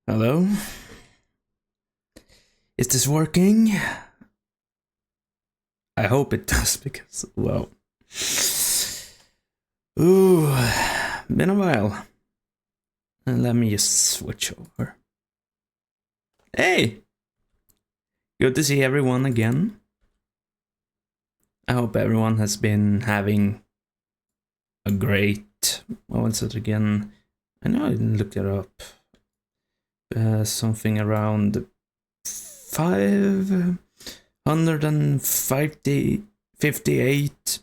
Hello? Is this working? I hope it does because, well... Ooh, been a while. And let me just switch over. Hey! Good to see everyone again. I hope everyone has been having a great... What was it again? I know I didn't look it up. Something around 558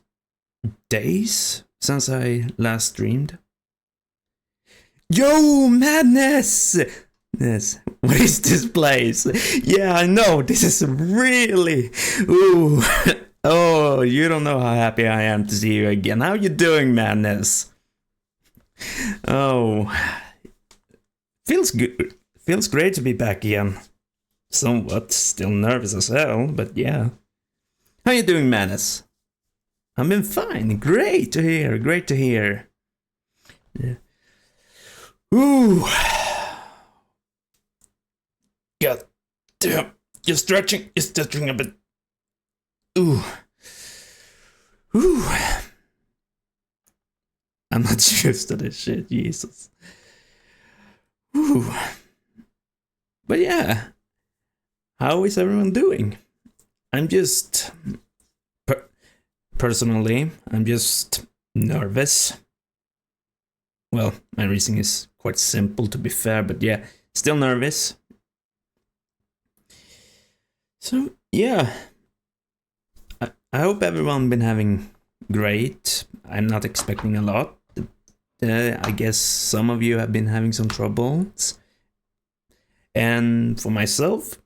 days since I last streamed. Yo, madness! Yes, what is this place? Yeah, I know, this is really... Ooh. Oh, you don't know how happy I am to see you again. How you doing, madness? Oh, feels good. Feels great to be back again. Somewhat still nervous as hell, but yeah. How you doing, madness? I've been fine. Great to hear. Great to hear. Yeah. Ooh. God damn. You're stretching a bit. Ooh. Ooh. I'm not used to this shit, Jesus. Ooh. But yeah. How is everyone doing? I'm just... Personally, I'm just nervous. Well, my reasoning is quite simple to be fair, but yeah, still nervous. So, yeah. I hope everyone been having great. I'm not expecting a lot. I guess some of you have been having some troubles. And for myself,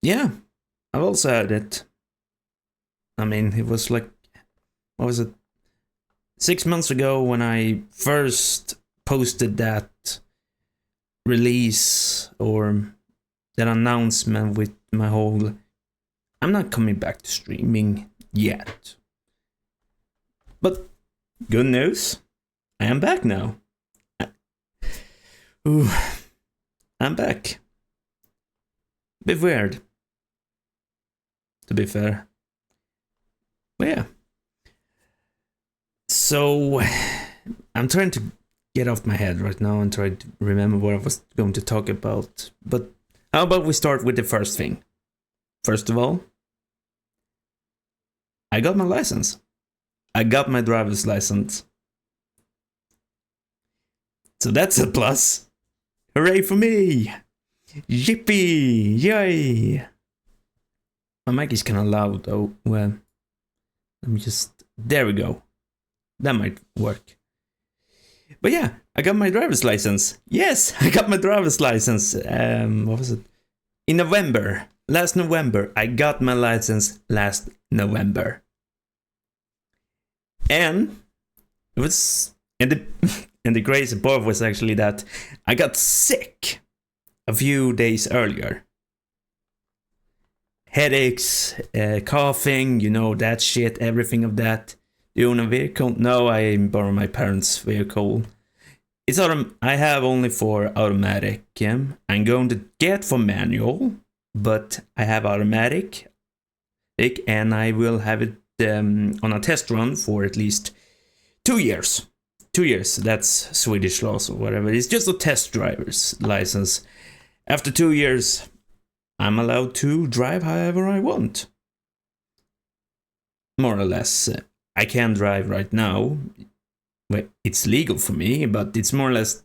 yeah, I've also had it. I mean, it was like, what was it? 6 months ago when I first posted that release or that announcement with my whole, I'm not coming back to streaming yet. But good news, I am back now. Ooh, I'm back. Bit weird, to be fair. But yeah. So, I'm trying to get off my head right now and try to remember what I was going to talk about. But how about we start with the first thing? First of all, I got my license. I got my driver's license. So that's a plus. Hooray for me! Yippee! Yay! My mic is kind of loud though. Well, let me just... There we go. That might work. But yeah, I got my driver's license. Yes, I got my driver's license. What was it? In November. Last November. I got my license last November. And it was... And the crazy part was actually that I got sick a few days earlier. Headaches, coughing, you know, that shit, everything of that. Do you own a vehicle? No, I borrow my parents' vehicle. It's I have only for automatic. I'm going to get for manual, but I have automatic, and I will have it on a test run for at least 2 years. 2 years, that's Swedish laws or whatever. It's just a test driver's license. After 2 years, I'm allowed to drive however I want. More or less. I can drive right now. Well, it's legal for me, but it's more or less...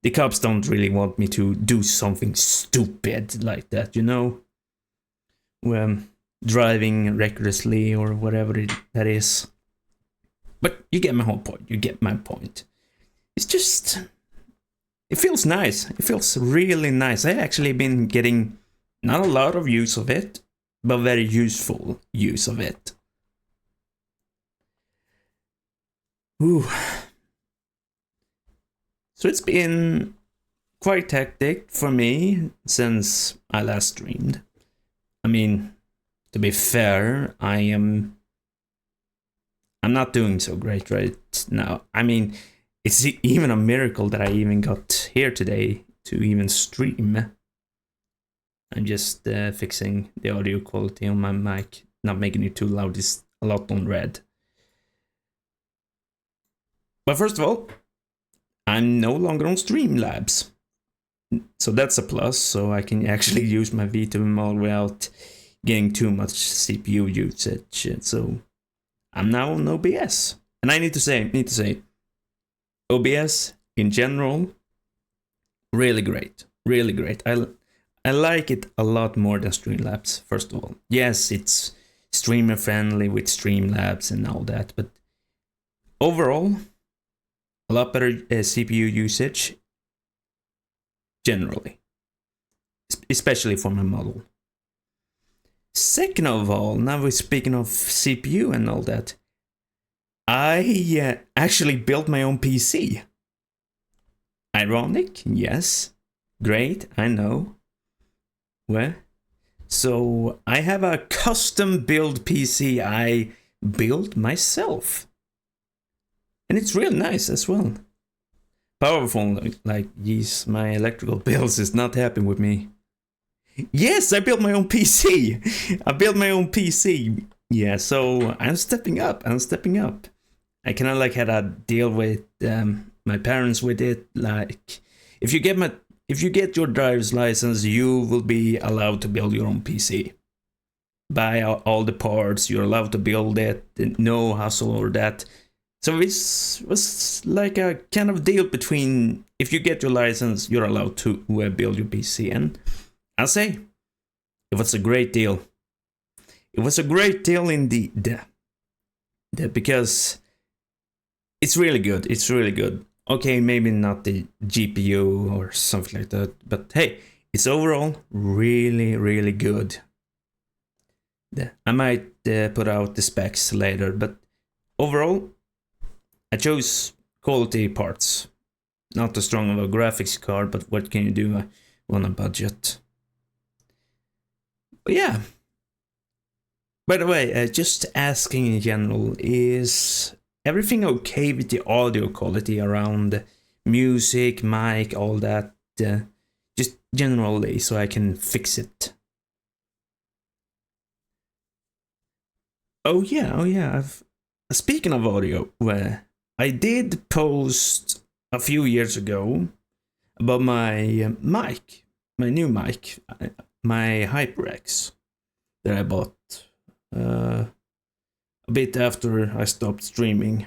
The cops don't really want me to do something stupid like that, you know? Well, driving recklessly or whatever that is. But you get my whole point. You get my point. It's just... It feels nice. It feels really nice. I've actually been getting not a lot of use of it, but very useful use of it. Ooh. So it's been quite hectic for me since I last streamed. I mean, to be fair, I'm not doing so great right now. I mean, it's even a miracle that I even got here today to even stream. I'm just fixing the audio quality on my mic, not making it too loud. It's a lot on red. But first of all, I'm no longer on Streamlabs. So that's a plus, so I can actually use my VTube model without getting too much CPU usage. So I'm now on OBS. And I need to say, OBS in general, really great. Really great. I like it a lot more than Streamlabs, first of all. Yes, it's streamer friendly with Streamlabs and all that, but overall, a lot better CPU usage, generally, especially for my model. Second of all, now we're speaking of CPU and all that, I actually built my own PC. Ironic, yes. Great, I know. Well, so I have a custom build PC I built myself. And it's real nice as well. Powerful, like, geez, my electrical bills is not happy with me. Yes, I built my own PC. I built my own PC. Yeah, so I'm stepping up. I kind of like had to deal with my parents with it. Like, if you get your driver's license, you will be allowed to build your own PC. Buy all the parts, you're allowed to build it, no hassle or that. So this was like a kind of deal between, if you get your license, you're allowed to build your PC. And I'll say, it was a great deal. It was a great deal indeed. Because it's really good. It's really good. Okay, maybe not the GPU or something like that, but hey, it's overall really, really good. I might put out the specs later, but overall, I chose quality parts. Not too strong of a graphics card, but what can you do on a budget? But yeah. By the way, just asking in general, is everything okay with the audio quality around music, mic, all that? Just generally, so I can fix it. Oh yeah. Speaking of audio, I did post a few years ago about my mic, my new mic, my HyperX that I bought a bit after I stopped streaming.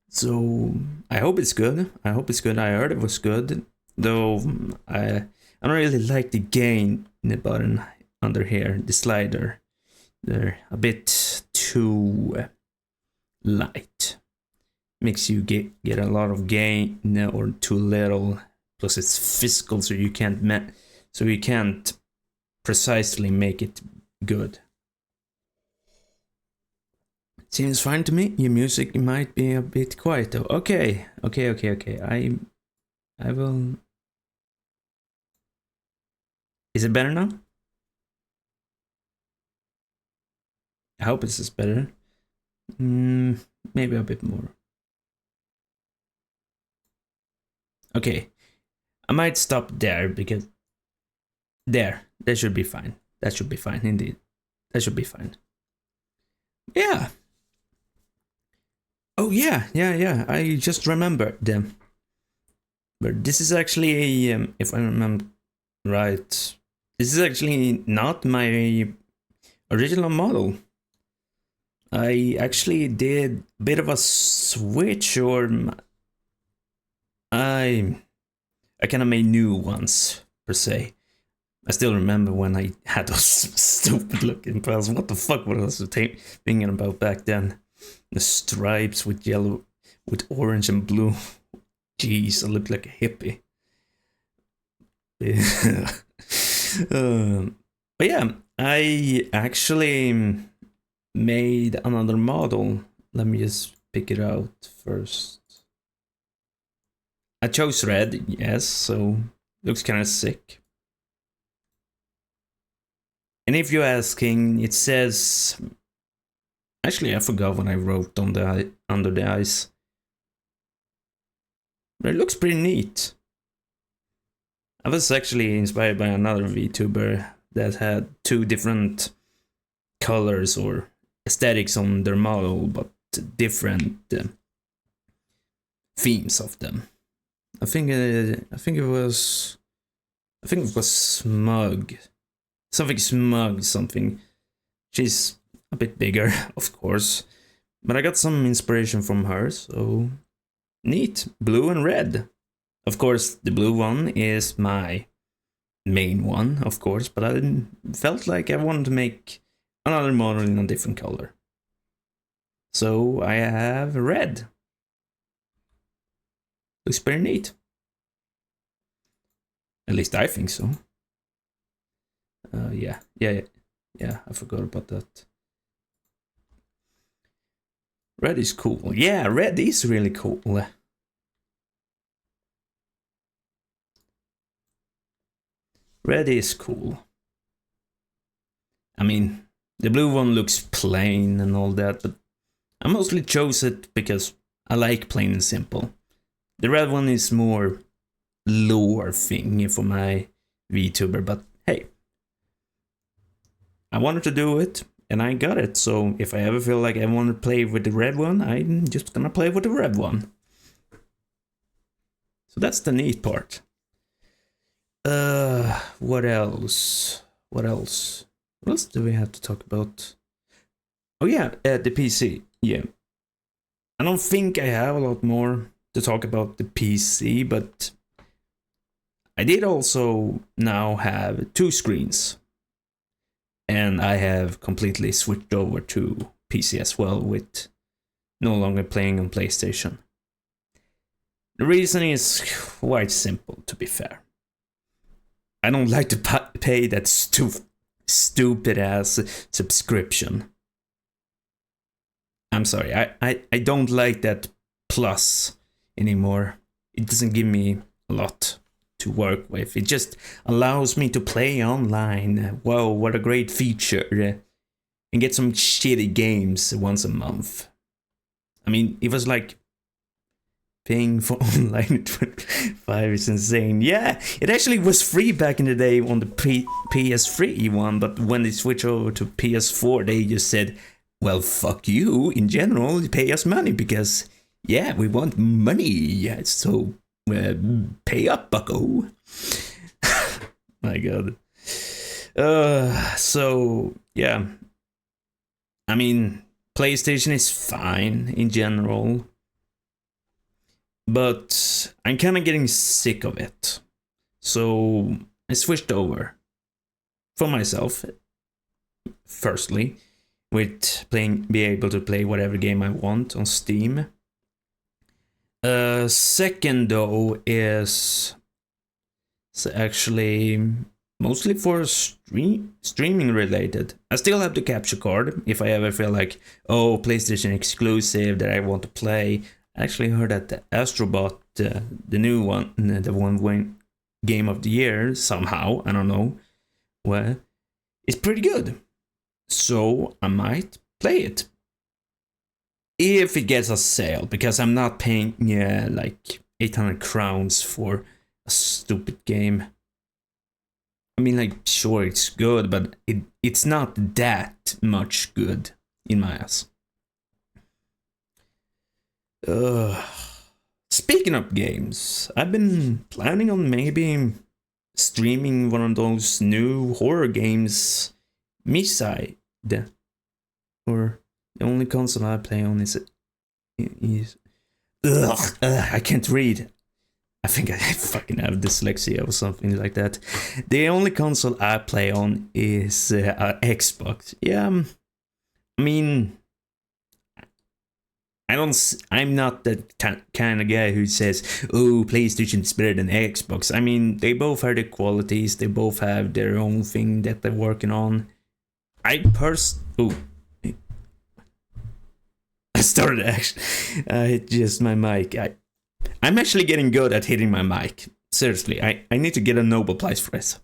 So I hope it's good. I heard it was good, though I don't really like the gain button under here, the slider. They're a bit too light. Makes you get a lot of gain or too little. Plus it's physical, so you can't precisely make it good. Seems fine to me. Your music might be a bit quiet though. Okay. I will. Is it better now? I hope this is better. Maybe a bit more. Okay, I might stop there because that should be fine. That should be fine indeed. That should be fine. Yeah. Oh yeah. I just remembered them. But this is actually if I remember right, this is actually not my original model. I actually did a bit of a switch, or I kind of made new ones per se. I still remember when I had those stupid looking pants. What the fuck was I thinking about back then? The stripes with yellow, with orange and blue. Jeez, I looked like a hippie. But yeah, I actually made another model. Let me just pick it out first. I chose red, yes, so looks kind of sick. And if you're asking, it says, actually I forgot what I wrote on the under the eyes, but it looks pretty neat. I was actually inspired by another VTuber that had two different colors or aesthetics on their model, but different themes of them. I think it was Smug. Something Smug, something. She's a bit bigger, of course. But I got some inspiration from her, so neat. Blue and red. Of course, the blue one is my main one, of course, but I felt like I wanted to make another model in a different color. So I have red. Looks pretty neat. At least I think so. Yeah, I forgot about that. Red is cool. Yeah, red is really cool. Red is cool. I mean, the blue one looks plain and all that, but I mostly chose it because I like plain and simple. The red one is more lore thing for my VTuber, but hey, I wanted to do it and I got it. So if I ever feel like I want to play with the red one, I'm just gonna play with the red one. So that's the neat part. What else? What else do we have to talk about? Oh yeah, the PC. Yeah. I don't think I have a lot more to talk about the PC, but I did also now have two screens. And I have completely switched over to PC as well, with no longer playing on PlayStation. The reason is quite simple, to be fair. I don't like to pay that stupid ass subscription. I'm sorry, I don't like that Plus anymore. It doesn't give me a lot to work with. It just allows me to play online. Wow, what a great feature. And get some shitty games once a month. I mean, it was like paying for online 25 is insane. Yeah, it actually was free back in the day on the PS3 one, but when they switched over to PS4, they just said, well, fuck you, in general, pay us money, because, yeah, we want money, so pay up, bucko. My god. So, yeah. I mean, PlayStation is fine in general, but I'm kind of getting sick of it. So I switched over for myself, firstly, with be able to play whatever game I want on Steam. Second though is actually mostly for streaming related. I still have the capture card if I ever feel like, oh, PlayStation exclusive that I want to play. I actually heard that the Astrobot, the new one, the one game of the year somehow, I don't know, well, it's pretty good. So I might play it if it gets a sale, because I'm not paying like 800 crowns for a stupid game. I mean, like, sure, it's good, but it's not that much good in my eyes. Speaking of games, I've been planning on maybe streaming one of those new horror games, Misai, or the only console I play on is I can't read. I think I fucking have dyslexia or something like that. The only console I play on is Xbox. Yeah, I mean, I'm not that kind of guy who says, oh, PlayStation is better than Xbox. I mean, they both have their qualities. They both have their own thing that they're working on. I started actually. I hit just my mic. I'm actually getting good at hitting my mic. Seriously, I need to get a Nobel Prize for this.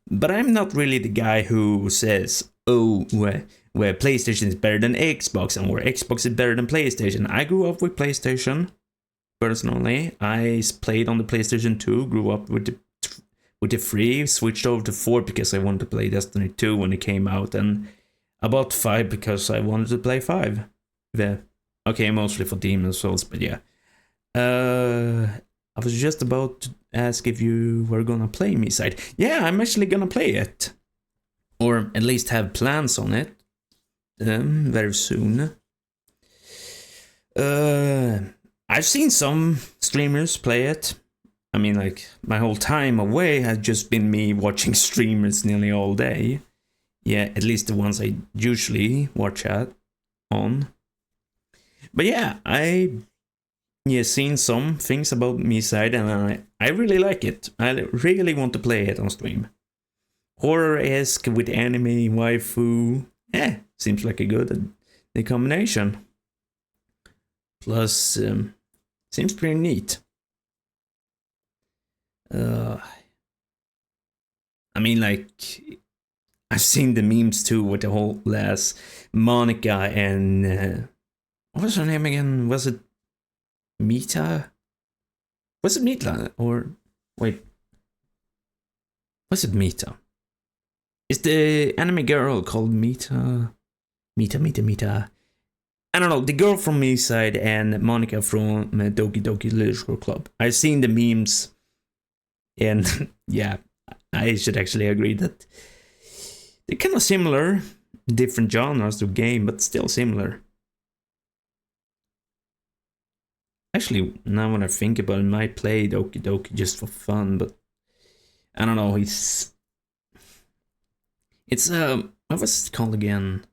But I'm not really the guy who says, oh, where PlayStation is better than Xbox and where Xbox is better than PlayStation. I grew up with PlayStation, personally. I played on the PlayStation 2, grew up with the with the 3, switched over to 4 because I wanted to play Destiny 2 when it came out, and I bought 5 because I wanted to play 5. Okay, mostly for Demon's Souls, but yeah. I was just about to ask if you were gonna play Me-Side. Yeah, I'm actually gonna play it. Or at least have plans on it. Very soon. I've seen some streamers play it. I mean, like, my whole time away has just been me watching streamers nearly all day. Yeah, at least the ones I usually watch on. But yeah, seen some things about Me-Side, and I really like it. I really want to play it on stream. Horror-esque with anime, waifu. Yeah, seems like a good combination. Plus, seems pretty neat. I mean, like, I've seen the memes too with the whole last Monica and what was her name again? Was it Mita? Was it Mita? Or wait, was it Mita? Is the anime girl called Mita? Mita. I don't know, the girl from Me-Side and Monica from Doki Doki Literature Club. I've seen the memes, and yeah, I should actually agree that they're kind of similar, different genres of game, but still similar. Actually, now when I think about it, I might play Doki Doki just for fun, but I don't know, it's what was it called again?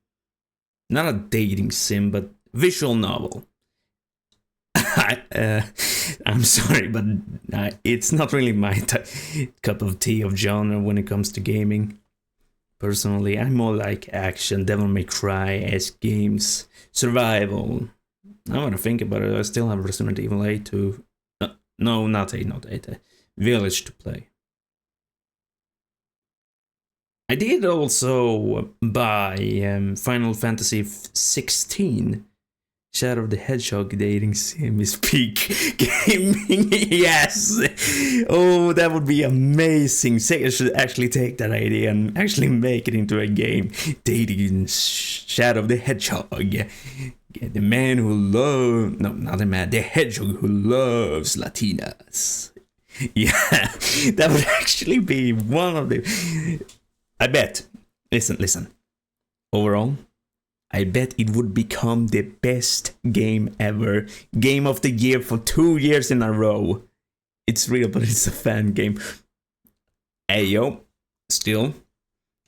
Not a dating sim, but visual novel. I'm sorry, but it's not really my cup of tea of genre when it comes to gaming. Personally, I'm more like action, Devil May Cry-esque games, survival. Now when I think about it, I still have Resident Evil 8 to... no, not 8, Village to play. I did also buy Final Fantasy 16. Shadow of the Hedgehog dating sim is peak gaming. Yes! Oh, that would be amazing. Sega should actually take that idea and actually make it into a game. Dating Shadow of the Hedgehog. The man who loves... No, not the man. The hedgehog who loves Latinas. Yeah, that would actually be one of the... I bet. Listen. Overall, I bet it would become the best game ever. Game of the year for 2 years in a row. It's real, but it's a fan game. Hey, yo. Still,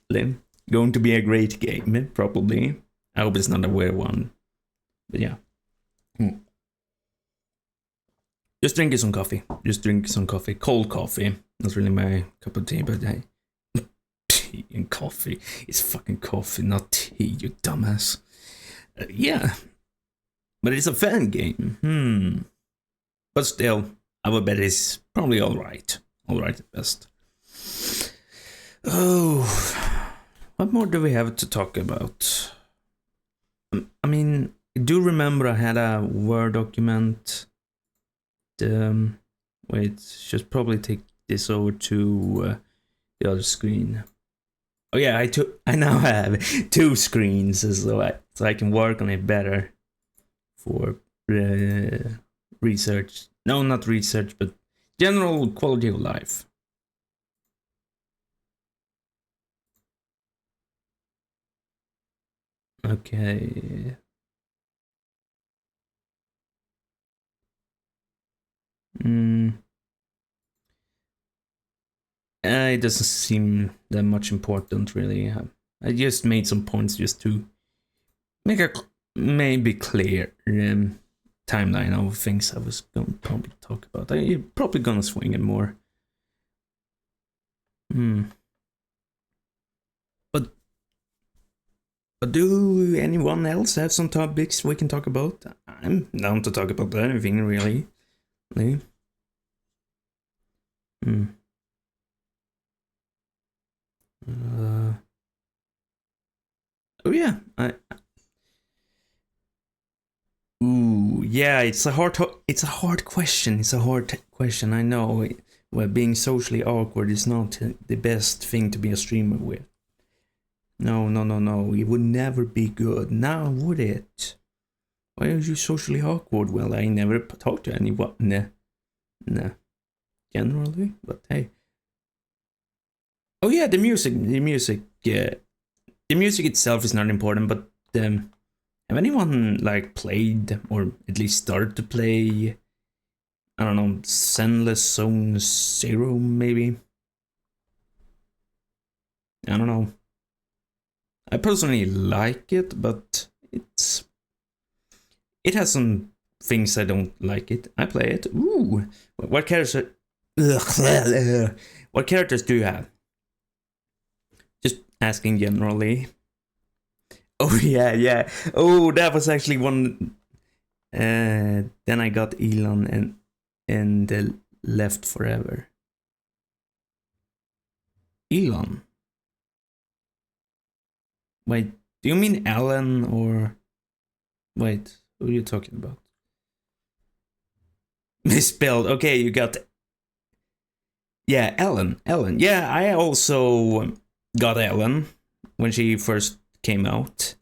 going to be a great game, probably. I hope it's not a weird one. But yeah. Just drinking some coffee. Cold coffee. Not really my cup of tea, but hey. Tea and coffee. It's fucking coffee, not tea, you dumbass. Yeah. But it's a fan game. But still, I would bet it's probably alright. Alright at best. Oh. What more do we have to talk about? I mean, I do remember I had a Word document. Wait, should probably take this over to the other screen. Oh yeah, I now have 2 screens, so I can work on it better for research. No, not research, but general quality of life. Okay. It doesn't seem that much important, really. I just made some points just to make a maybe clear timeline of things I was going to probably talk about. I'm probably gonna swing it more. But do anyone else have some topics we can talk about? I'm down to talk about anything, really. Oh yeah, ooh, yeah, it's a hard question. I know, Well, being socially awkward is not the best thing to be a streamer with. No, no, no, no. It would never be good. Now, would it? Why are you socially awkward? Well, I never talk to anyone. Nah. Generally, but hey. Oh yeah, the music. Yeah. The music itself is not important, but have anyone like played or at least started to play? I don't know, Zenless Zone Zero maybe. I don't know. I personally like it, but it has some things I don't like it. I play it. Ooh, what characters? What characters do you have? Just asking generally. Oh yeah. Oh, that was actually one. Then I got Elon and left forever. Elon. Wait, do you mean Alan or? Wait, who are you talking about? Misspelled. Okay, you got. Yeah, Ellen. Yeah, I also got Ellen when she first came out.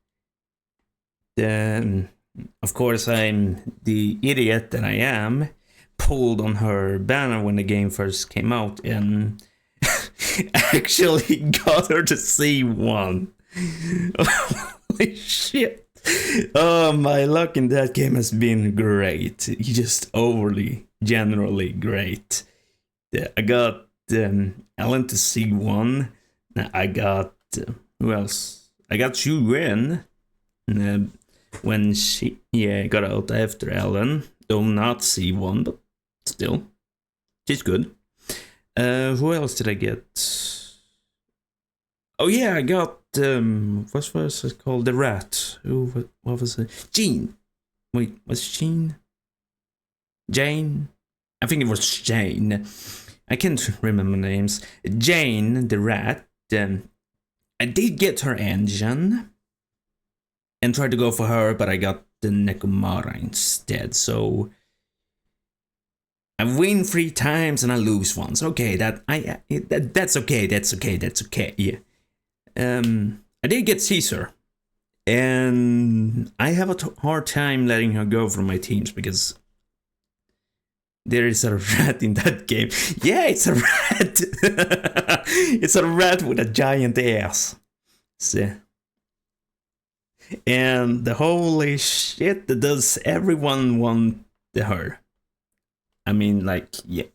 Then, of course, I'm the idiot that I am. Pulled on her banner when the game first came out and actually got her to C1. Holy shit. Oh, my luck in that game has been great. Just overly, generally great. I got Ellen to C1. I got, who else? I got Yuan when she got out after Ellen. Though not C1, but still. She's good. Who else did I get? Oh yeah, I got what was it called? The rat. What was it? Jean. Wait, was it Jean? Jane? I think it was Jane. I can't remember names. Jane, the rat. I did get her engine and tried to go for her, but I got the Nekomara instead. So I win 3 times and I lose once. Okay, that's okay. That's okay. Yeah. I did get Caesar, and I have a hard time letting her go from my teams because there is a rat in that game. Yeah, it's a rat. It's a rat with a giant ass. So, and the holy shit, does everyone want her? I mean, like, yeah.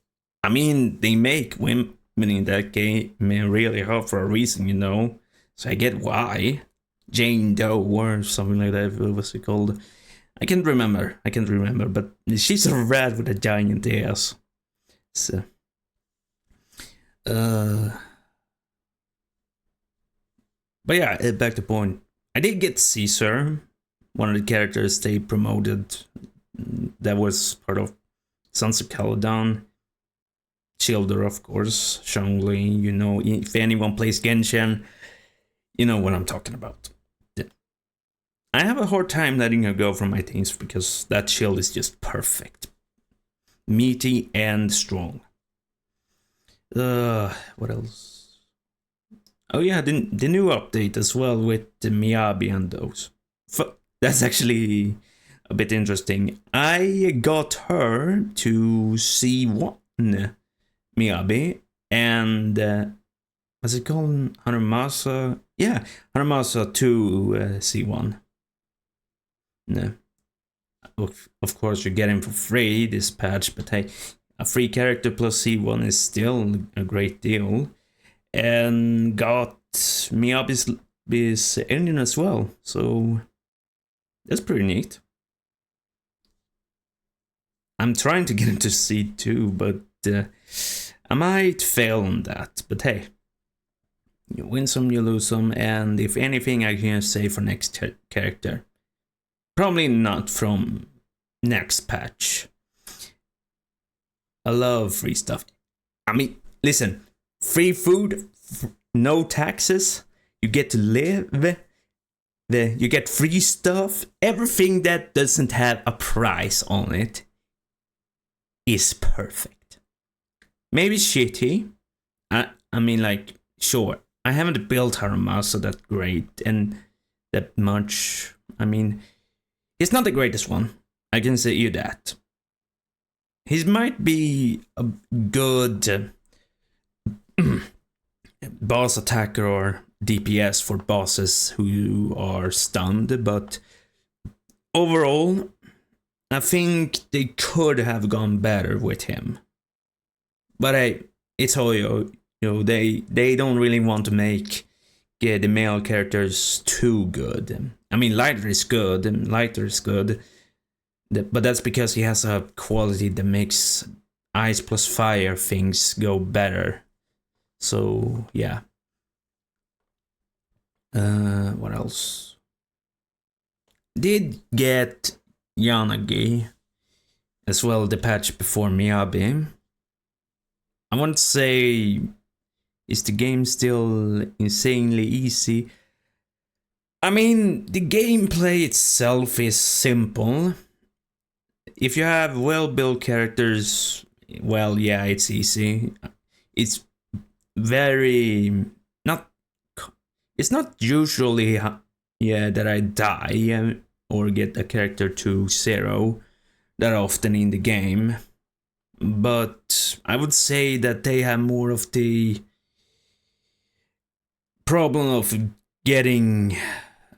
I mean, they make women in that game really hard for a reason, you know. So I get why. Jane Doe or something like that. What was it called? I can't remember, but she's a rat with a giant ass. So, but yeah, back to point. I did get Caesar, one of the characters they promoted. That was part of Sons of Caledon. Childer, of course. Zhongli, you know, if anyone plays Genshin, you know what I'm talking about. I have a hard time letting her go from my teams because that shield is just perfect. Meaty and strong. What else? Oh yeah, the new update as well with the Miyabi and those. That's actually a bit interesting. I got her to C1 Miyabi and what's it called? Hanamasa? Yeah, Hanamasa to C1. No. Of course, you're getting for free this patch, but hey, a free character plus C1 is still a great deal. And got Miyabi's engine as well, so that's pretty neat. I'm trying to get into C2, but I might fail on that. But hey, you win some, you lose some, and if anything, I can say for next character. Probably not from next patch. I love free stuff. I mean, listen, free food, no taxes, you get to live, you get free stuff, everything that doesn't have a price on it is perfect. maybe shitty. I mean, like, sure, I haven't built Haramasa that great and that much. I mean, he's not the greatest one. I can say you that. He might be a good boss attacker or DPS for bosses who are stunned, but overall, I think they could have gone better with him. But hey, it's Hoyo. You know, they don't really want to make the male characters too good. I mean, Lighter is good, and Lighter is good, but that's because he has a quality that makes ice plus fire things go better. So yeah. What else? Did get Yanagi as well the patch before Miyabi. I won't say is the game still insanely easy. I mean, the gameplay itself is simple. If you have well-built characters, well, yeah, it's easy. It's very not. It's not usually that I die or get a character to 0 that often in the game, but I would say that they have more of the problem of getting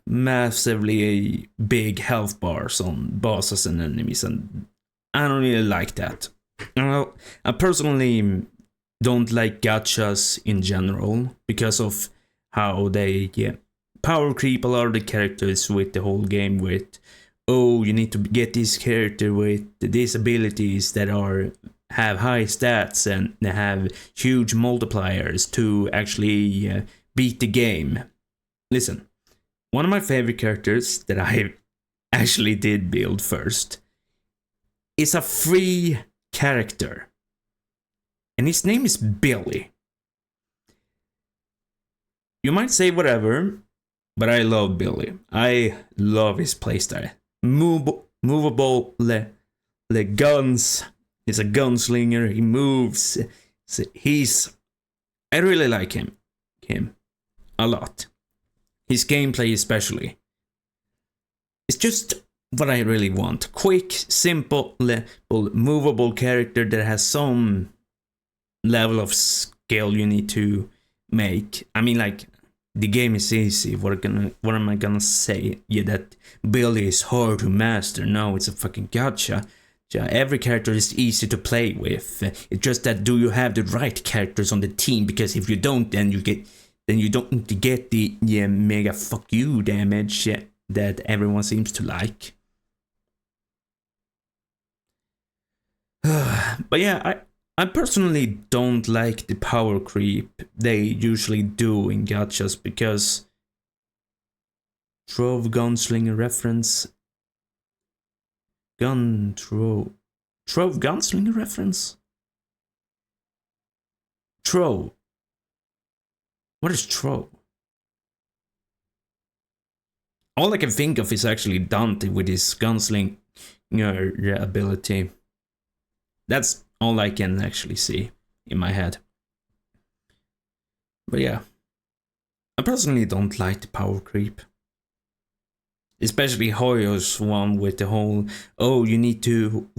massively big health bars on bosses and enemies, and I don't really like that. I personally don't like gachas in general because of how they power creep a lot of the characters with the whole game with, oh, you need to get this character with these abilities that have high stats and they have huge multipliers to actually beat the game. Listen, one of my favorite characters that I actually did build first is a free character, and his name is Billy. You might say whatever, but I love Billy. I love his playstyle. Movable, the guns. He's a gunslinger. He moves. I really like him a lot. His gameplay especially. It's just what I really want. Quick, simple, movable character that has some level of skill you need to make. I mean, like, the game is easy. What am I gonna say? Yeah, that Billy is hard to master. No, it's a fucking gacha. Every character is easy to play with. It's just that, do you have the right characters on the team? Because if you don't, then you don't get the mega fuck you damage that everyone seems to like. But yeah, I personally don't like the power creep they usually do in gachas because Trove Gunslinger reference. Trove Gunslinger reference? Trove. What is Trove? All I can think of is actually Dante with his gunslinger ability. That's all I can actually see in my head. But yeah, I personally don't like the power creep. Especially Hoyo's one with the whole, oh, you need to,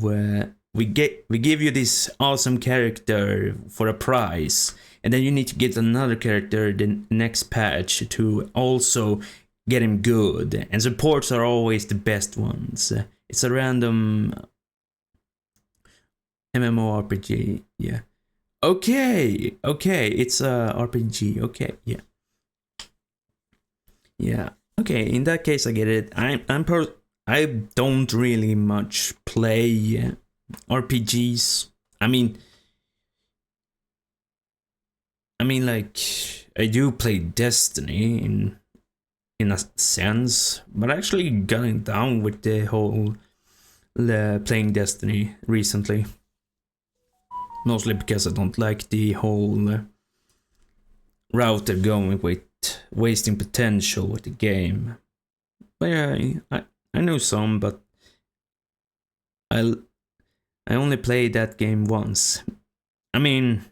we give you this awesome character for a prize, and then you need to get another character the next patch to also get him good, and supports are always the best ones. It's a random MMORPG, yeah. Okay, it's a RPG, okay, yeah. Yeah, okay, in that case I get it. I don't really much play RPGs. I mean, like, I do play Destiny in a sense, but actually going down with the whole playing Destiny recently. Mostly because I don't like the whole route they're going with, wasting potential with the game. But yeah, I know some, but I only played that game once. I mean,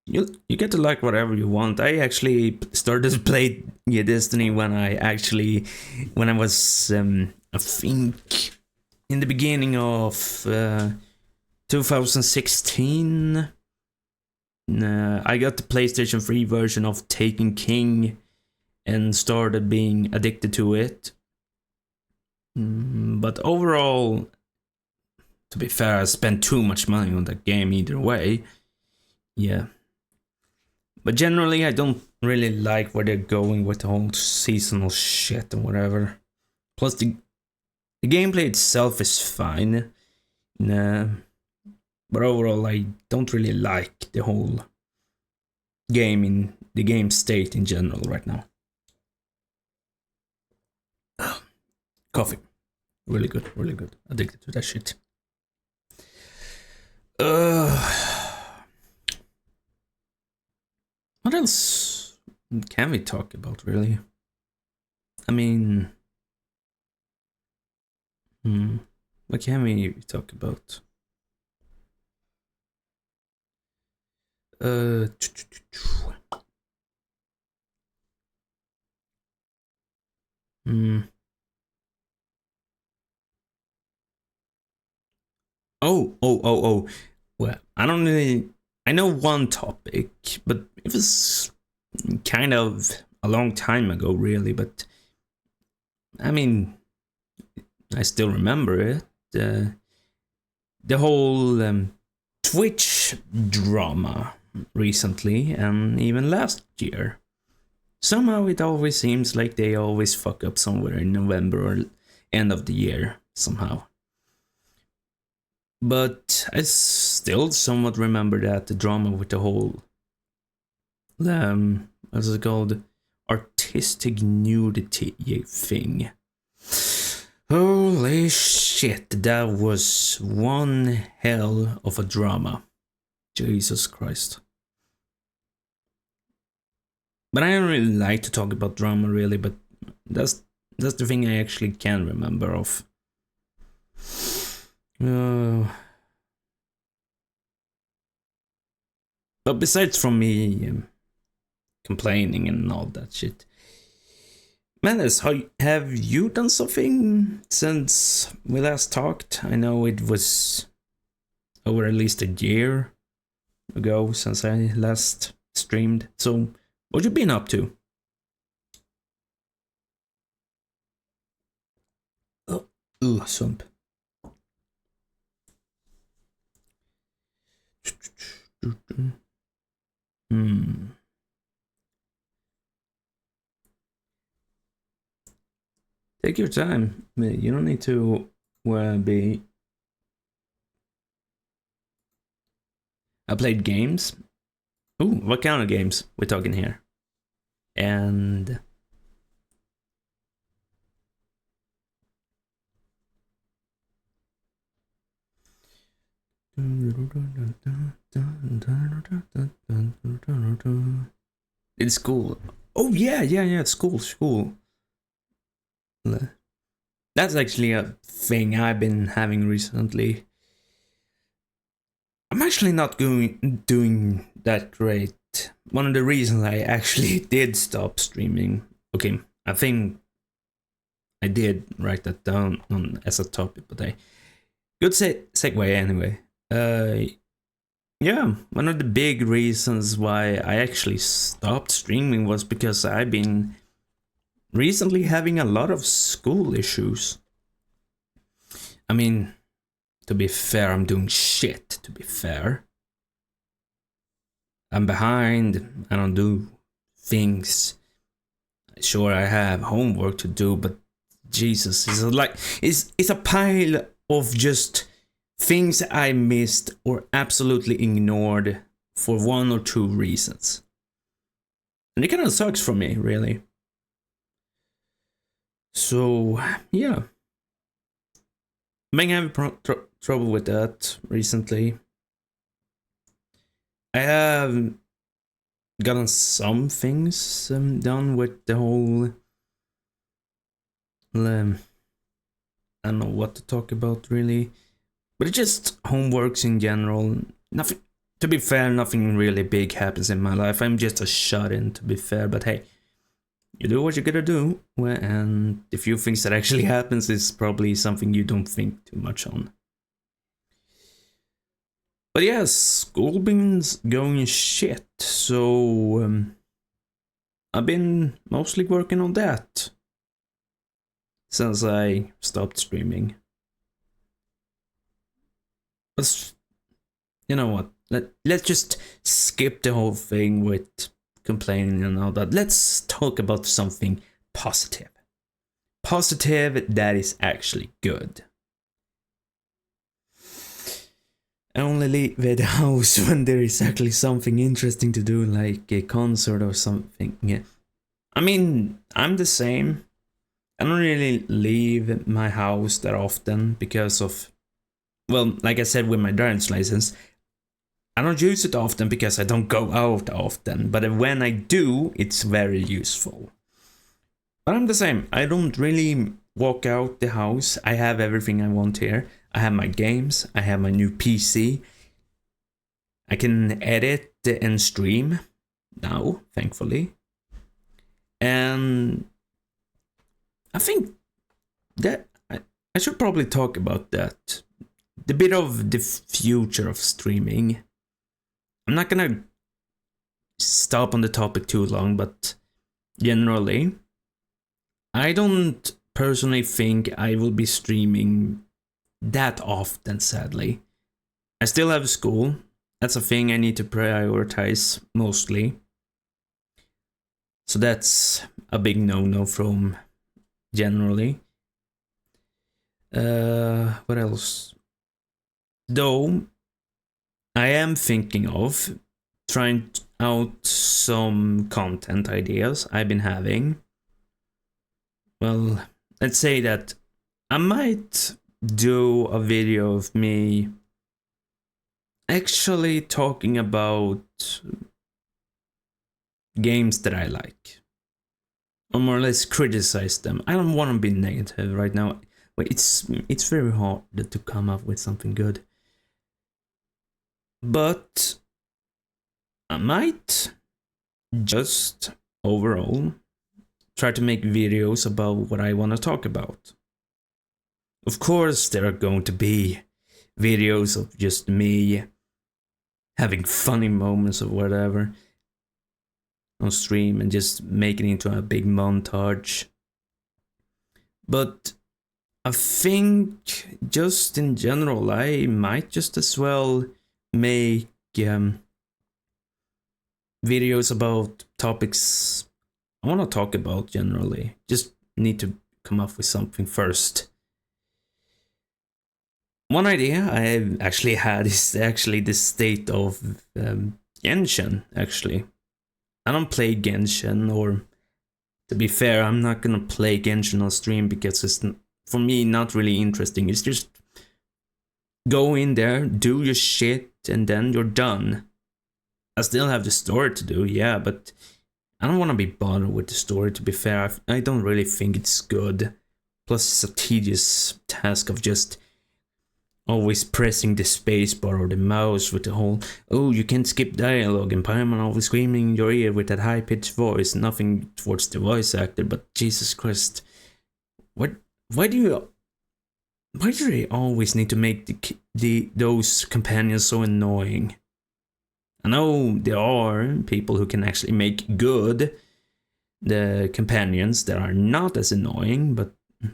you get to like whatever you want. I actually started to play Destiny when I was I think in the beginning of 2016. I got the PlayStation 3 version of Taken King and started being addicted to it. But overall, to be fair, I spent too much money on that game either way. Yeah. But generally, I don't really like where they're going with the whole seasonal shit and whatever. Plus, the gameplay itself is fine. But overall, I don't really like the whole game state in general right now. Coffee. Really good, really good. Addicted to that shit. What else can we talk about, really? I mean, what can we talk about? Oh. Well, I don't really. I know one topic, but it was kind of a long time ago, really. But I mean, I still remember it. The whole Twitch drama recently, and even last year. Somehow it always seems like they always fuck up somewhere in November or end of the year, somehow. But I still somewhat remember that the drama with the whole what's it called, artistic nudity thing. Holy shit, that was one hell of a drama. Jesus Christ. But I don't really like to talk about drama, really, but that's the thing I actually can remember of. But besides from me complaining and all that shit, Menace, have you done something since we last talked? I know it was over at least a year ago since I last streamed, so what you been up to? Oh, swamp. Take your time. You don't need to be. I played games. Ooh, what kind of games we're talking here? And it's school. Oh yeah. School. That's actually a thing I've been having recently. I'm actually not doing that great. One of the reasons I actually did stop streaming. Okay, I think I did write that down as a topic, but good segue anyway. Yeah, one of the big reasons why I actually stopped streaming was because I've been recently having a lot of school issues. I mean, to be fair, I'm doing shit, to be fair. I'm behind, I don't do things. Sure, I have homework to do, but Jesus, it's a pile of just things I missed or absolutely ignored for one or two reasons. And it kind of sucks for me, really. So, yeah. I've been having trouble with that recently. I have gotten some things done with the whole... I don't know what to talk about, really. But it's just homeworks in general. Nothing, to be fair, nothing really big happens in my life. I'm just a shut-in, to be fair, but hey, you do what you gotta do, and the few things that actually happens is probably something you don't think too much on. But yes, school been going shit, so I've been mostly working on that since I stopped streaming. But you know what? Let's just skip the whole thing with complaining and all that. Let's talk about something positive. Positive that is actually good. I only leave the house when there is actually something interesting to do, like a concert or something. Yeah. I mean, I'm the same. I don't really leave my house that often because of, well, like I said with my driver's license, I don't use it often because I don't go out often, but when I do, it's very useful. But I'm the same. I don't really walk out the house. I have everything I want here. I have my games. I have my new PC. I can edit and stream now, thankfully. And I think that I should probably talk about that. The bit of the future of streaming. I'm not gonna stop on the topic too long, but generally, I don't personally think I will be streaming that often, sadly. I still have school. That's a thing I need to prioritize mostly. So that's a big no-no from generally. What else? Though, I am thinking of trying out some content ideas I've been having. Well, let's say that I might do a video of me actually talking about games that I like, or more or less criticize them. I don't want to be negative right now. It's very hard to come up with something good. But I might just overall try to make videos about what I want to talk about. Of course, there are going to be videos of just me having funny moments or whatever on stream and just making it into a big montage. But I think just in general, I might just as well make videos about topics I want to talk about generally. Just need to come up with something first. One idea I actually had is actually the state of Genshin, actually. I don't play Genshin, or to be fair, I'm not gonna play Genshin on stream because it's, for me, not really interesting. It's just go in there, do your shit, and then you're done. I still have the story to do, yeah, but I don't want to be bothered with the story, to be fair. I don't really think it's good. Plus, it's a tedious task of just always pressing the spacebar or the mouse with the whole, oh, you can't skip dialogue, and Paimon always screaming in your ear with that high-pitched voice. Nothing towards the voice actor, but Jesus Christ. Why do they always need to make those companions so annoying? I know there are people who can actually make good the companions that are not as annoying, but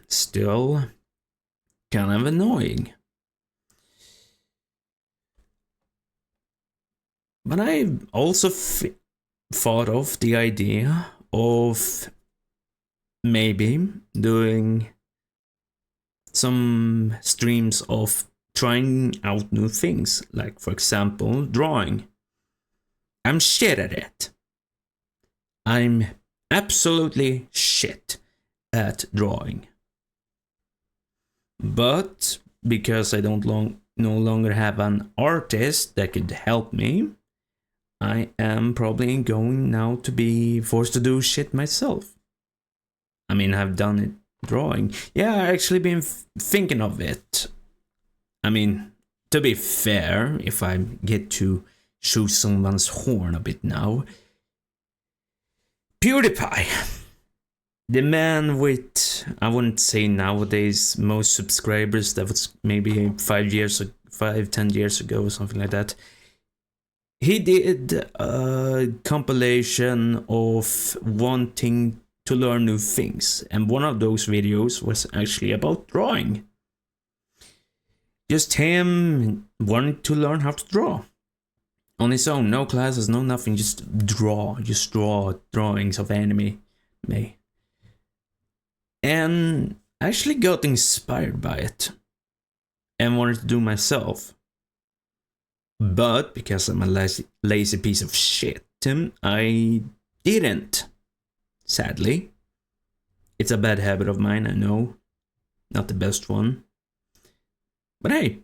still kind of annoying. But I've also thought of the idea of maybe doing some streams of trying out new things, like for example drawing. I'm shit at it. I'm absolutely shit at drawing. But because I no longer have an artist that could help me, I am probably going now to be forced to do shit myself. I mean, I've done it drawing. Yeah, I actually been thinking of it. I mean, to be fair, if I get to shoot someone's horn a bit now, PewDiePie, the man with, I wouldn't say nowadays most subscribers, that was maybe 10 years ago or something like that. He did a compilation of wanting to learn new things, and one of those videos was actually about drawing. Just him wanting to learn how to draw on his own, no classes, no nothing, just draw drawings of anime. And actually got inspired by it and wanted to do myself. But because I'm a lazy piece of shit, I didn't. Sadly. It's a bad habit of mine, I know. Not the best one. But hey,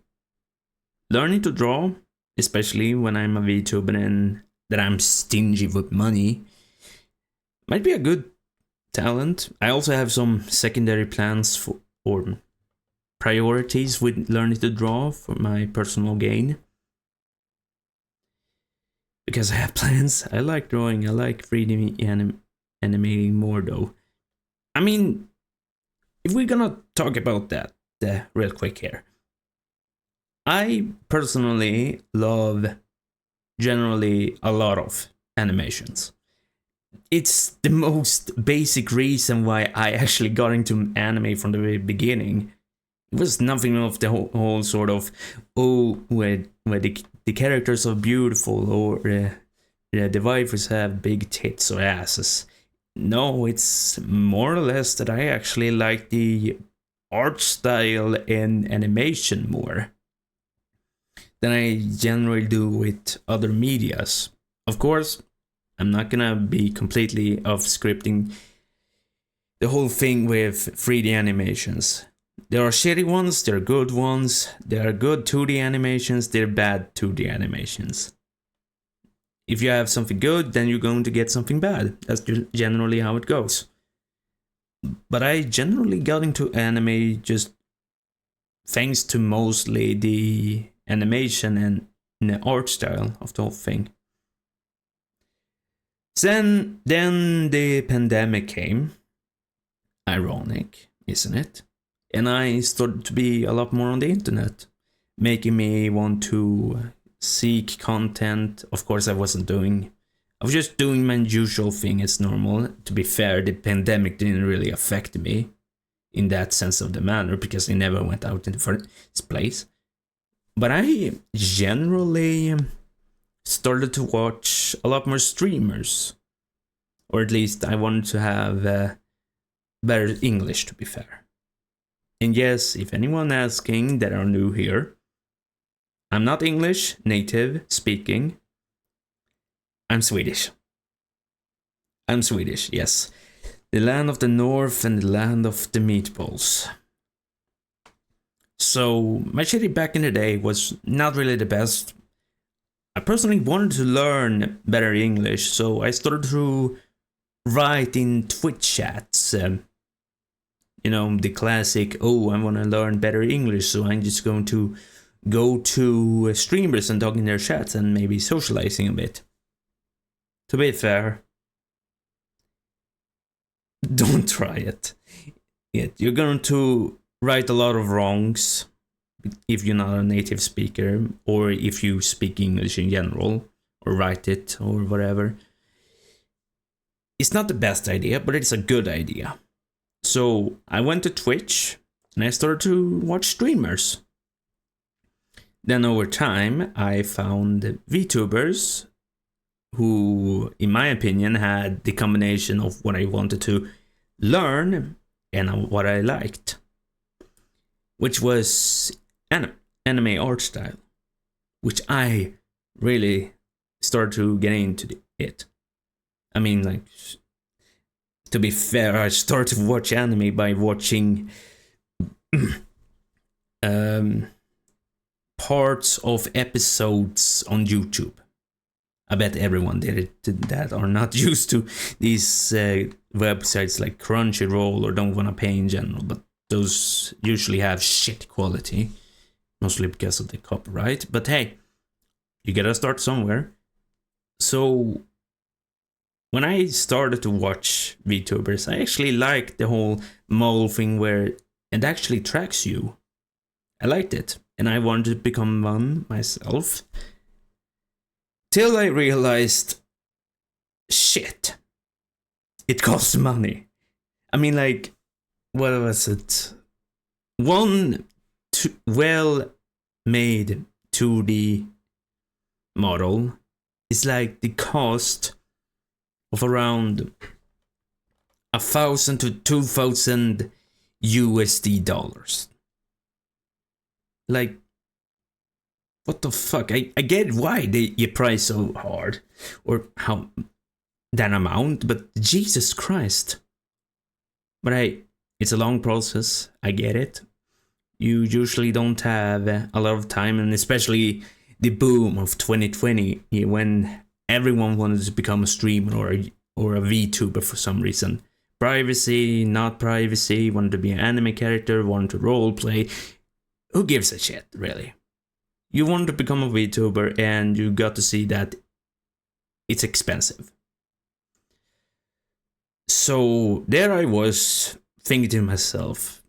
learning to draw, especially when I'm a VTuber and that I'm stingy with money, might be a good talent. I also have some secondary plans for, or priorities with learning to draw for my personal gain. Because I have plans. I like drawing. I like 3D animating more though. I mean, if we're gonna talk about that real quick here. I personally love generally a lot of animations. It's the most basic reason why I actually got into anime from the very beginning. It was nothing of the whole sort of, oh, where the characters are beautiful or the waifus have big tits or asses. No, it's more or less that I actually like the art style and animation more than I generally do with other medias. Of course, I'm not gonna be completely off scripting the whole thing with 3D animations. There are shitty ones, there are good ones, there are good 2D animations, there are bad 2D animations. If you have something good, then you're going to get something bad. That's generally how it goes. But I generally got into anime just thanks to mostly the animation and the art style of the whole thing. Then the pandemic came. Ironic, isn't it? And I started to be a lot more on the internet, making me want to seek content. Of course, I was just doing my usual thing as normal. To be fair, the pandemic didn't really affect me in that sense of the manner because I never went out in the first place. But I generally started to watch a lot more streamers. Or at least I wanted to have better English, to be fair. And yes, if anyone asking that are new here, I'm not English native speaking. I'm Swedish. I'm Swedish, yes. The land of the north and the land of the meatballs. So my shitty back in the day was not really the best. I personally wanted to learn better English, so I started to write in Twitch chats. You know, the classic, oh, I want to learn better English, so I'm just going to go to streamers and talk in their chats and maybe socializing a bit. To be fair, don't try it. You're going to write a lot of wrongs if you're not a native speaker, or if you speak English in general, or write it, or whatever. It's not the best idea, but it's a good idea. So I went to Twitch and I started to watch streamers. Then over time, I found VTubers who, in my opinion, had the combination of what I wanted to learn and what I liked, which was anime art style, which I really started to get into it. I mean, like, to be fair, I started to watch anime by watching parts of episodes on YouTube. I bet everyone did it that are not used to these websites like Crunchyroll or don't want to pay in general, but those usually have shit quality. mostly because of the copyright. But hey, you gotta start somewhere. So when I started to watch VTubers, I actually liked the whole mole thing where it actually tracks you. I liked it, and I wanted to become one myself. Till I realized, shit, it costs money. I mean, like, what was it? One well-made 2D model is like the cost of around 1,000 to 2,000 USD dollars. Like, what the fuck? I get why you price so hard, or how that amount, but Jesus Christ. But hey, it's a long process. I get it. You usually don't have a lot of time, and especially the boom of 2020 when everyone wanted to become a streamer or a VTuber for some reason. Privacy, not privacy, wanted to be an anime character, wanted to roleplay. Who gives a shit, really? You wanted to become a VTuber and you got to see that it's expensive. So there I was thinking to myself,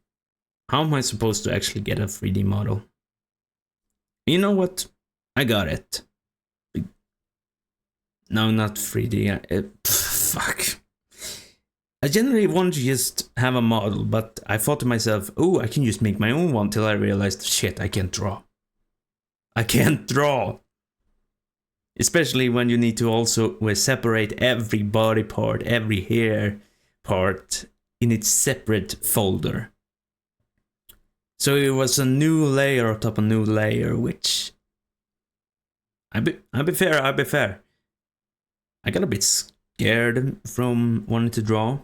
how am I supposed to actually get a 3D model? You know what? I got it. No, not 3D. Fuck. I generally wanted to just have a model, but I thought to myself, oh, I can just make my own one, till I realized, shit, I can't draw. I can't draw. Especially when you need to also separate every body part, every hair part in its separate folder. So it was a new layer on top of a new layer, which I'll be fair. I got a bit scared from wanting to draw,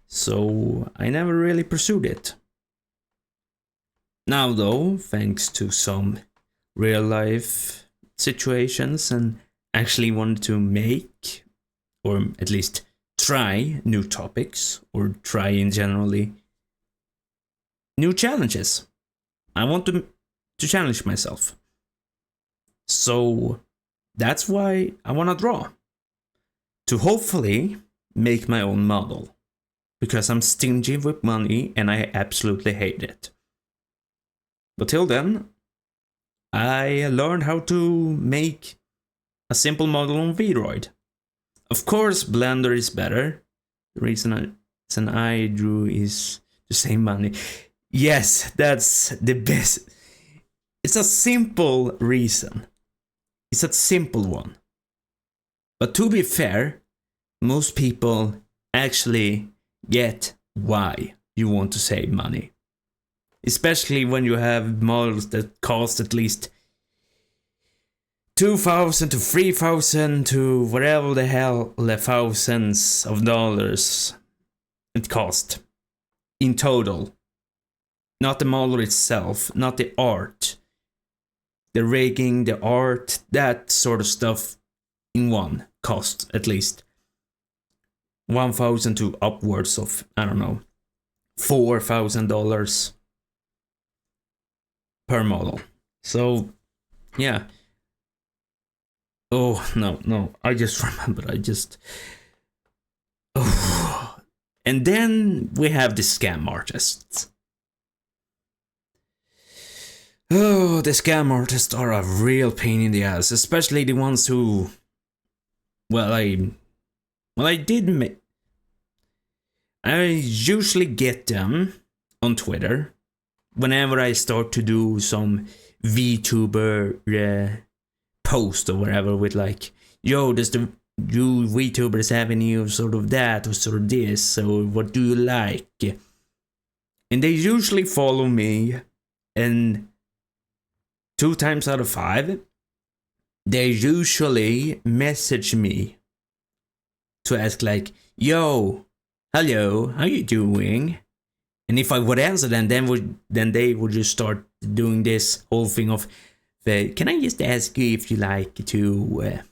so I never really pursued it. Now though, thanks to some real life situations, and actually wanted to make, or at least try, new topics, or try in generally new challenges. I want to challenge myself. So that's why I want to draw. To hopefully make my own model. Because I'm stingy with money and I absolutely hate it. But till then, I learned how to make a simple model on VDroid. Of course, Blender is better. The reason I drew is to save money. Yes, that's the best. It's a simple reason. It's a simple one. But to be fair, most people actually get why you want to save money. Especially when you have models that cost at least 2,000 to 3,000 to whatever the hell the thousands of dollars it cost in total. Not the model itself, not the art. The rigging, the art, that sort of stuff in one cost at least 1,000 to upwards of, I don't know, $4,000 per model. So, yeah. Oh, no, I just remembered, Oh. And then we have the scam artists. Oh, the scam artists are a real pain in the ass, especially the ones who... I usually get them on Twitter whenever I start to do some VTuber post or whatever with like, yo, does the you VTubers have any of sort of that or sort of this, so what do you like? And they usually follow me, and 2 times out of 5, they usually message me to ask like, yo, hello, how you doing? And if I would answer them, then they would just start doing this whole thing of, can I just ask you if you like to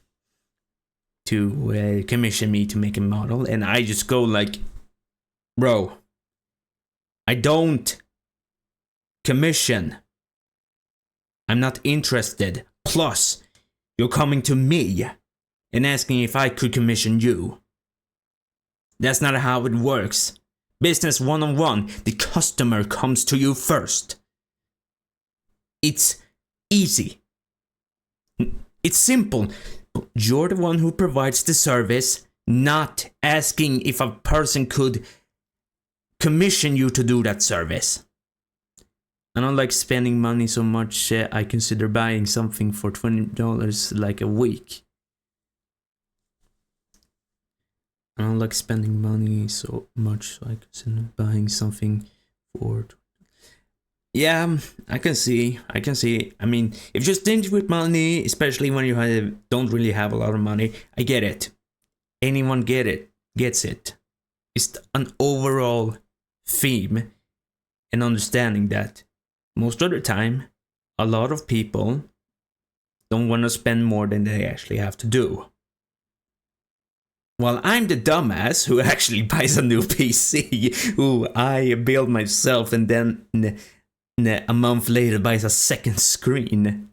commission me to make a model? And I just go like, bro, I don't commission I'm not interested. Plus, you're coming to me and asking if I could commission you. That's not how it works. Business one-on-one, the customer comes to you first. It's easy. It's simple. You're the one who provides the service, not asking if a person could commission you to do that service. I don't like spending money so much, I consider buying something for $20 like a week. I don't like spending money so much, so I consider buying something for... Yeah, I can see. I mean, if you're stingy with money, especially when you don't really have a lot of money, I get it. Anyone gets it. It's an overall theme and understanding that most of the time, a lot of people don't want to spend more than they actually have to do. While I'm the dumbass who actually buys a new PC, who I build myself and then a month later buys a second screen.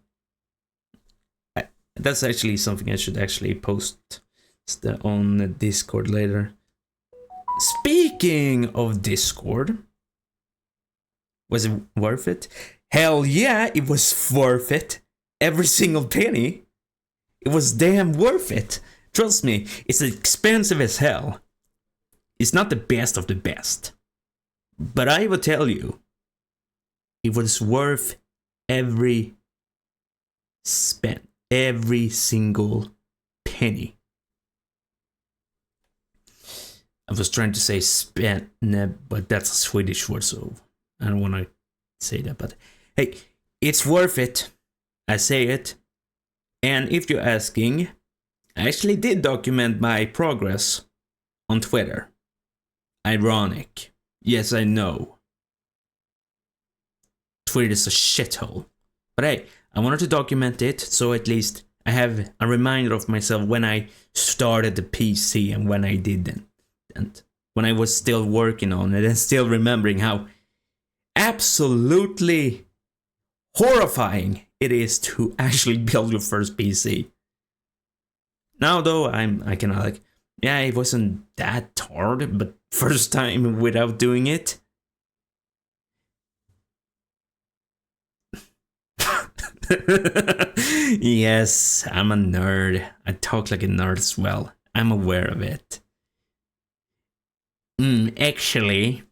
That's actually something I should actually post on Discord later. Speaking of Discord, was it worth it? Hell yeah, it was worth it. Every single penny. It was damn worth it. Trust me, it's expensive as hell. It's not the best of the best. But I will tell you, it was worth every single penny. I was trying to say spent, but that's a Swedish word, so I don't want to say that. But hey, it's worth it. I say it. And if you're asking, I actually did document my progress on Twitter. Ironic. Yes, I know. Twitter is a shithole. But hey, I wanted to document it, so at least I have a reminder of myself when I started the PC and when I didn't. And when I was still working on it and still remembering how absolutely horrifying it is to actually build your first PC. Now though, I can like, yeah, it wasn't that hard, but first time without doing it. Yes, I'm a nerd. I talk like a nerd as well. I'm aware of it. Actually,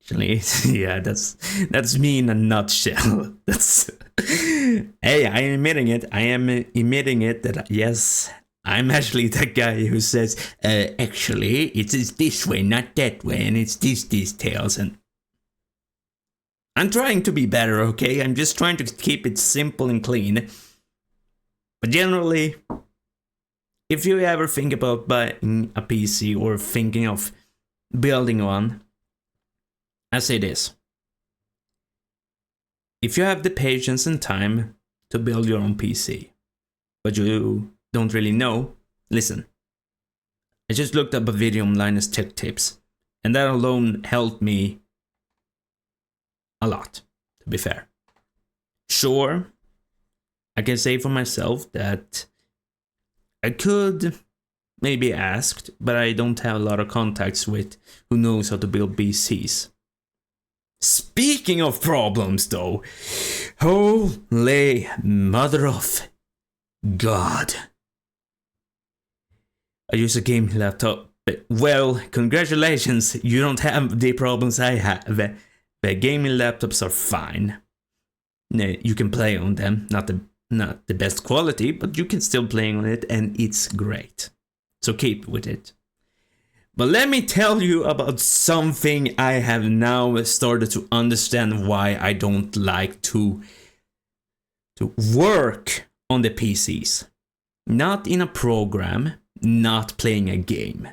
yeah, that's me in a nutshell. That's hey, I am admitting it. I am admitting it that yes, I'm actually that guy who says, actually, it's this way, not that way, and it's these details, and I'm trying to be better, okay? I'm just trying to keep it simple and clean. But generally, if you ever think about buying a PC or thinking of building one, I say this. If you have the patience and time to build your own PC, but you don't really know, listen. I just looked up a video on Linus Tech Tips, and that alone helped me a lot, to be fair. Sure, I can say for myself that I could maybe ask, but I don't have a lot of contacts with who knows how to build PCs. Speaking of problems though, holy mother of God. I use a gaming laptop. Well, congratulations, you don't have the problems I have. The gaming laptops are fine. You can play on them, not the best quality, but you can still play on it and it's great. So keep with it. But let me tell you about something I have now started to understand why I don't like to work on the PCs. Not in a program, not playing a game,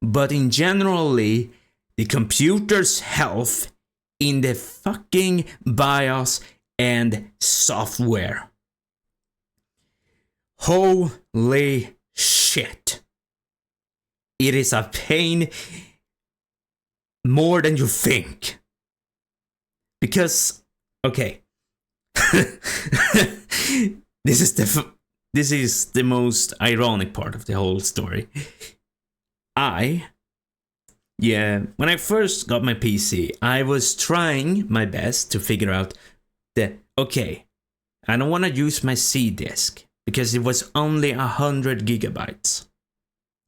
but in generally the computer's health in the fucking BIOS and software. Holy shit. It is a pain more than you think. Because, okay, this is the most ironic part of the whole story. When I first got my PC, I was trying my best to figure out okay, I don't want to use my C disk because it was only 100 gigabytes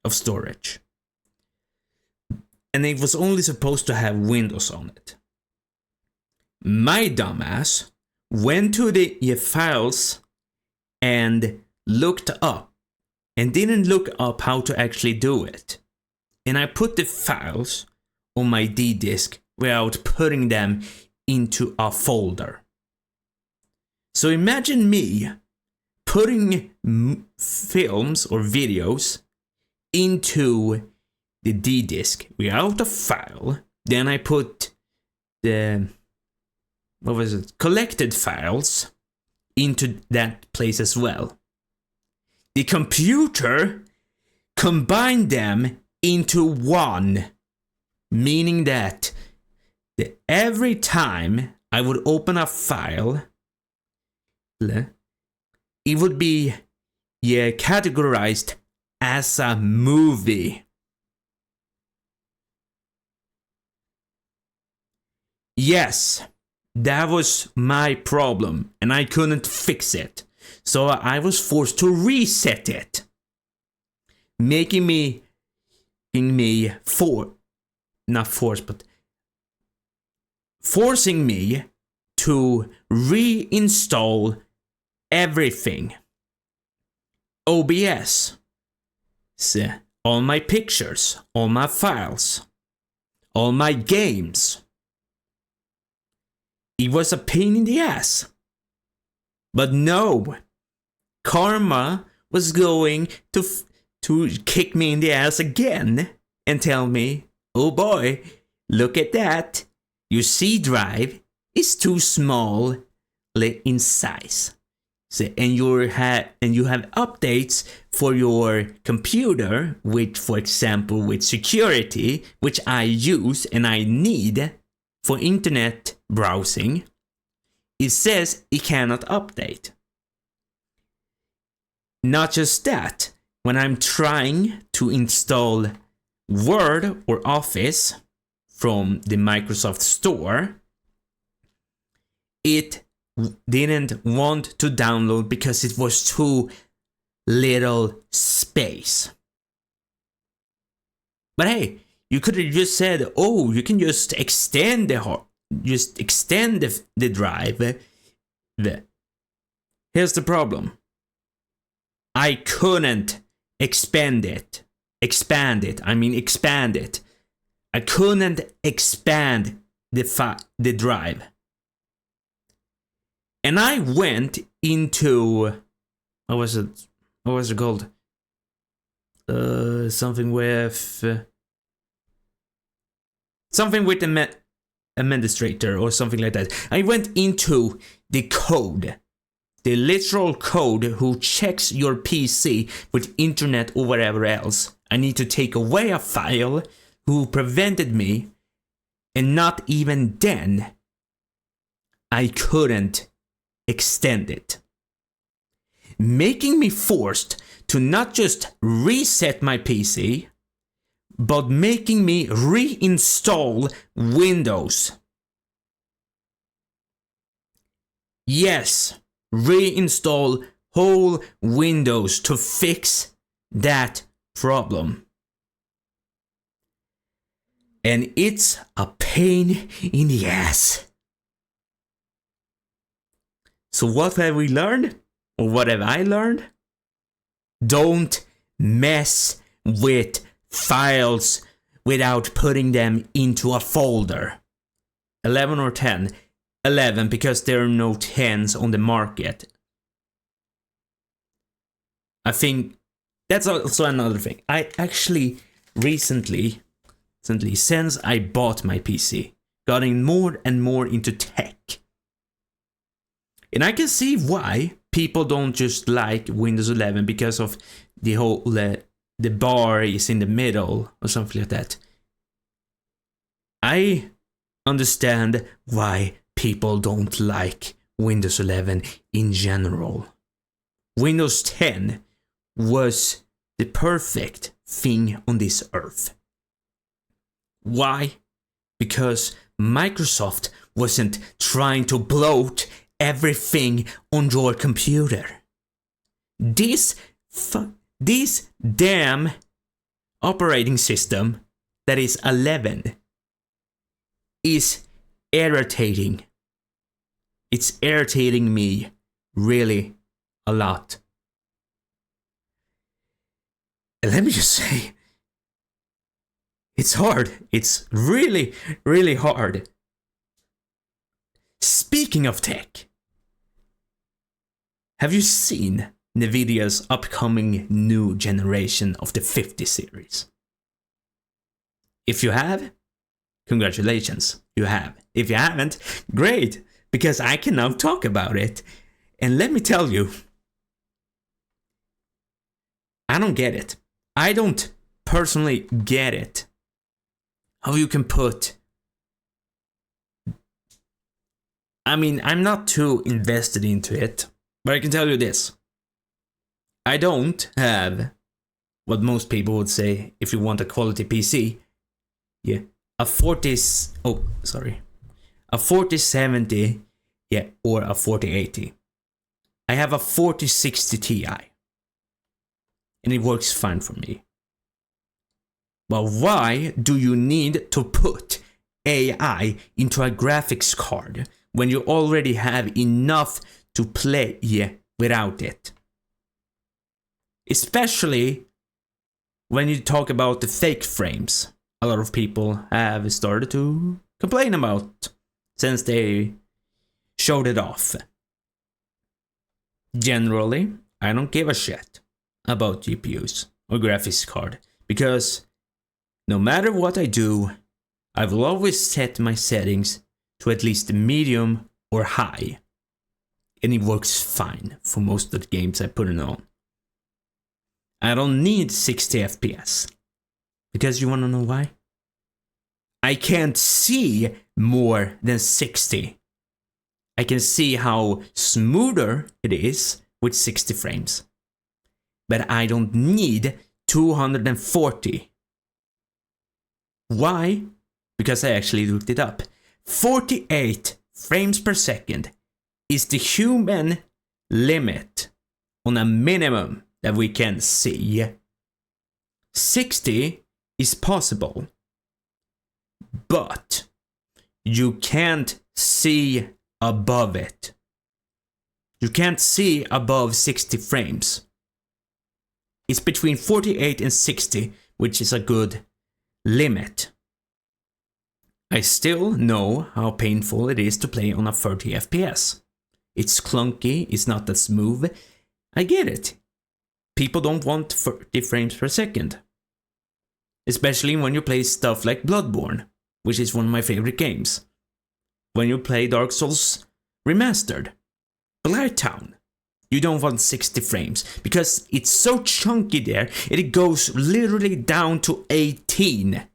of storage. And it was only supposed to have Windows on it. My dumbass went to the files and looked up and didn't look up how to actually do it. And I put the files on my D disk without putting them into a folder. So imagine me putting films or videos into the D disk without a file. Then I put the collected files into that place as well. The computer combined them into one, meaning that every time I would open a file, it would be categorized as a movie. Yes, that was my problem, and I couldn't fix it. So I was forced to reset it, making me forcing me to reinstall everything. OBS, all my pictures, all my files, all my games. It was a pain in the ass. But no, karma was going to kick me in the ass again and tell me, oh boy, look at that. Your C drive is too small in size. And you have updates for your computer, which, for example, with security, which I use and I need for internet browsing. It says it cannot update. Not just that, when I'm trying to install Word or Office from the Microsoft Store, it didn't want to download because it was too little space. But hey, you could have just said, oh, you can just extend the drive. Here's the problem. I couldn't expand it. I couldn't expand the drive. And I went into, what was it called? Something with administrator or something like that. I went into the code, the literal code who checks your PC with internet or whatever else. I need to take away a file who prevented me, and not even then I couldn't extend it, making me forced to not just reset my PC, but making me reinstall Windows. Yes, reinstall whole Windows to fix that problem. And it's a pain in the ass. So what have we learned? Or what have I learned? Don't mess with files without putting them into a folder. 11 or 10. 11 because there are no 10s on the market. I think that's also another thing. I actually recently, since I bought my PC, got in more and more into tech. And I can see why people don't just like Windows 11 because of the whole, the bar is in the middle or something like that. I understand why people don't like Windows 11 in general. Windows 10 was the perfect thing on this earth. Why? Because Microsoft wasn't trying to bloat everything on your computer. This damn operating system that is 11 is irritating. It's irritating me really a lot. And let me just say, it's hard. It's really, really hard. Speaking of tech, have you seen Nvidia's upcoming new generation of the 50 series? If you have, congratulations, you have. If you haven't, great, because I can now talk about it. And let me tell you, I don't get it. I don't personally get it. How you can put... I mean, I'm not too invested into it, but I can tell you this. I don't have what most people would say if you want a quality PC. Yeah, a 4070, yeah, or a 4080. I have a 4060 Ti, and it works fine for me. But why do you need to put AI into a graphics card when you already have enough to play without it? Especially when you talk about the fake frames. A lot of people have started to complain about since they showed it off. Generally, I don't give a shit about GPUs or graphics card, because no matter what I do, I will always set my settings to at least medium or high, and it works fine for most of the games I put it on. I don't need 60 FPS, because you wanna know why? I can't see more than 60. I can see how smoother it is with 60 frames. But I don't need 240. Why? Because I actually looked it up. 48 frames per second is the human limit on a minimum that we can see. 60 is possible, but you can't see above it. You can't see above 60 frames. It's between 48 and 60, which is a good limit. I still know how painful it is to play on a 30 FPS. It's clunky, it's not that smooth. I get it. People don't want 30 frames per second. Especially when you play stuff like Bloodborne, which is one of my favorite games. When you play Dark Souls Remastered, Blighttown, you don't want 60 frames, because it's so chunky there, it goes literally down to 18.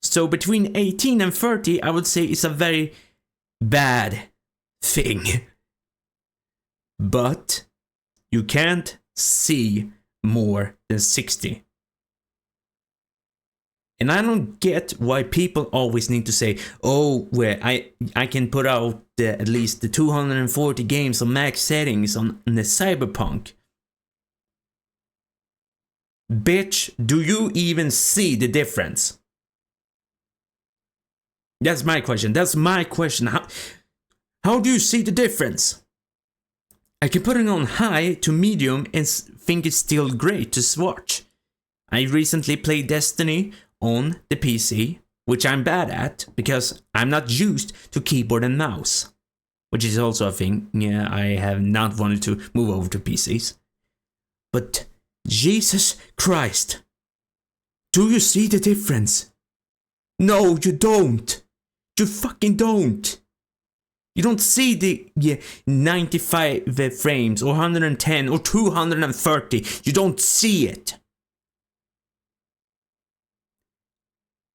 So between 18 and 30, I would say it's a very bad thing. But you can't see more than 60. And I don't get why people always need to say, oh, well, I can put out at least the 240 games on max settings on the Cyberpunk. Bitch, do you even see the difference? That's my question. That's my question. How do you see the difference? I can put it on high to medium and think it's still great to watch. I recently played Destiny on the PC, which I'm bad at because I'm not used to keyboard and mouse, which is also a thing. Yeah, I have not wanted to move over to PCs. But Jesus Christ, do you see the difference? No, you don't. You fucking don't. You don't see the 95 frames or 110 or 230. You don't see it.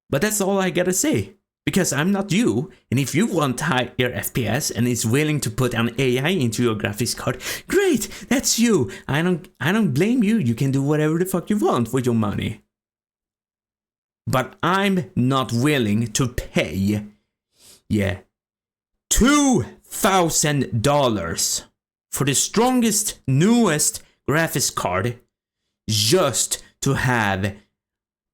But that's all I gotta say. Because I'm not you, and if you want higher FPS and is willing to put an AI into your graphics card, great, that's you. I don't blame you. You can do whatever the fuck you want with your money. But I'm not willing to pay, $2,000 for the strongest, newest graphics card just to have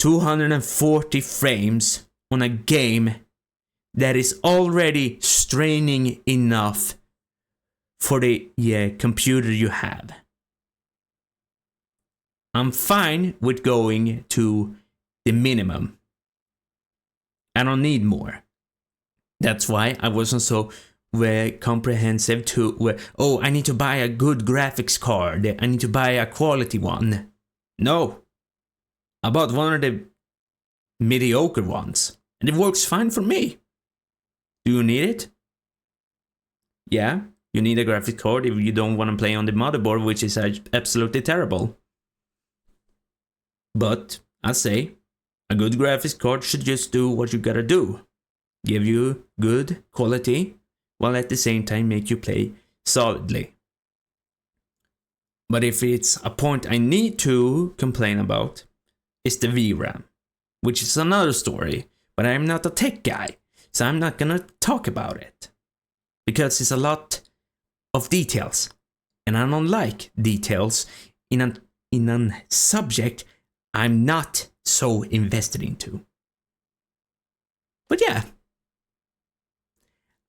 240 frames on a game that is already straining enough for the computer you have. I'm fine with going to the minimum. I don't need more. That's why I wasn't so comprehensive to I need to buy a good graphics card. I need to buy a quality one. No. I bought one of the mediocre ones. And it works fine for me. Do you need it? Yeah, you need a graphics card if you don't want to play on the motherboard, which is absolutely terrible. But, I say, a good graphics card should just do what you gotta do. Give you good quality, while at the same time make you play solidly. But if it's a point I need to complain about, it's the VRAM. Which is another story. But I'm not a tech guy, so I'm not gonna talk about it. Because it's a lot of details. And I don't like details in a subject I'm not so invested into. But yeah.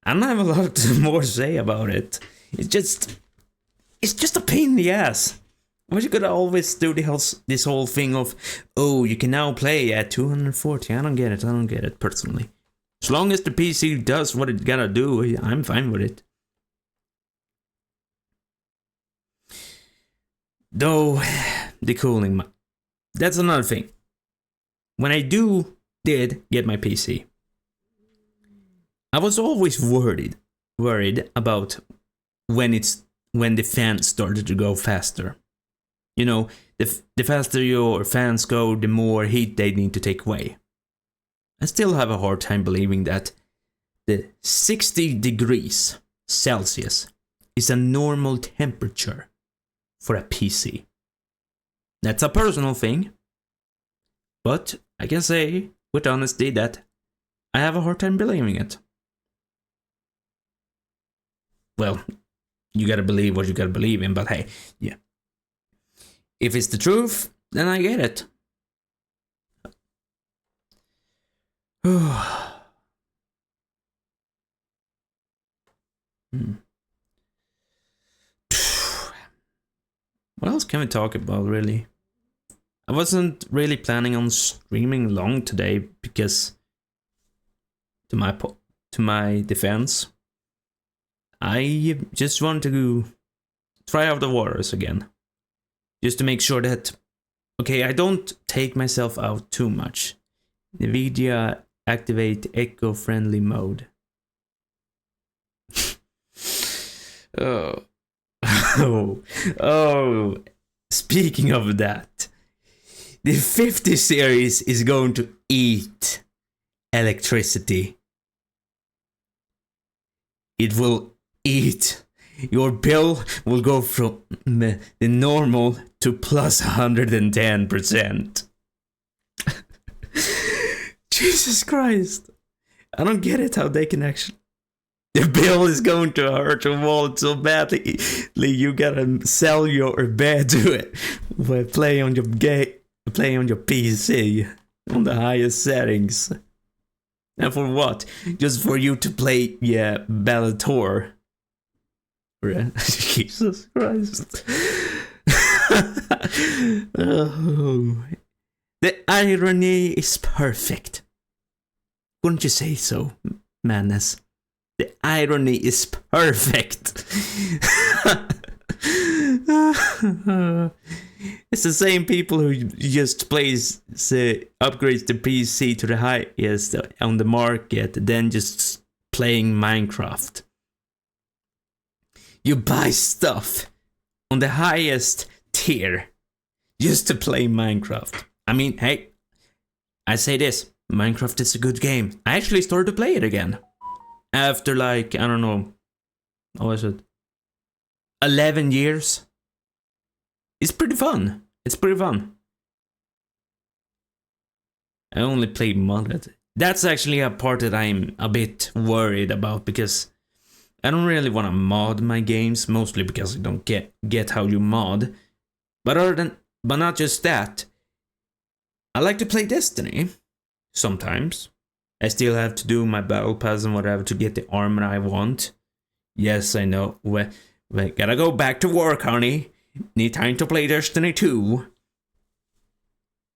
I don't have a lot more to say about it. It's just a pain in the ass. Why you gotta always do this whole thing of, oh, you can now play at 240. I don't get it personally. As long as the PC does what it gotta do, I'm fine with it. Though, the cooling, that's another thing. When I did get my PC, I was always worried about when the fans started to go faster. You know, the faster your fans go, the more heat they need to take away. I still have a hard time believing that the 60 degrees Celsius is a normal temperature for a PC. That's a personal thing, but I can say with honesty that I have a hard time believing it. Well, you gotta believe what you gotta believe in, but hey, yeah. If it's the truth, then I get it. What else can we talk about, really? I wasn't really planning on streaming long today because, to my defense, I just want to try out the waters again. Just to make sure that, okay, I don't take myself out too much. NVIDIA activate eco-friendly mode. Oh, speaking of that, the 50 series is going to eat electricity. It will eat. Your bill will go from the normal to plus 110%. Jesus Christ. I don't get it how they can actually... The bill is going to hurt your wallet so badly. You gotta sell your bed to it. Play on your PC on the highest settings. And for what? Just for you to play, Bellator. Jesus Christ. Oh. The irony is perfect. Wouldn't you say so, Madness? The irony is perfect. It's the same people who just upgrades the PC to the highest on the market, then just playing Minecraft. You buy stuff on the highest tier just to play Minecraft. I mean, hey, I say this. Minecraft is a good game. I actually started to play it again. After like, I don't know, what was it? 11 years. It's pretty fun. It's pretty fun. I only play modded. That's actually a part that I'm a bit worried about because I don't really want to mod my games, mostly because I don't get how you mod. But not just that. I like to play Destiny sometimes. I still have to do my battle pass and whatever to get the armor I want. Yes, I know. We gotta go back to work, honey. Need time to play Destiny 2.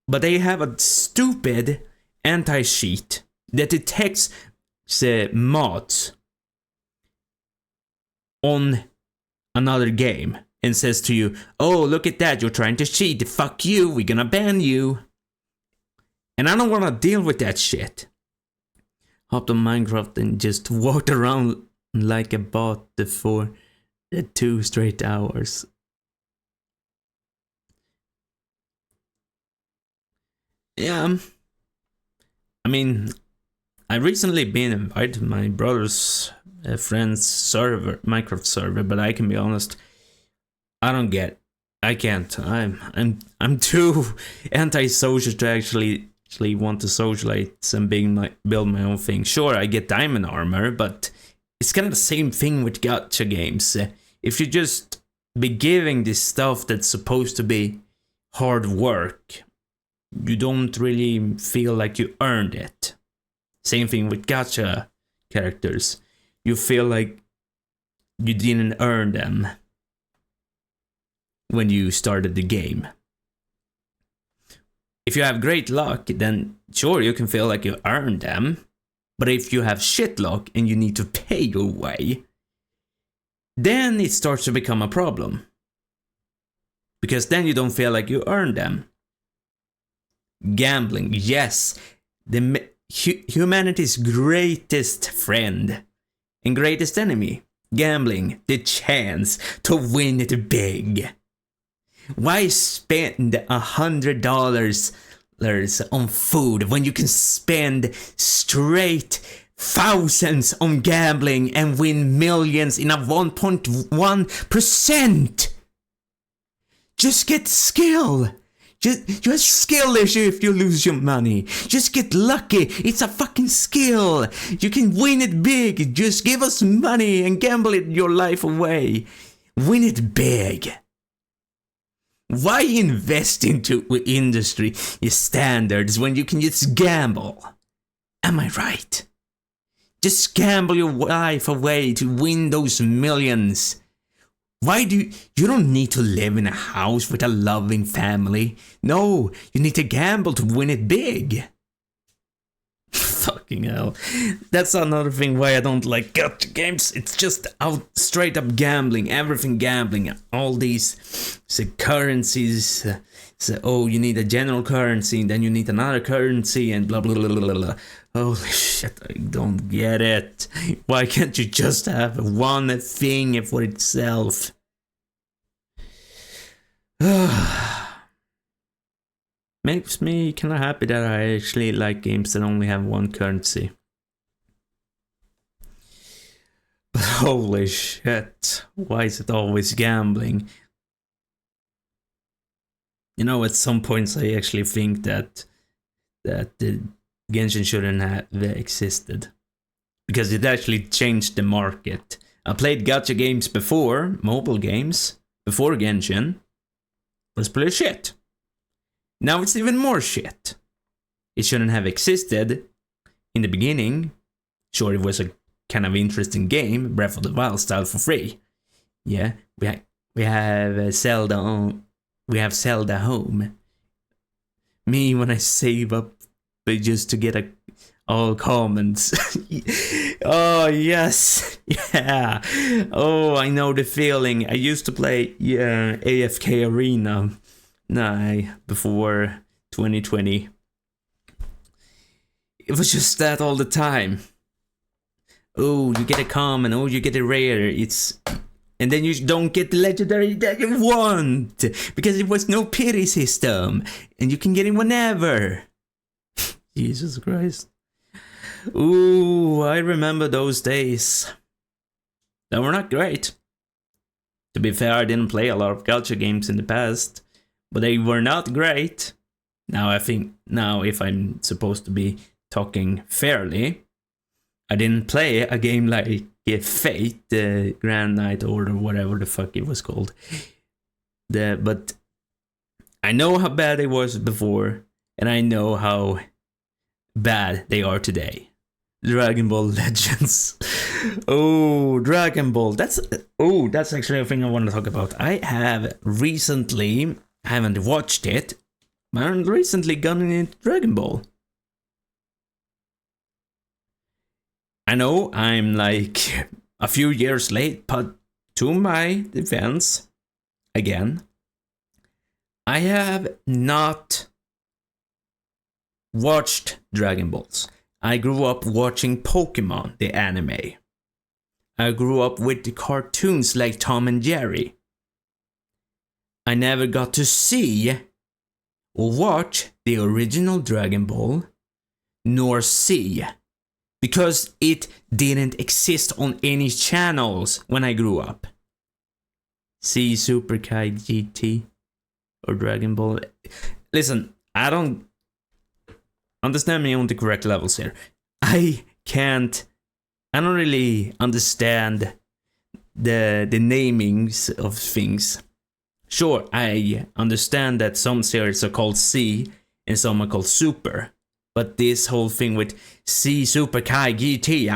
But they have a stupid anti-cheat that detects the mods on another game and says to you, oh, look at that, you're trying to cheat, fuck you, we're gonna ban you. And I don't wanna deal with that shit. Hopped on Minecraft and just walked around like a bot for 2 straight hours. Yeah, I mean, I recently been invited to my brother's friend's server, Minecraft server, but I can be honest, I can't. I'm too antisocial to actually want to socialize and build my own thing. Sure, I get diamond armor, but it's kind of the same thing with gacha games. If you just be giving this stuff that's supposed to be hard work, you don't really feel like you earned it. Same thing with gacha characters. You feel like you didn't earn them when you started the game. If you have great luck, then sure, you can feel like you earned them. But if you have shit luck and you need to pay your way, then it starts to become a problem. Because then you don't feel like you earned them. Gambling, yes, humanity's greatest friend and greatest enemy. Gambling, the chance to win it big. Why spend $100 on food when you can spend straight thousands on gambling and win millions in a 1.1%? Just get skill. Just skill issue if you lose your money. Just get lucky. It's a fucking skill. You can win it big. Just give us money and gamble your life away. Win it big. Why invest into industry standards when you can just gamble? Am I right? Just gamble your life away to win those millions. Why you don't need to live in a house with a loving family. No, you need to gamble to win it big. Fucking hell. That's another thing why I don't like gacha games. It's just straight up gambling. Everything gambling. All these currencies. Oh, you need a general currency, and then you need another currency, and blah blah blah blah blah. Holy shit, I don't get it. Why can't you just have one thing for itself? Makes me kind of happy that I actually like games that only have one currency. But holy shit, why is it always gambling? You know, at some points I actually think that the Genshin shouldn't have existed. Because it actually changed the market. I played gacha games before, mobile games, before Genshin. It was pretty shit. Now it's even more shit. It shouldn't have existed in the beginning. Sure, it was a kind of interesting game, Breath of the Wild style for free. Yeah, we have Zelda on. We have Zelda home. Me when I save up just to get all comments. Oh yes, yeah. Oh, I know the feeling. I used to play AFK Arena. Before 2020. It was just that all the time. Oh, you get a common. Oh, you get a rare. And then you don't get the legendary that you want because it was no pity system, and you can get it whenever. Jesus Christ. Ooh, I remember those days. They were not great. To be fair, I didn't play a lot of culture games in the past, but they were not great. Now I think, if I'm supposed to be talking fairly, I didn't play a game like Fate, the Grand Knight Order, whatever the fuck it was called. But I know how bad it was before, and I know how bad they are today. Dragon Ball Legends. Oh, Dragon Ball. That's actually a thing I want to talk about. I haven't watched it, but I recently gotten into Dragon Ball. I know I'm like a few years late, but to my defense, again, I have not watched Dragon Balls. I grew up watching Pokemon, the anime. I grew up with the cartoons like Tom and Jerry. I never got to see or watch the original Dragon Ball, nor see, because it didn't exist on any channels when I grew up. See Super Kai GT or Dragon Ball. Listen, I don't understand me on the correct levels here. I don't really understand the namings of things. Sure, I understand that some series are called C and some are called Super. But this whole thing with C Super Kai GT,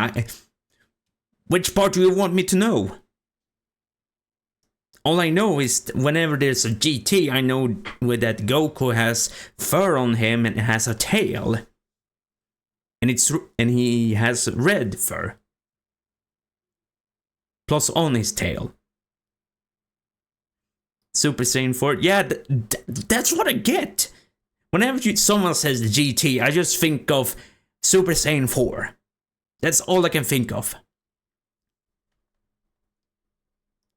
which part do you want me to know? All I know is whenever there's a GT, I know that Goku has fur on him and has a tail. And he has red fur. Plus on his tail. Super Saiyan 4. Yeah, that's what I get. Whenever someone says GT, I just think of Super Saiyan 4. That's all I can think of.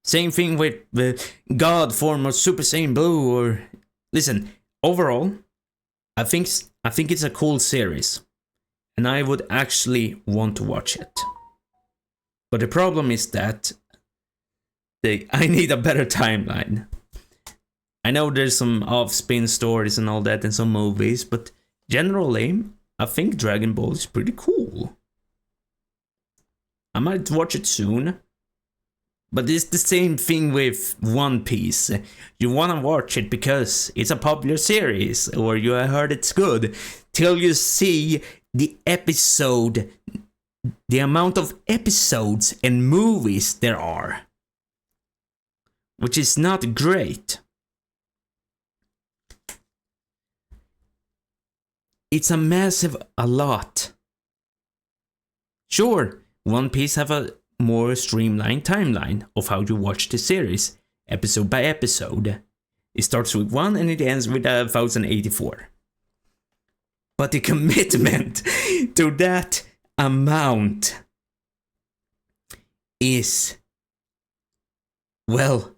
Same thing with the God form or Super Saiyan Blue or... Listen, overall, I think it's a cool series. And I would actually want to watch it. But the problem is that I need a better timeline. I know there's some off-spin stories and all that in some movies, but generally, I think Dragon Ball is pretty cool. I might watch it soon. But it's the same thing with One Piece. You wanna watch it because it's a popular series, or you heard it's good, till you see the episode, the amount of episodes and movies there are. Which is not great. It's a massive a lot. Sure, One Piece have a more streamlined timeline of how you watch the series, episode by episode. It starts with 1 and it ends with 1084. But the commitment to that amount is... Well,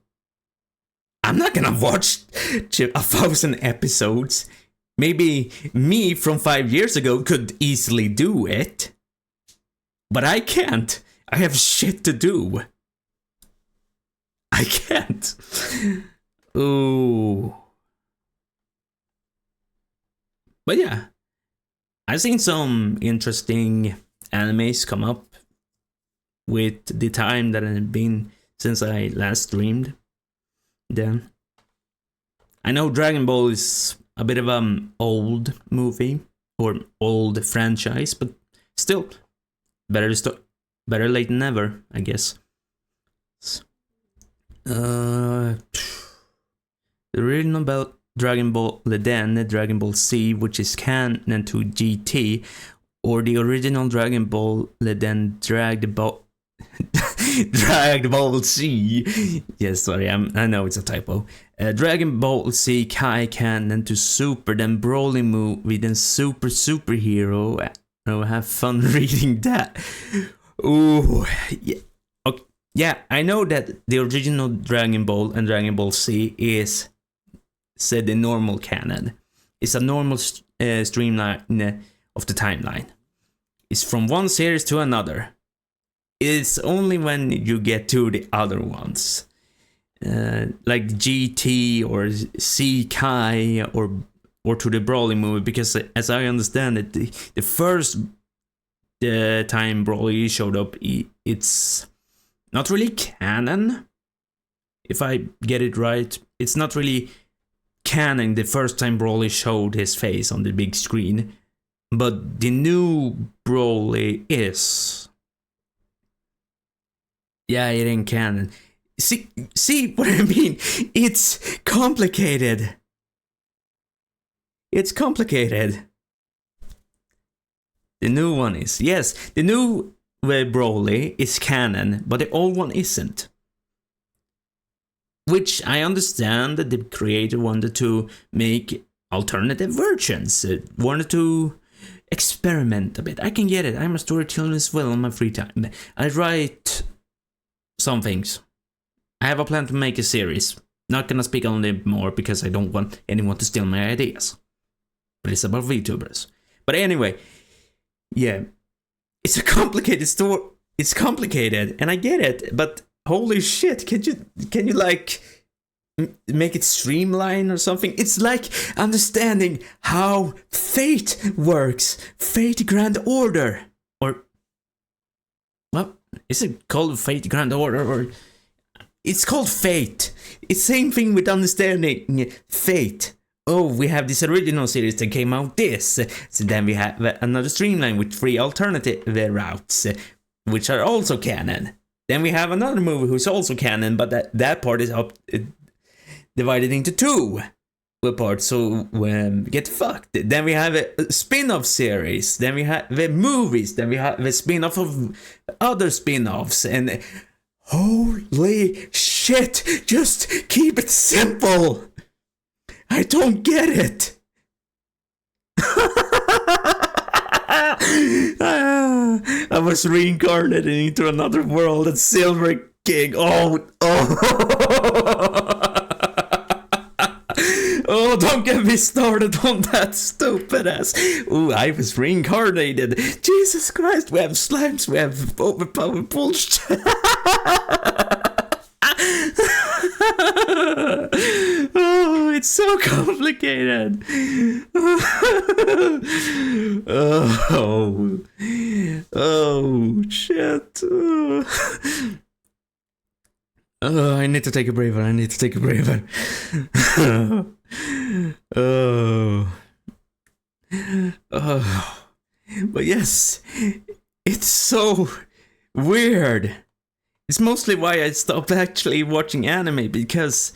I'm not gonna watch 1000 episodes. Maybe me from 5 years ago could easily do it. But I can't. I have shit to do. I can't. Ooh. But yeah. I've seen some interesting animes come up with the time that it's been since I last streamed. Then I know Dragon Ball is a bit of an old movie or old franchise, but still better late than never, I guess. The original Dragon Ball then Dragon Ball Z, which is canon to GT, or the original Dragon Ball then Dragged Ball Z. Yes, sorry, I know it's a typo. Dragon Ball Z Kai canon to Super, then Broly movie, then Super Superhero. Oh, have fun reading that. Ooh, yeah. Okay. Yeah, I know that the original Dragon Ball and Dragon Ball Z is said in normal canon. It's a normal streamline of the timeline. It's from one series to another. It's only when you get to the other ones, like GT or C-Kai or to the Broly movie, because as I understand it, the first time Broly showed up, it's not really canon. If I get it right, it's not really canon the first time Broly showed his face on the big screen, but the new Broly is. Yeah, it ain't canon. See what I mean? It's complicated. It's complicated. The new one is. Yes, the new Broly is canon, but the old one isn't. Which I understand that the creator wanted to make alternative versions. Wanted to experiment a bit. I can get it. I'm a storyteller as well on my free time. I write some things. I have a plan to make a series. Not gonna speak on it more because I don't want anyone to steal my ideas. But it's about VTubers. But anyway, yeah, it's a complicated story. It's complicated, and I get it. But holy shit, can you like make it streamline or something? It's like understanding how fate works. Fate Grand Order, or what is it called? Fate Grand Order, or it's called Fate. It's same thing with understanding fate. Oh, we have this original series that came out this. So then we have another streamline with 3 alternative routes, which are also canon. Then we have another movie who's also canon, but that part is divided into 2 parts, so get fucked. Then we have a spin-off series. Then we have the movies. Then we have the spin-off of other spin-offs. And holy shit, just keep it simple. I don't get it. I was reincarnated into another world at Silver King. Oh. Oh, don't get me started on that stupid ass. Oh, I was reincarnated. Jesus Christ, we have slimes, we have overpowered bullshit. Oh, it's so complicated. Oh, shit. I need to take a breather. But yes, it's so weird. It's mostly why I stopped actually watching anime, because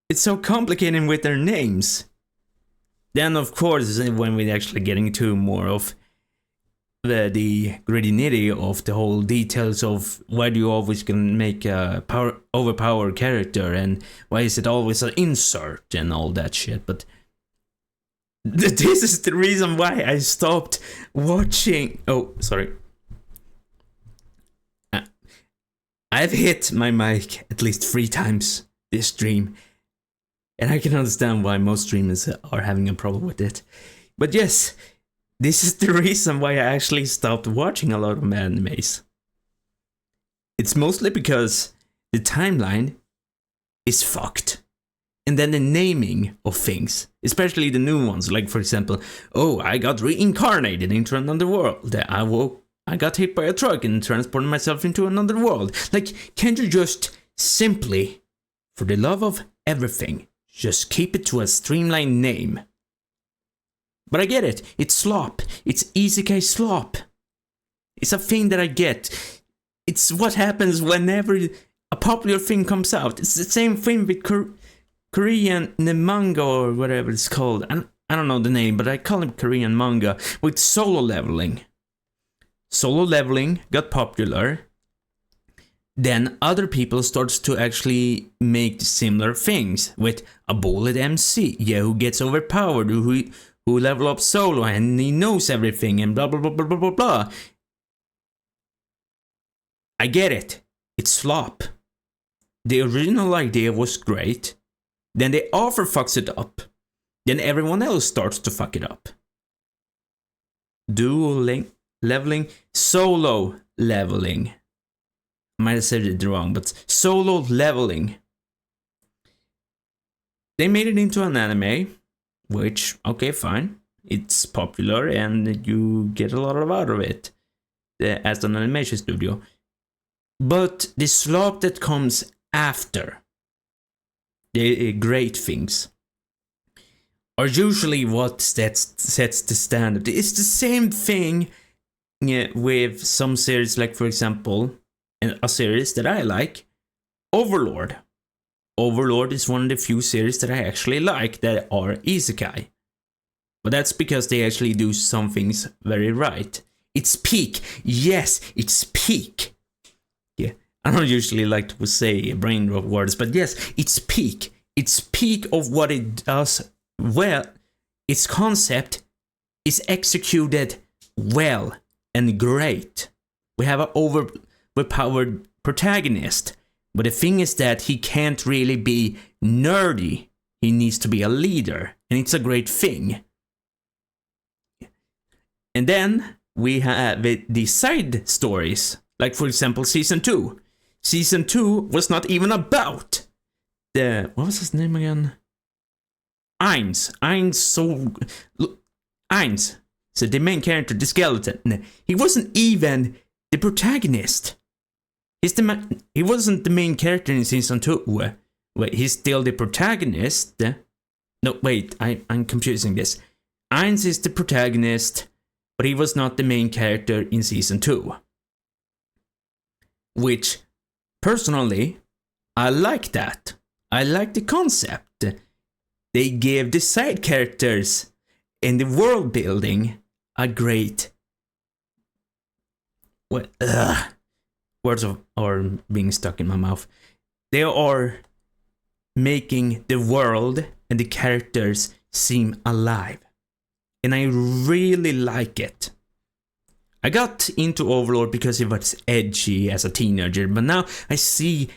it's so complicated with their names. Then of course, when we're actually getting to more of the gritty nitty of the whole details of why do you always can make a overpowered character, and why is it always an insert and all that shit. But this is the reason why I stopped watching. Oh, sorry. I've hit my mic at least 3 times this stream, and I can understand why most streamers are having a problem with it. But yes, this is the reason why I actually stopped watching a lot of animes. It's mostly because the timeline is fucked. And then the naming of things, especially the new ones, like for example, oh, I got reincarnated into another world. I got hit by a truck and transported myself into another world. Like, can't you just simply, for the love of everything, just keep it to a streamlined name? But I get it. It's slop. It's isekai slop. It's a thing that I get. It's what happens whenever a popular thing comes out. It's the same thing with Korean manga or whatever it's called. I don't know the name, but I call it Korean manga with solo leveling. Solo leveling got popular. Then other people starts to actually make similar things with a bullet MC, who gets overpowered, who level up solo and he knows everything and blah blah blah blah blah blah blah. I get it. It's slop. The original idea was great. Then the author fucks it up. Then everyone else starts to fuck it up. leveling, solo leveling. I might have said it wrong, but solo leveling. They made it into an anime, which, okay, fine. It's popular and you get a lot out of it as an animation studio. But the slop that comes after the great things are usually what sets the standard. It's the same thing with some series, like for example, a series that I like, Overlord. Overlord is one of the few series that I actually like that are isekai. But that's because they actually do some things very right. It's peak. Yes, it's peak. Yeah, I don't usually like to say brain rot words, but yes, it's peak. It's peak of what it does well. Its concept is executed well and great. We have an overpowered protagonist, but the thing is that he can't really be nerdy. He needs to be a leader, and it's a great thing. And then we have the side stories, like for example Season 2. Season 2 was not even about what was his name again? Ainz, so the main character, the skeleton. He wasn't even the protagonist. He wasn't the main character in Season 2. Wait, he's still the protagonist. No, wait, I'm confusing this. Ainz is the protagonist, but he was not the main character in Season 2. Which, personally, I like that. I like the concept. They gave the side characters in the world building a great... words are being stuck in my mouth. They are making the world and the characters seem alive. And I really like it. I got into Overlord because it was edgy as a teenager, but now I see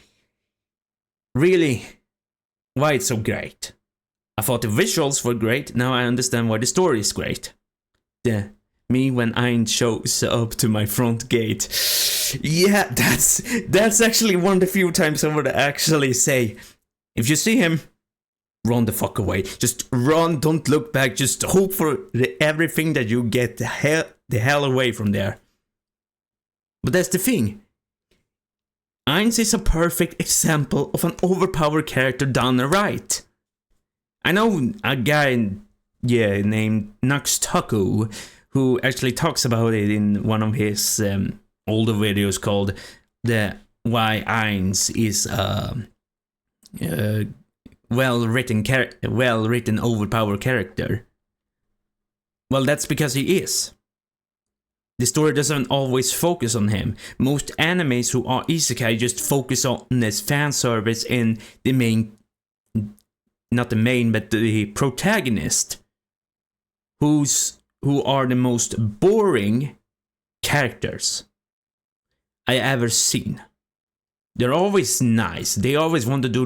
really why it's so great. I thought the visuals were great, now I understand why the story is great. Me when Ainz shows up to my front gate. Yeah, that's actually one of the few times I would actually say, if you see him, run the fuck away. Just run, don't look back, just hope for everything that you get the hell away from there. But that's the thing. Ainz is a perfect example of an overpowered character done right. I know a guy named Naxtaku who actually talks about it in one of his older videos called Why Ainz is well-written overpowered character. Well, that's because he is. The story doesn't always focus on him. Most animes who are isekai just focus on his fan service and the main, not the main, but the protagonist, who are the most boring characters I ever seen. They're always nice. They always want to do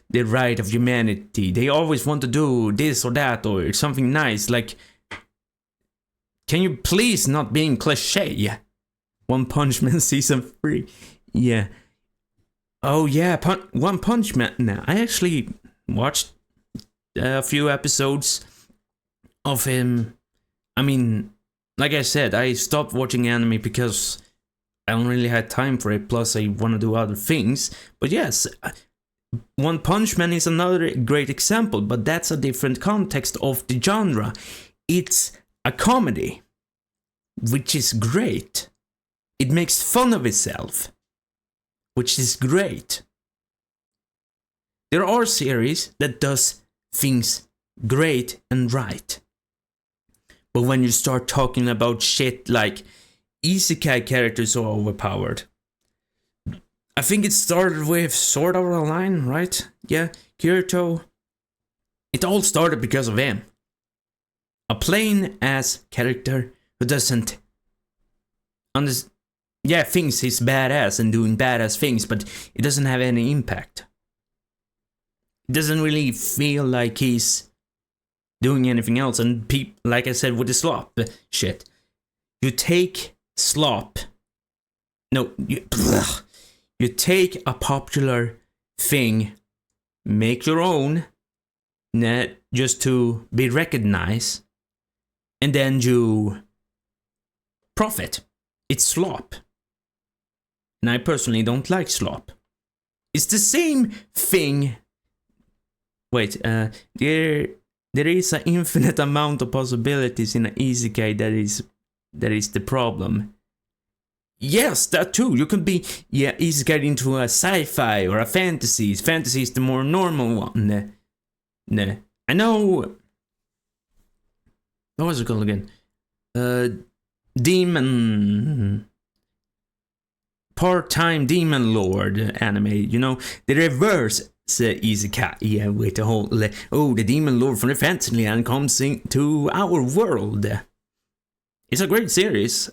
the right of humanity. They always want to do this or that or something nice. Like, can you please not being cliche? One Punch Man Season 3. Yeah. Oh yeah, One Punch Man. Now, I actually watched a few episodes of him. I mean, like I said, I stopped watching anime because I don't really have time for it, plus I want to do other things. But yes, One Punch Man is another great example, but that's a different context of the genre. It's a comedy, which is great. It makes fun of itself, which is great. There are series that does things great and right. But when you start talking about shit like isekai characters are overpowered. I think it started with Sword Art Online, right? Yeah, Kirito. It all started because of him. A plain-ass character who doesn't thinks he's badass and doing badass things, but it doesn't have any impact. It doesn't really feel like he's doing anything else, and like I said with the slop shit. you take slop. No, you take a popular thing, make your own, just to be recognized, and then you profit. It's slop. And I personally don't like slop. It's the same thing. Wait, there is an infinite amount of possibilities in an isekai that is the problem. Yes, that too. You can be isekai into a sci-fi or a fantasy. Fantasy is the more normal one. Nah. I know. What was it called again? Demon. Part-time Demon Lord anime. You know, the reverse isekai. Yeah, with the whole. The Demon Lord from the fantasy land comes into our world. It's a great series.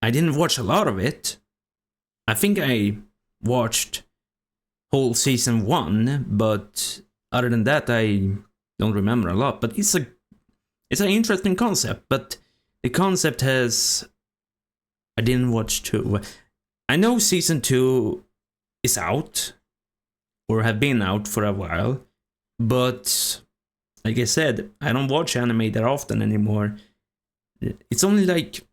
I didn't watch a lot of it. I think I watched whole season 1, but other than that, I don't remember a lot. But it's an interesting concept. But the concept has. I didn't watch 2. I know season 2 is out, or have been out for a while, but like I said, I don't watch anime that often anymore. It's only like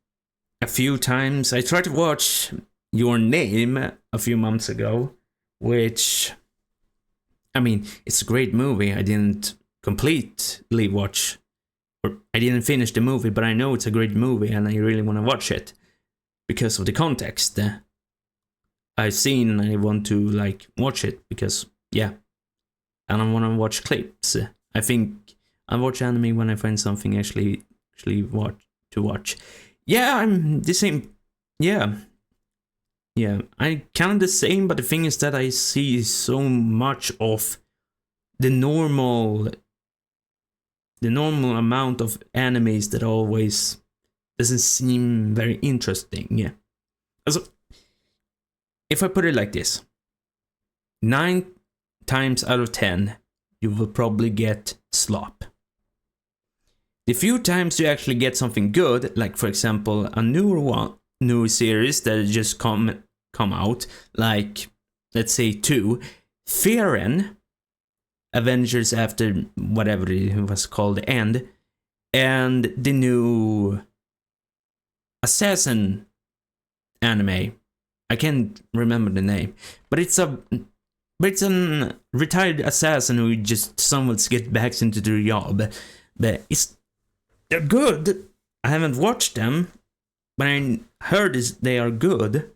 a few times. I tried to watch Your Name a few months ago, which, I mean, it's a great movie. I didn't completely watch, or I didn't finish the movie, but I know it's a great movie and I really want to watch it because of the context I've seen, and I want to like watch it because and I want to watch clips. I think I watch anime when I find something actually watch. Yeah, I'm the same. Yeah, I kind of the same, but the thing is that I see so much of the normal amount of animes that always doesn't seem very interesting. Yeah, also, if I put it like this, 9 times out of 10, you will probably get slop. The few times you actually get something good, like for example a new series that just come out, like let's say 2, Fearen, Avengers After whatever it was called, the End, and the new Assassin anime. I can't remember the name, but it's an retired assassin who just somewhat gets back into the job. But they're good. I haven't watched them, but I heard they are good.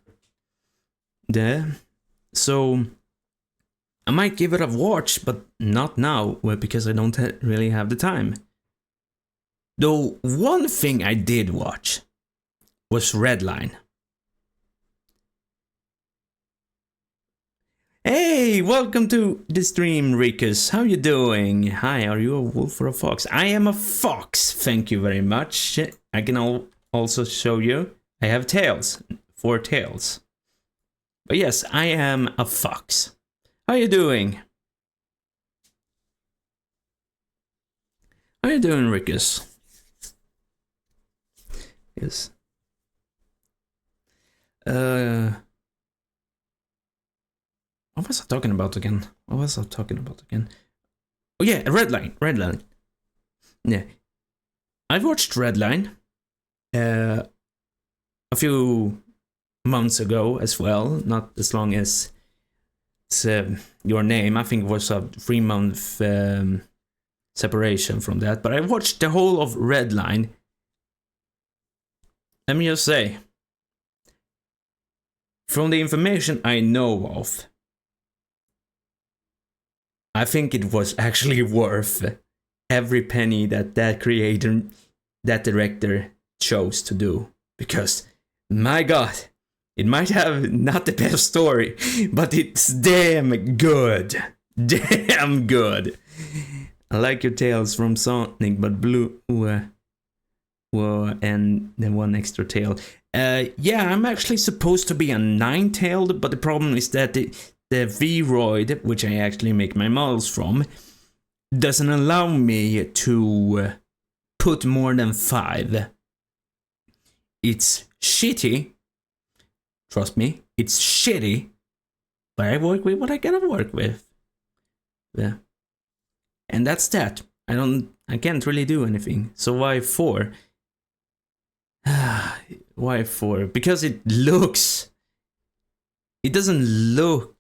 So I might give it a watch, but not now because I don't really have the time. Though one thing I did watch was Redline. Hey, welcome to the stream, Rikus. How you doing? Hi, are you a wolf or a fox? I am a fox, thank you very much. I can also show you. I have tails, 4 tails. But yes, I am a fox. How you doing? How you doing, Rikus? Yes. What was I talking about again? Oh yeah, Redline. Yeah. I watched Redline a few months ago as well, not as long as Your Name. I think it was a 3-month separation from that, but I watched the whole of Redline. Let me just say, from the information I know of, I think it was actually worth every penny that director chose to do. Because, my god, it might have not the best story, but it's damn good. Damn good. I like your tails from Sonic, but blue and then 1 extra tail. Yeah, I'm actually supposed to be a 9-tailed, but the problem is that the V-Roid, which I actually make my models from, doesn't allow me to put more than 5. It's shitty. Trust me, it's shitty. But I work with what I gotta work with. Yeah. And that's that. I can't really do anything. So why 4? Why 4? Because it doesn't look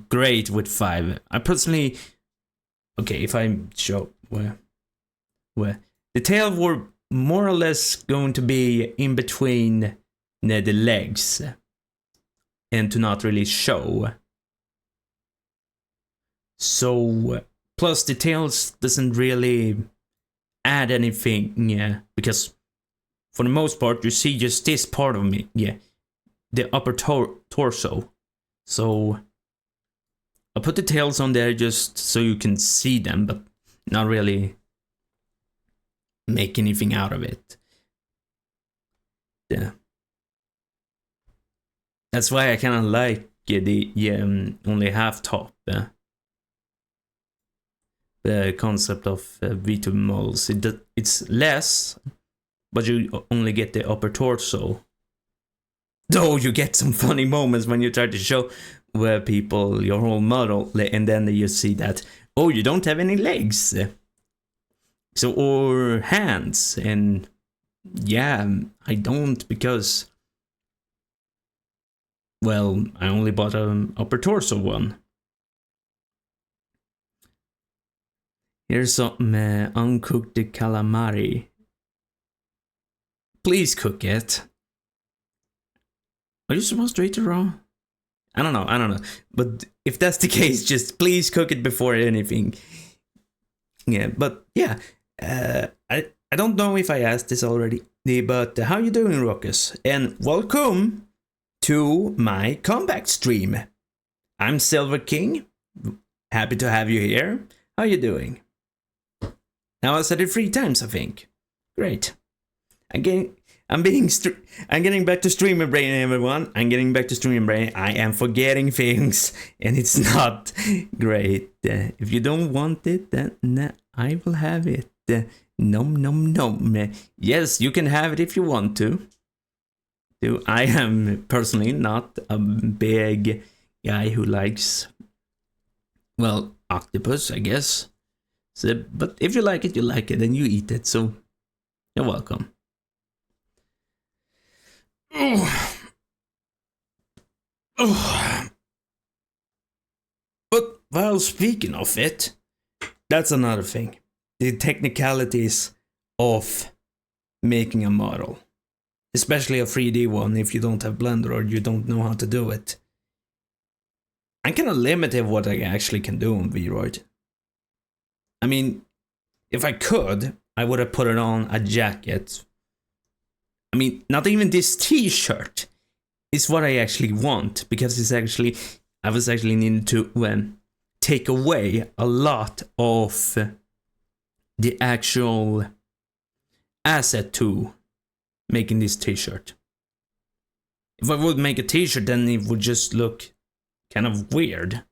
great with 5. I personally, okay, if I show where the tail were more or less going to be in between the legs and to not really show. So plus the tails doesn't really add anything, yeah, because for the most part you see just this part of me, yeah, the upper torso. So I put the tails on there just so you can see them, but not really make anything out of it. Yeah. That's why I kind of like the only half top. The concept of V2 models. It's less, but you only get the upper torso. Though you get some funny moments when you try to show where people your whole model, and then you see that, oh, you don't have any legs, so, or hands, and yeah, I don't, because, well, I only bought an upper torso one. Here's some uncooked calamari. Please cook it. Are you supposed to eat it raw? I don't know. But if that's the case, just please cook it before anything. Yeah, but yeah. I don't know if I asked this already, but how you doing, Ruckus? And welcome to my comeback stream. I'm Silver King. Happy to have you here. How you doing? Now I said it 3 times, I think. Great. I'm getting back to streamer brain, everyone. I'm getting back to streamer brain. I am forgetting things, and it's not great. If you don't want it, then I will have it. Nom nom nom. Yes, you can have it if you want to. I am personally not a big guy who likes, well, octopus, I guess. So, but if you like it, and you eat it. So you're welcome. But, well, speaking of it, that's another thing. The technicalities of making a model. Especially a 3D one if you don't have Blender or you don't know how to do it. I'm kind of limited what I actually can do on VRoid. I mean, if I could, I would have put it on a jacket. I mean, not even this t-shirt is what I actually want, because I was actually needing to take away a lot of the actual asset to making this t-shirt. If I would make a t-shirt, then it would just look kind of weird.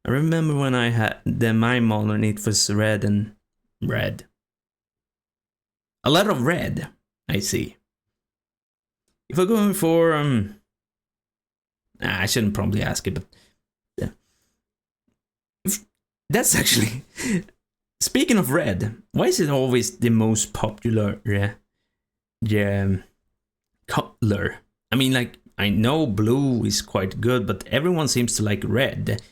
I remember when I had my model and it was red and red. A lot of red, I see. If we're going for I shouldn't probably ask it, but yeah. That's actually, speaking of red, why is it always the most popular color? I mean, like, I know blue is quite good, but everyone seems to like red.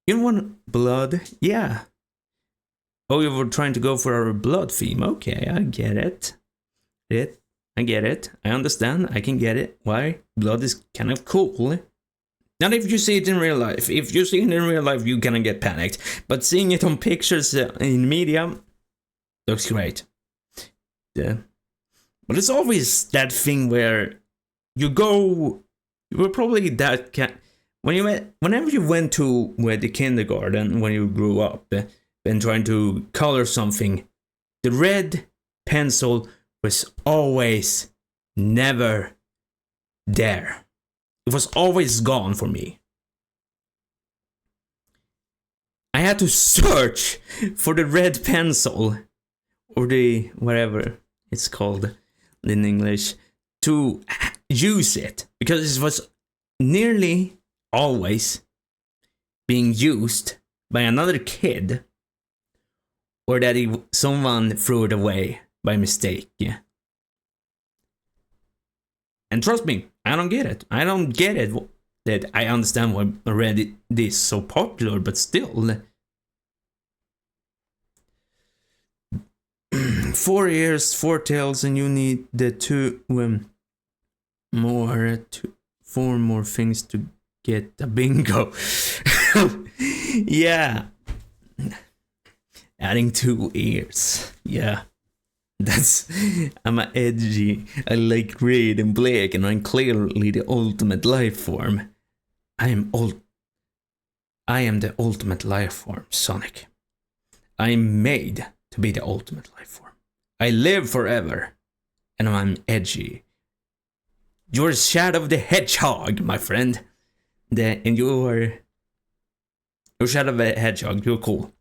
You want blood? Yeah. Oh, you were trying to go for a blood theme. Okay, I get it. I get it. I understand. I can get it. Why? Blood is kind of cool. Not if you see it in real life. If you see it in real life, you're gonna get panicked. But seeing it on pictures in media looks great. Yeah. But it's always that thing where you were probably that whenever you went to the kindergarten when you grew up and trying to color something, the red pencil was always never there. It was always gone for me. I had to search for the red pencil or the whatever it's called in English, to use it, because it was nearly always being used by another kid, or that someone threw it away by mistake. Yeah. And trust me, I don't get it. I don't get it. That I understand why Reddit is so popular, but still. 4 ears, 4 tails, and you need the 4 more things to get a bingo. Yeah. Adding 2 ears. Yeah. I'm edgy. I like red and black, and I'm clearly the ultimate life form. I am the ultimate life form, Sonic. I'm made to be the ultimate life form. I live forever, and I'm edgy. You're Shadow the Hedgehog, my friend. And you're Shadow the Hedgehog. You're cool.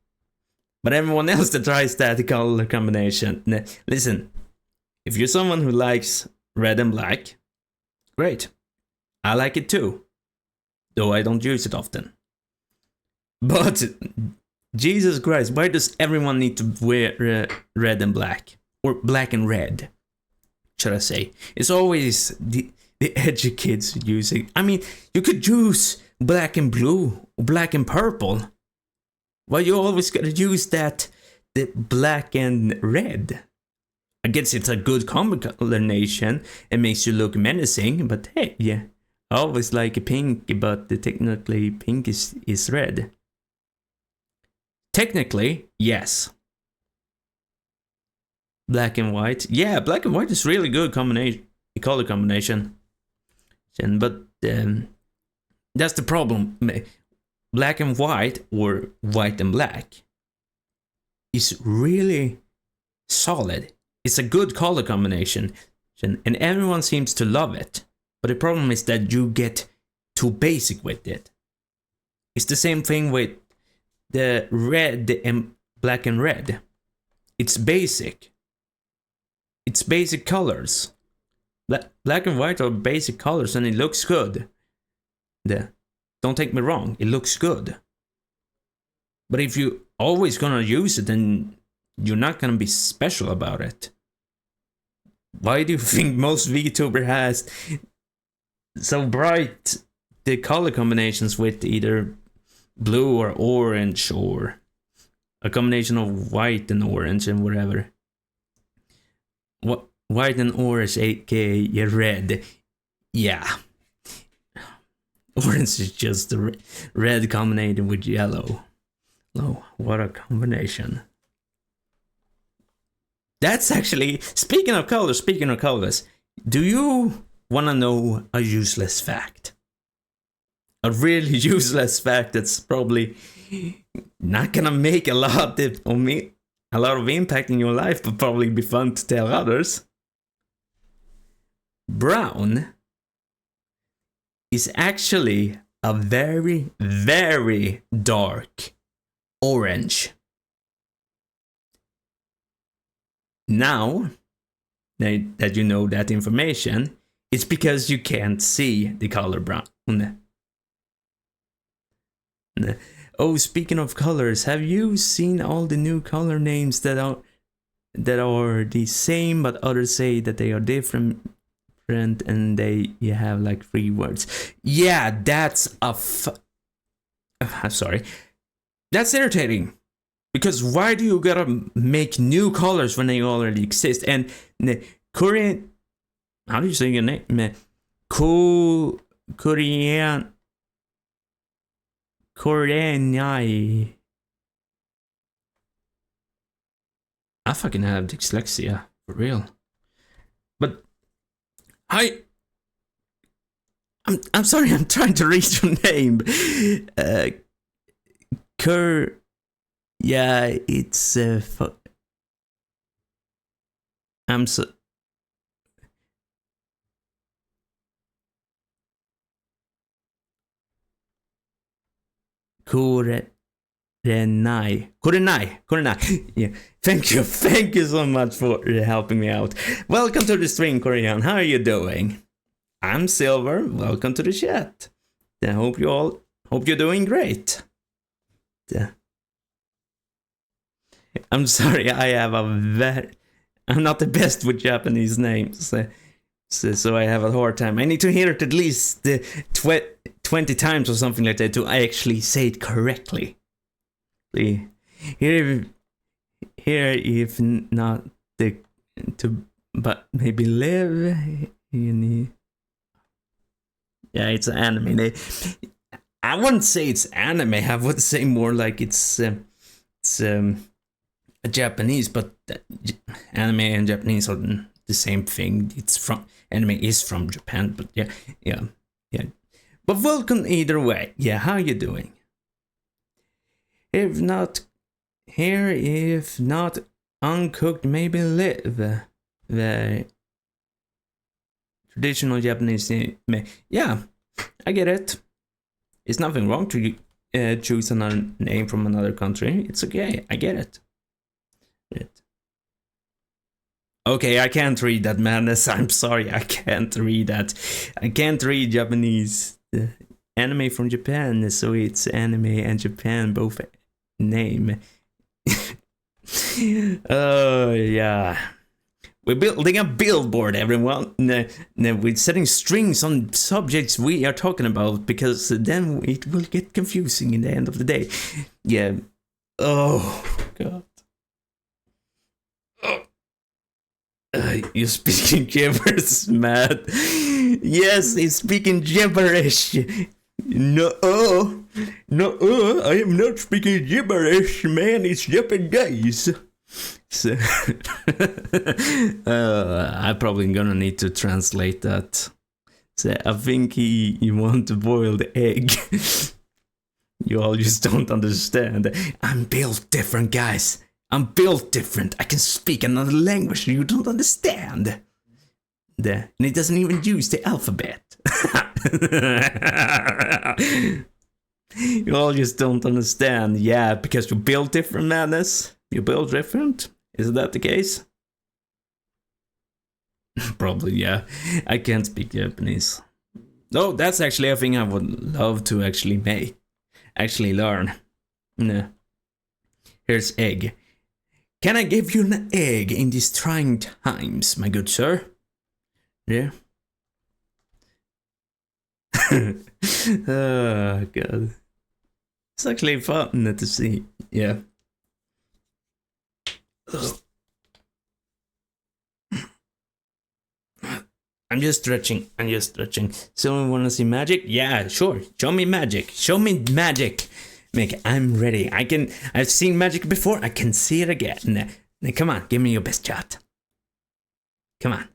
But everyone else that tries that color combination, listen, if you're someone who likes red and black, great. I like it too, though I don't use it often. But Jesus Christ, why does everyone need to wear red and black? Or black and red, should I say. It's always the edgy kids using. I mean, you could use black and blue, or black and purple. Why you always gotta use the black and red? I guess it's a good combination. It makes you look menacing, but hey, yeah. I always like a pink, but technically pink is red. Technically, yes. Black and white. Yeah, black and white is really good color combination. But that's the problem. Black and white, or white and black, is really solid. It's a good color combination, and everyone seems to love it. But the problem is that you get too basic with it. It's the same thing with the red and black and red. It's basic. It's basic colors. Black and white are basic colors, and it looks good. Don't take me wrong, it looks good. But if you always gonna use it, then you're not gonna be special about it. Why do you think most VTuber has so bright the color combinations with either blue or orange, or a combination of white and orange and whatever? What white and orange, aka red? Yeah. Orange is just the red combined with yellow. Oh, what a combination. That's actually, speaking of colors, do you want to know a useless fact? A really useless fact that's probably not gonna make a lot of impact in your life, but probably be fun to tell others. Brown is actually a very, very dark orange. Now that you know that information, it's because you can't see the color brown. Oh, speaking of colors, have you seen all the new color names that are the same, but others say that they are different? And you have like 3 words. Yeah, that's I'm sorry. That's irritating. Because why do you gotta make new colors when they already exist? And Korean, how do you say your name? Korean. I fucking have dyslexia, for real. But I'm sorry, I'm trying to read your name. Yeah, it's I'm so Kore Korenai. Yeah, thank you so much for helping me out. Welcome to the stream, Korean. How are you doing? I'm Silver. Welcome to the chat. I hope you're doing great. I'm sorry, I'm not the best with Japanese names, so I have a hard time. I need to hear it at least 20 times or something like that to actually say it correctly. Here, if not but maybe live. Yeah, it's an anime. I wouldn't say it's anime. I would say more like it's a Japanese, but anime and Japanese are the same thing. Anime is from Japan, but yeah. But welcome either way. Yeah, how you doing? If not uncooked, maybe live. The traditional Japanese name. Yeah, I get it. It's nothing wrong to choose another name from another country. It's okay. I get it. Okay, I can't read that, madness. I'm sorry, I can't read that. I can't read Japanese. Anime from Japan, so it's anime and Japan both name. Oh yeah. We're building a billboard, everyone. We're setting strings on subjects we are talking about, because then it will get confusing in the end of the day. Yeah. Oh god. You're speaking gibberish, Matt. Yes, he's speaking gibberish. No, I am not speaking gibberish, man. It's Japanese. So, I'm probably gonna need to translate that. So, I think you want a boiled egg. You all just don't understand. I'm built different, guys. I'm built different. I can speak another language you don't understand. And it doesn't even use the alphabet. You all just don't understand. Yeah, because you built different, madness. You built different? Is that the case? Probably, yeah. I can't speak Japanese. No, that's actually a thing I would love to actually learn. No. Here's egg. Can I give you an egg in these trying times, my good sir? Yeah. Oh, God. It's actually fun to see. Yeah. I'm just stretching. So you wanna see magic? Yeah, sure. Show me magic. Mick, I'm ready. I've seen magic before. I can see it again. Now, come on, give me your best shot. Come on.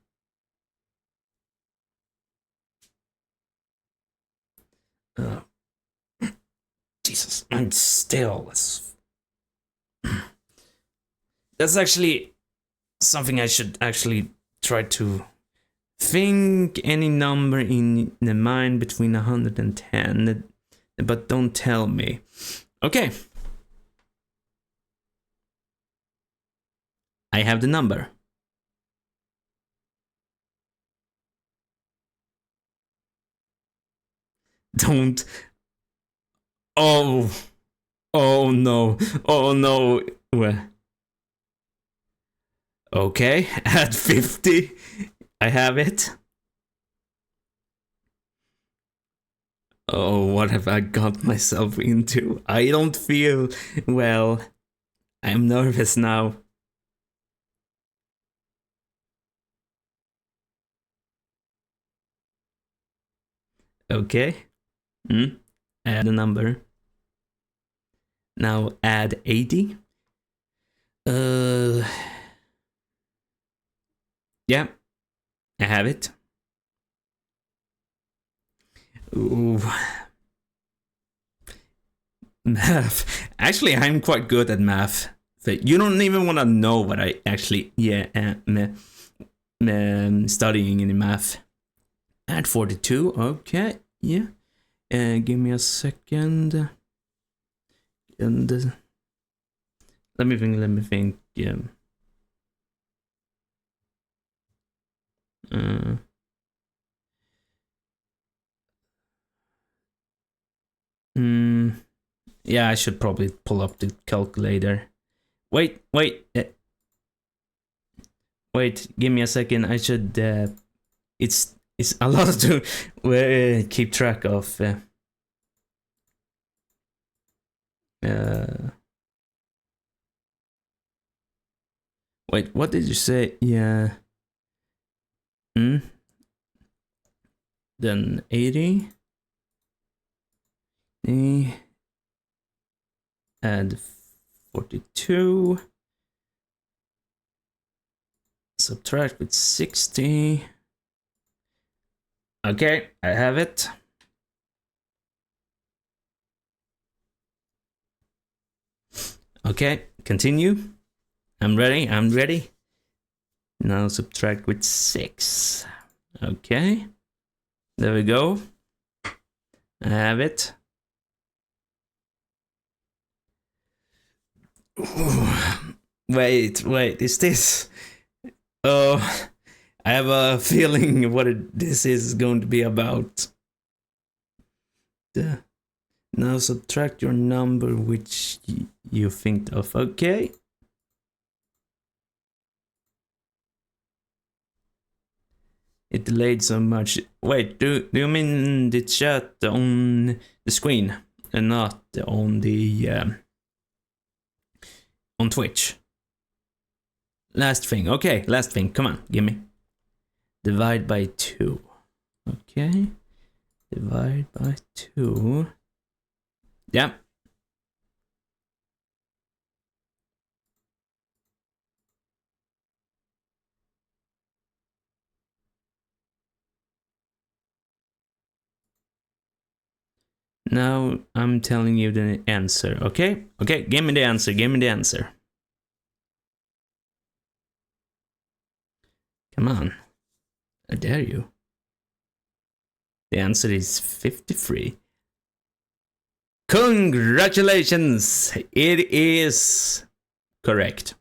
Jesus, I'm still. That's actually something I should actually try to think any number in the mind between 110, but don't tell me. Okay. I have the number. Don't. Oh no. Okay, at 50, I have it. Oh, what have I got myself into? I don't feel well. I'm nervous now. Okay. Add a number. Now add 80. Yeah. I have it. Ooh. Math. Actually, I'm quite good at math. You don't even want to know what I actually studying in math. Add 42. Okay. Yeah. Give me a second. And let me think. Yeah. Yeah, I should probably pull up the calculator. Wait, give me a second. I should. It's a lot to keep track of. Wait, what did you say? Yeah. Then 80. Add 42. Subtract with 60. Okay, I have it. Okay, continue. I'm ready. Now subtract with 6. Okay. There we go. I have it. Wait, is this... Oh, I have a feeling what this is going to be about. Now subtract your number which you think of. Okay. It delayed so much. Wait, do you mean the chat on the screen and not on the on Twitch? Last thing. Okay, last thing. Come on, give me. Divide by 2. Okay. Divide by 2. Yeah. Now I'm telling you the answer, okay? Okay, give me the answer. Come on. I dare you. The answer is 53. Congratulations! It is correct.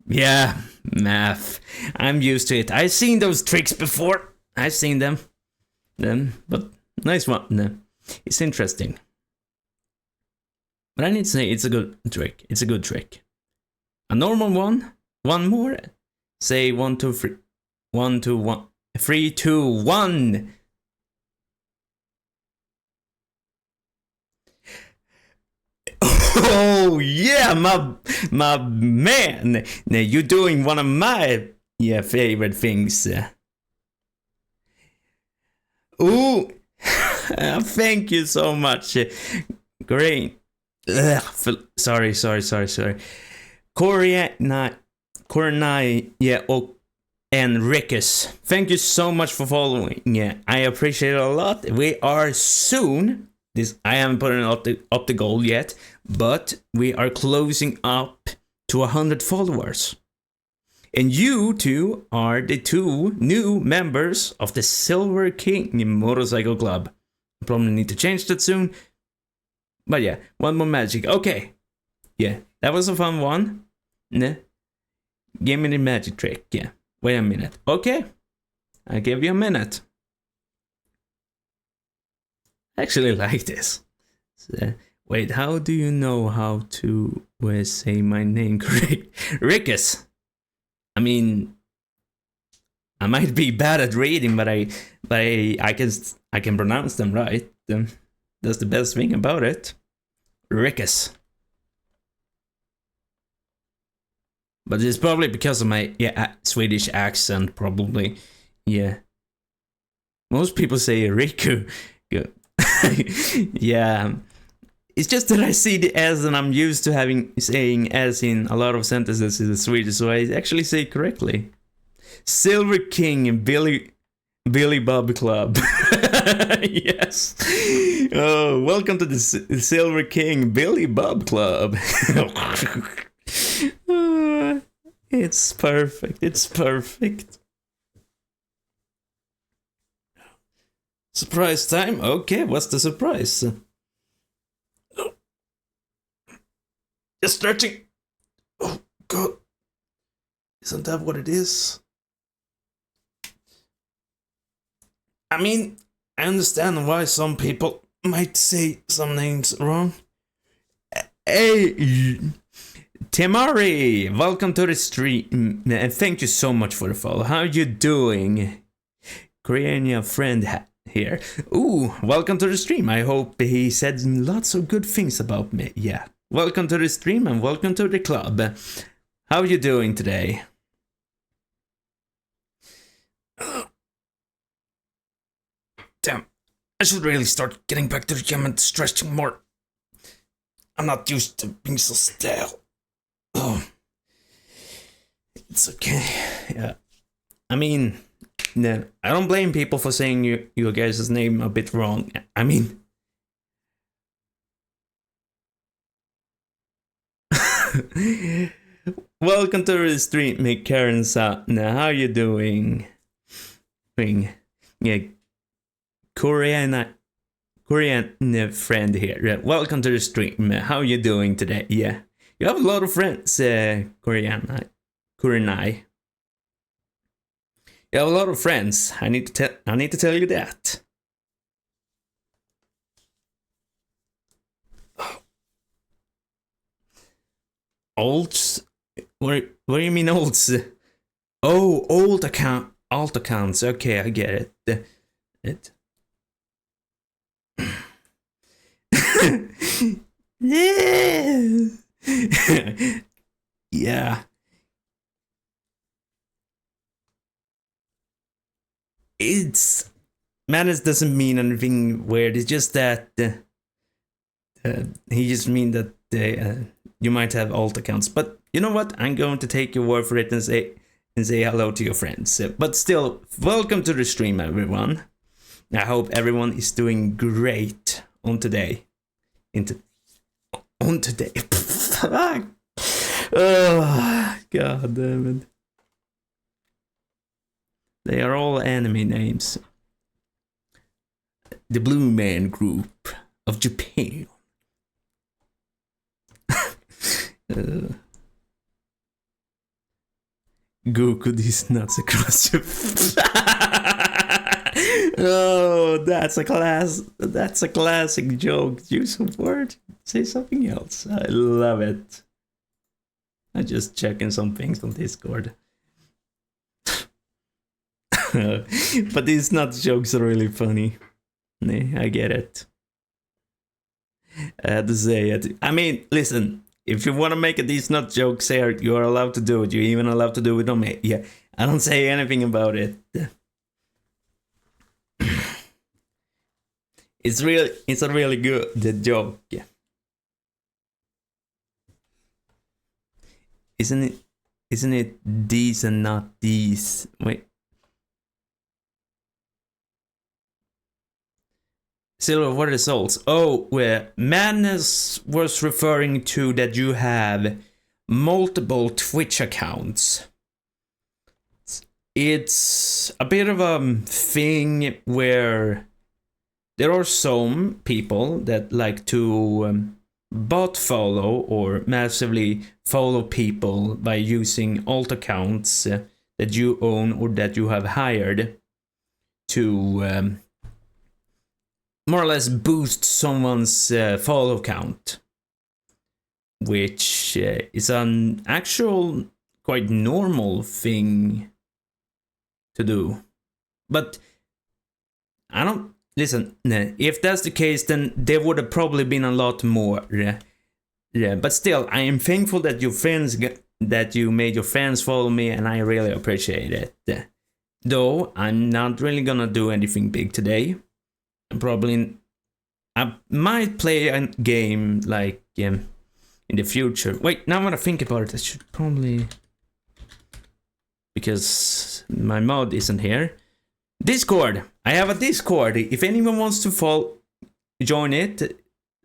Yeah, math. I'm used to it. I've seen those tricks before. I've seen them. But nice one. It's interesting. But I need to say it's a good trick. It's a good trick. A normal one. One more. Say 1, 2, 3. 1, 2, 1. 3, 2, 1. Oh yeah, my man. Now you're doing one of my favorite things. Ooh, thank you so much. Great. Sorry. Corey, yeah, and Rickus. Thank you so much for following. Yeah, I appreciate it a lot. We are soon. I haven't put up the goal yet, but we are closing up to 100 followers. And you two are the 2 new members of the Silver King Motorcycle Club. I probably need to change that soon. But yeah, one more magic. Okay. Yeah, that was a fun one. Nah. Give me the magic trick. Yeah. Wait a minute. Okay. I give you a minute. I actually like this. So, wait, how do you know how to say my name correct? Rickus. I mean, I might be bad at reading, but I can pronounce them right. That's the best thing about it. Rickus. But it's probably because of my Swedish accent, probably. Yeah. Most people say Riku. Yeah. It's just that I see the S and I'm used to saying S in a lot of sentences in Swedish, so I actually say it correctly. Silver King and Billy Bob Club. Yes. Oh, welcome to the Silver King Billy Bob Club. It's perfect. Surprise time? Okay, what's the surprise? Just stretching. Oh god. Isn't that what it is? I mean, I understand why some people might say some names wrong. Hey, Temari, welcome to the stream, and thank you so much for the follow. How you doing? Korean friend here. Ooh, welcome to the stream. I hope he said lots of good things about me. Yeah, welcome to the stream and welcome to the club. How are you doing today? Damn, I should really start getting back to the gym and stretching more. I'm not used to being so stale. Oh, it's okay. Yeah, I mean, no, I don't blame people for saying your guys' name a bit wrong. I mean, welcome to the stream, Karen Satna. How you doing? Yeah, Korean friend here. Welcome to the stream. How you doing today? Yeah, you have a lot of friends, Korean. You have a lot of friends. I need to tell you that. Olds? What do you mean olds? Oh, alt accounts. Okay, I get it. Yeah. It's madness doesn't mean anything weird. It's just that he just mean that you might have alt accounts. But you know what? I'm going to take your word for it and say hello to your friends. But still, welcome to the stream, everyone. I hope everyone is doing great on today. On today. Oh, god damn it. They are all anime names. The Blue Man Group of Japan. Goku these nuts across your Oh, that's a classic joke. Use a word, say something else. I love it. I'm just checking some things on Discord. But these nuts jokes are really funny. I get it. I had to say it. I mean, listen, if you want to make a these nut jokes here, you are allowed to do it. You're even allowed to do it on me. Yeah, I don't say anything about it. It's a really good joke. Yeah. Isn't it these and not these? Wait. Silver, what are the souls? Oh, where Madness was referring to that you have multiple Twitch accounts. It's a bit of a thing where there are some people that like to bot follow or massively follow people by using alt accounts that you own or that you have hired to more or less boost someone's follow count, which is an actual quite normal thing to do. But I don't listen. If that's the case, then there would have probably been a lot more. Yeah, but still, I am thankful that that you made your friends follow me, and I really appreciate it. Though I'm not really gonna do anything big today. I might play a game like in the future. Wait, now when I think about it, I should probably, because my mod isn't here. Discord. I have a Discord. If anyone wants to join it,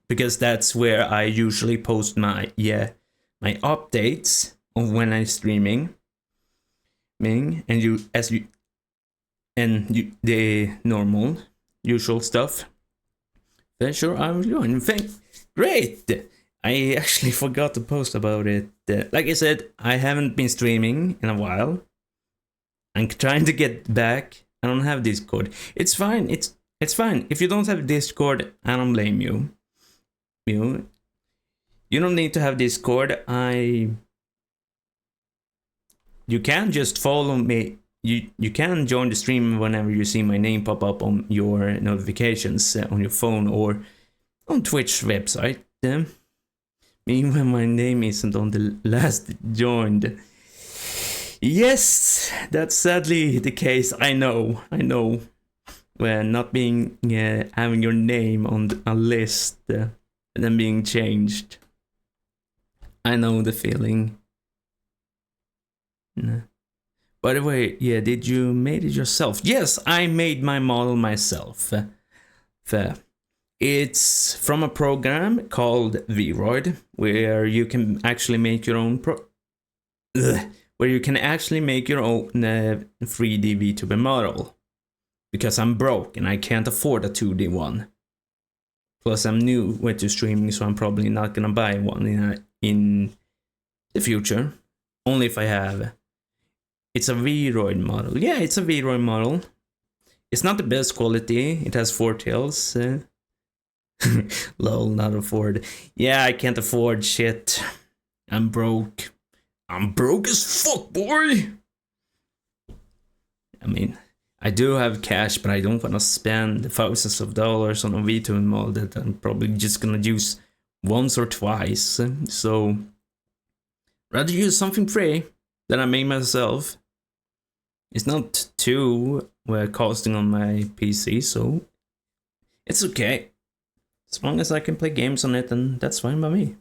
because that's where I usually post my updates of when I'm streaming. And the normal usual stuff. Then sure, I will join. Great. I actually forgot to post about it. Like I said, I haven't been streaming in a while. I'm trying to get back. I don't have Discord. It's fine. It's fine. If you don't have Discord, I don't blame you. You don't need to have Discord. You can just follow me. You can join the stream whenever you see my name pop up on your notifications on your phone or on Twitch website. Meanwhile, my name isn't on the last joined. Yes, that's sadly the case. I know. When not being having your name on a list and then being changed. I know the feeling. By the way, yeah, did you made it yourself? Yes, I made my model myself. It's from a program called VOD, where you can actually make your own 3D VTuber model. Because I'm broke and I can't afford a 2D one. Plus I'm new to streaming, so I'm probably not gonna buy one in the future. Only if I have. It's a VROID model. Yeah, it's a VROID model. It's not the best quality. It has 4 tails. Lol, not afford. Yeah, I can't afford shit. I'm broke. I'm broke as fuck, boy! I mean, I do have cash, but I don't want to spend thousands of dollars on a VTuber model that I'm probably just gonna use once or twice. So, rather use something free that I made myself. It's not too costing on my PC, so it's okay. As long as I can play games on it, then that's fine by me.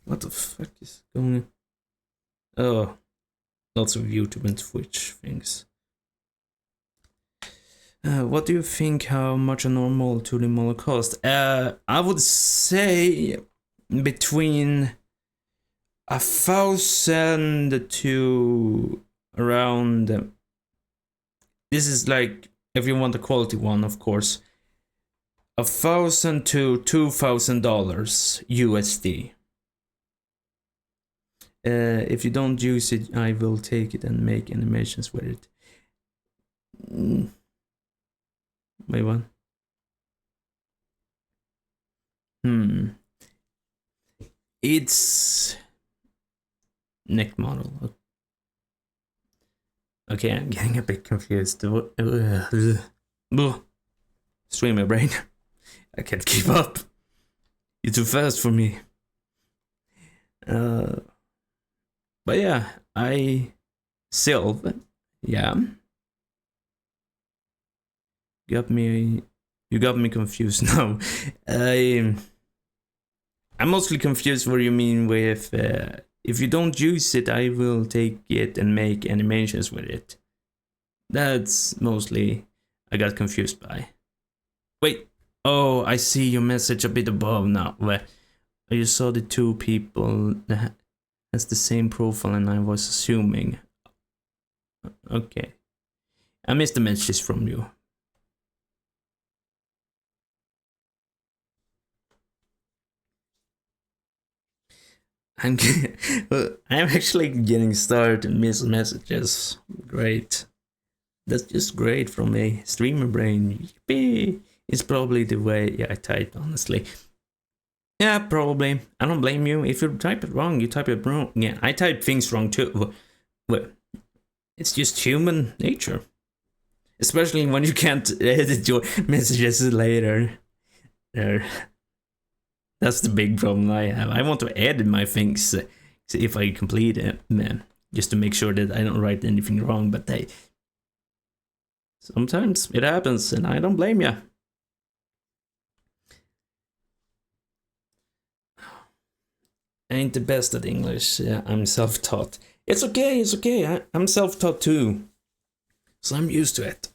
What the fuck is going on? Oh, lots of YouTube and Twitch things. What do you think how much a normal 2D model cost? I would say between 1,000 to around. This is like if you want a quality one, of course. $1,000 to $2,000 USD. If you don't use it, I will take it and make animations with it. Wait, what? It's neck model. Okay, I'm getting a bit confused. Streamer brain. I can't keep up. You're too fast for me. But yeah, Sylv, yeah. You got me confused now. I'm mostly confused what you mean with if you don't use it, I will take it and make animations with it. That's mostly I got confused by. Wait, oh, I see your message a bit above now. Where you saw the 2 people that has the same profile, and I was assuming. Okay, I missed the message from you. I'm actually getting started to miss messages. Great. That's just great from a streamer brain. Yippee! It's probably the way I typed, honestly. Yeah, probably. I don't blame you. If you type it wrong, you type it wrong. Yeah, I type things wrong too. Well, it's just human nature. Especially when you can't edit your messages later. That's the big problem I have. I want to edit my things if I complete it, man, just to make sure that I don't write anything wrong. But sometimes it happens, and I don't blame you. I ain't the best at English. I'm self-taught. It's okay. It's okay. I'm self-taught too, so I'm used to it.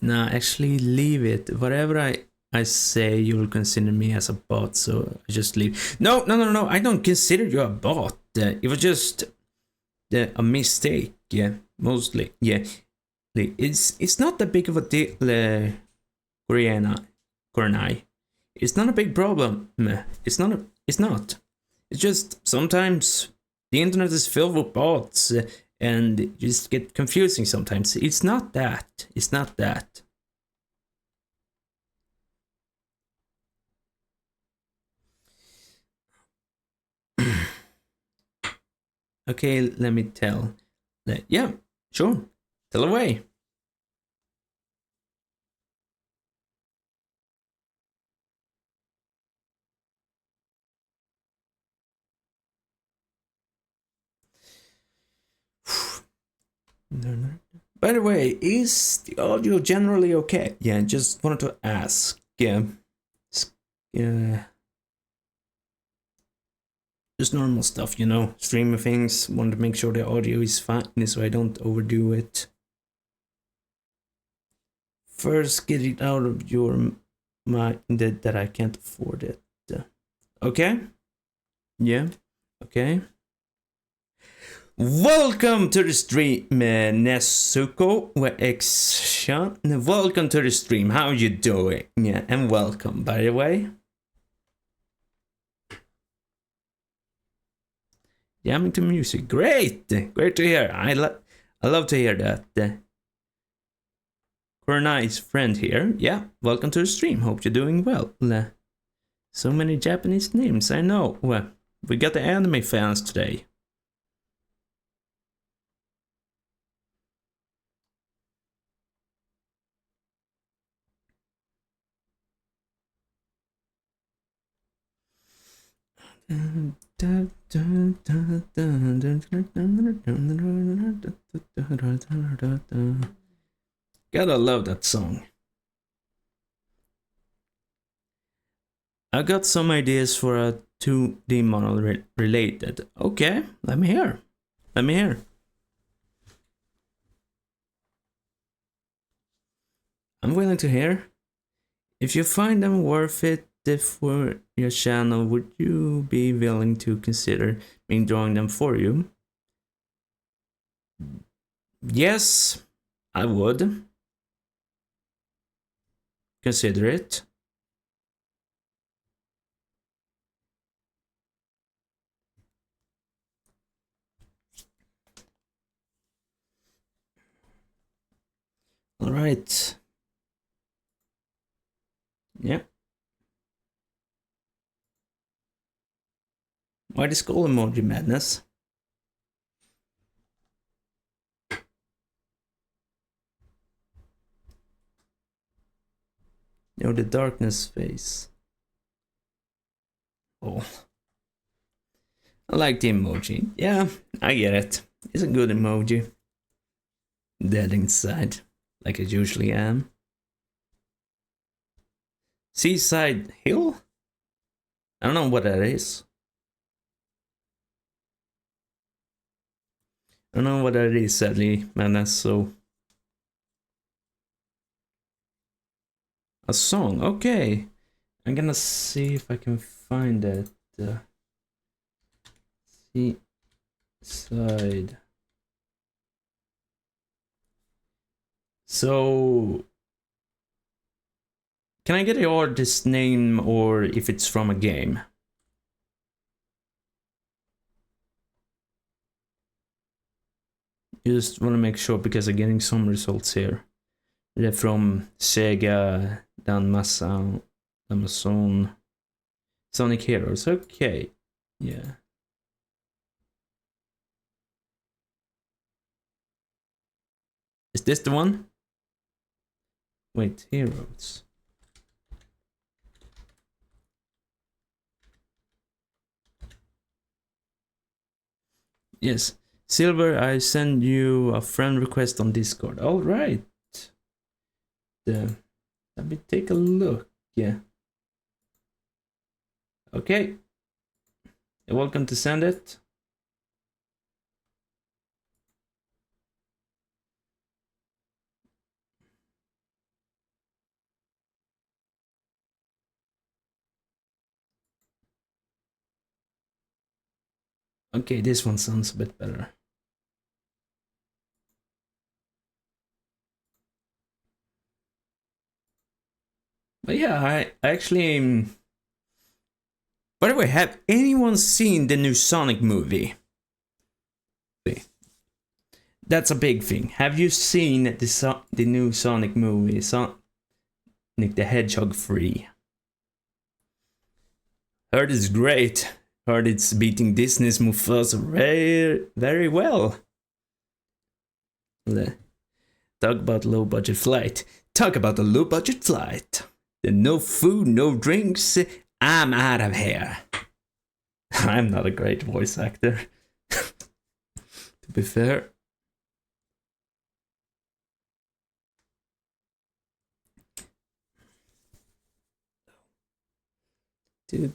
No, actually, leave it. Whatever I say, you'll consider me as a bot, so I just leave. No. I don't consider you a bot. It was just a mistake. Yeah, mostly. Yeah, It's not that big of a deal, Koreanai. It's not a big problem. It's not. It's not. It's just sometimes the internet is filled with bots, and it just get confusing sometimes. It's not that. It's not that. Okay, let me tell. Yeah, sure. Tell away. By the way, is the audio generally okay? Yeah, just wanted to ask. Yeah. Just normal stuff, you know, streaming things. Wanted to make sure the audio is fine so I don't overdo it. First, get it out of your mind that I can't afford it. Okay? Yeah? Okay. Welcome to the stream, Nesuko X. Welcome to the stream. How you doing? Yeah, and welcome, by the way. Jamming to music. Great! Great to hear. I love to hear that. For a nice friend here. Yeah, welcome to the stream. Hope you're doing well. So many Japanese names, I know. Well, we got the anime fans today. Gotta love that song. I got some ideas for a 2D model related. Okay, let me hear. Let me hear. I'm willing to hear. If you find them worth it for your channel, would you be willing to consider me drawing them for you? Yes, I would. Consider it. All right. Yeah. Why the skull emoji madness? You know, the darkness face. Oh. I like the emoji. Yeah, I get it. It's a good emoji. Dead inside, like I usually am. Seaside Hill? I don't know what that is. I don't know what that is, sadly, madness, so. A song, okay. I'm gonna see if I can find it. Seaside. So, can I get the artist name or if it's from a game? Just want to make sure because I'm getting some results here. They're from Sega, Amazon, Sonic Heroes. Okay, yeah. Is this the one? Wait, Heroes. Yes. Silver, I send you a friend request on Discord. All right. Let me take a look. Yeah. Okay. You're welcome to send it. Okay, this one sounds a bit better. But yeah, I actually. By the way, have anyone seen the new Sonic movie? That's a big thing. Have you seen the new Sonic movie, Sonic the Hedgehog 3? Heard it's great. Heard it's beating Disney's Mufasa very, very well. Talk about low budget flight. Talk about a low budget flight. The no food, no drinks. I'm out of here. I'm not a great voice actor. To be fair. I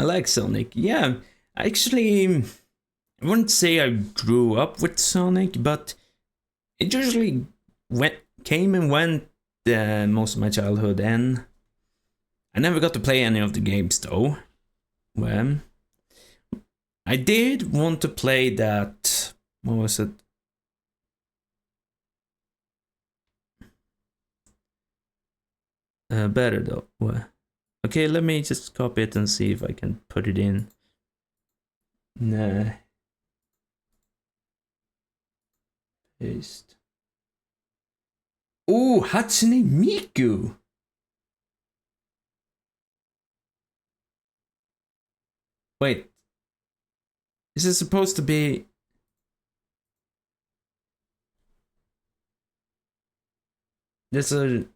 like Sonic. Yeah, actually, I wouldn't say I grew up with Sonic, but it usually came and went most of my childhood, and I never got to play any of the games though. Well, I did want to play that. What was it? Better though. Well, okay, let me just copy it and see if I can put it in. Nah. Paste. Oh, Hatsune Miku! Wait. Is it supposed to be... There's a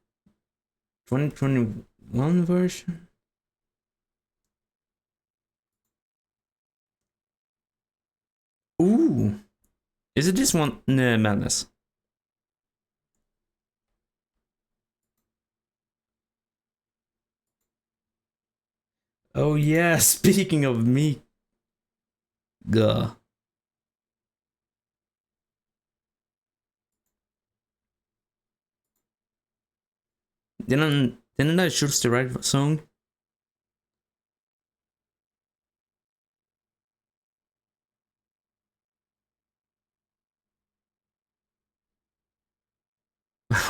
2021 version? Ooh. Is it this one? Nah, Madness. Oh yeah, speaking of me. Gah. Didn't I choose the right song?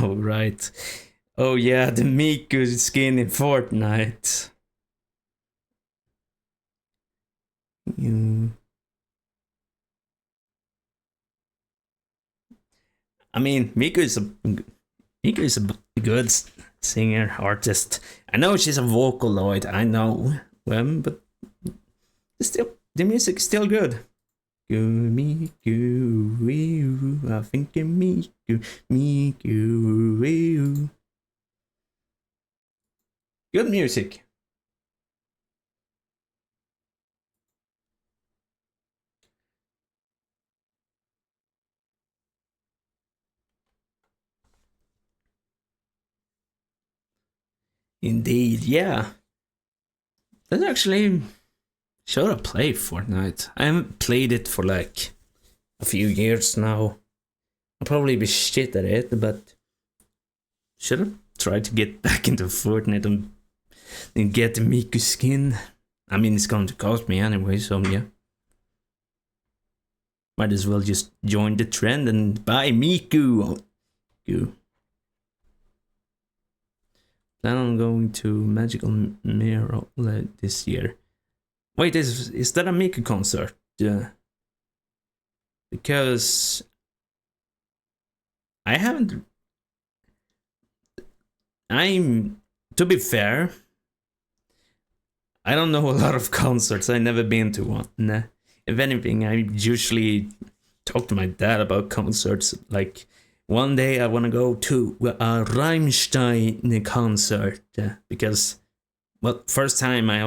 Oh right. Oh yeah, the Miku skin in Fortnite. I mean, Miku is a good singer, artist. I know she's a Vocaloid, I know. But still, the music is still good. Miku, I think Miku. Good music. Indeed, yeah. That's actually should have played Fortnite. I haven't played it for like a few years now. I'll probably be shit at it, but should have tried to get back into Fortnite and get the Miku skin. I mean, it's going to cost me anyway, so yeah. Might as well just join the trend and buy Miku. Plan on going to Magical Mirror this year. Wait, is that a Miku concert? Because I haven't. To be fair, I don't know a lot of concerts. I've never been to one. Nah. If anything, I usually talk to my dad about concerts. Like, one day I want to go to a Rammstein concert. Because, well, first time I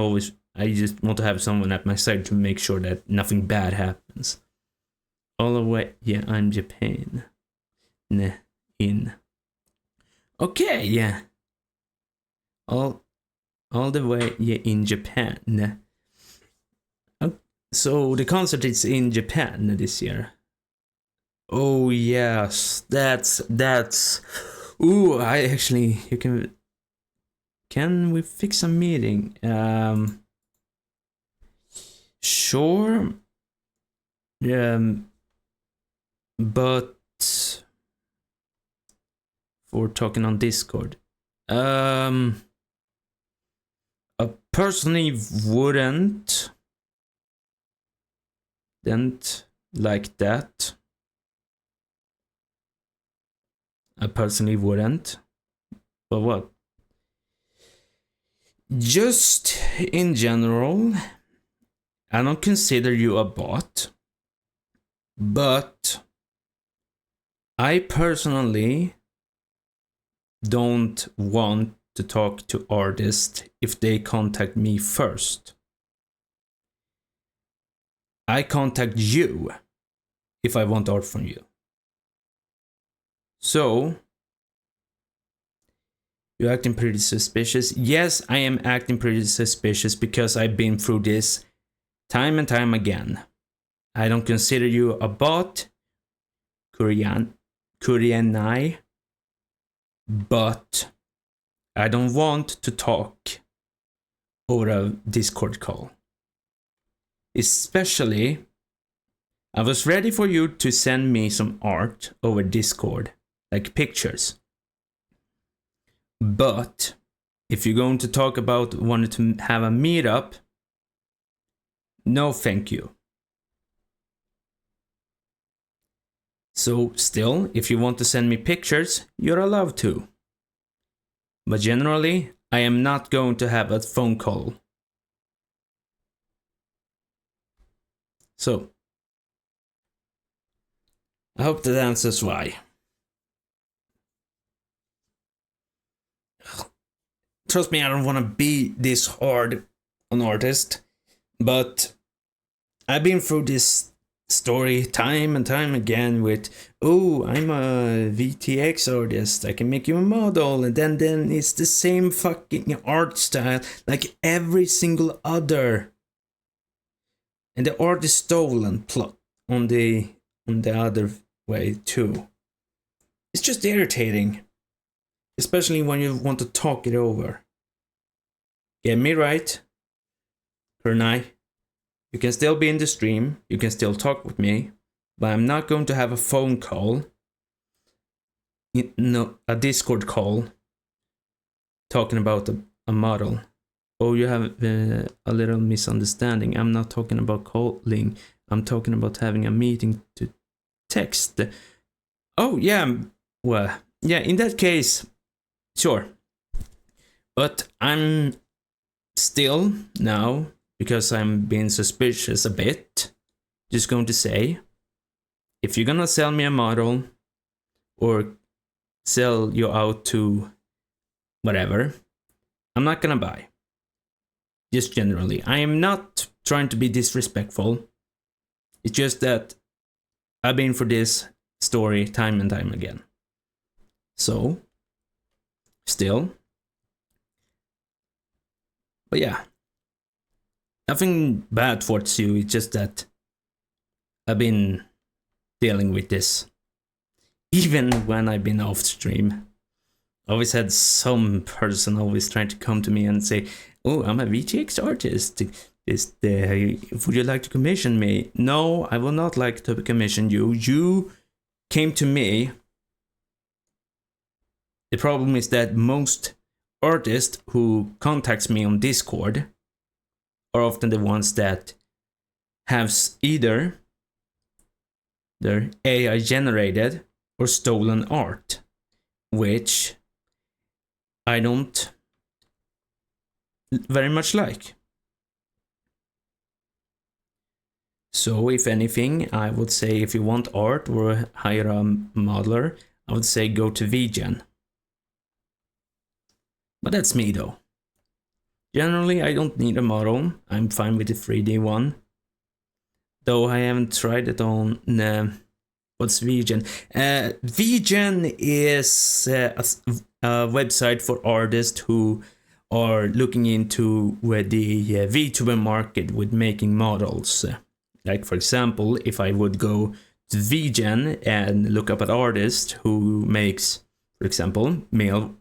just want to have someone at my side to make sure that nothing bad happens. All the way, yeah, I'm Japan. Nah, in. Okay, yeah. All the way, yeah, in Japan. Nah. So the concert is in Japan this year. Oh yes, that's. Ooh, Can we fix a meeting? Sure. But for talking on Discord, I personally wouldn't like that. I personally wouldn't. But what? Just in general, I don't consider you a bot. But I personally don't want to talk to artists if they contact me first. I contact you if I want art from you. So, you're acting pretty suspicious. Yes, I am acting pretty suspicious because I've been through this time and time again. I don't consider you a bot, Koreanai, but I don't want to talk over a Discord call. Especially, I was ready for you to send me some art over Discord, like pictures. But if you're going to talk about wanting to have a meetup, no thank you. So still, if you want to send me pictures, you're allowed to. But generally, I am not going to have a phone call. So, I hope that answers why. Trust me, I don't want to be this hard on artist, but I've been through this story time and time again with, oh, I'm a VTX artist, I can make you a model, and then it's the same fucking art style like every single other. And the art is stolen on the other way too. It's just irritating. Especially when you want to talk it over. Get me right, Kernai. You can still be in the stream, you can still talk with me, but I'm not going to have a phone call, a Discord call, talking about a model. Oh, you have a little misunderstanding. I'm not talking about calling, I'm talking about having a meeting to text. Oh, yeah, well, yeah, in that case, sure. But I'm still now, because I'm being suspicious a bit, just going to say, if you're gonna sell me a model or sell you out to whatever, I'm not gonna buy. Just generally. I am not trying to be disrespectful. It's just that I've been for this story time and time again. So, still. But yeah. Nothing bad towards you, it's just that I've been dealing with this. Even when I've been off stream. I always had some person always trying to come to me and say, oh, I'm a VTX artist. Would you like to commission me? No, I will not like to commission you. You came to me. The problem is that most artists who contacts me on Discord are often the ones that have either their AI generated or stolen art, which I don't very much like. So if anything, I would say if you want art or hire a modeler, I would say go to VGen. But that's me though. Generally, I don't need a model. I'm fine with the 3D one. Though I haven't tried it on... what's VGen? VGen is a website for artists who are looking into where the VTuber market with making models. Like for example, if I would go to VGen and look up an artist who makes, for example, male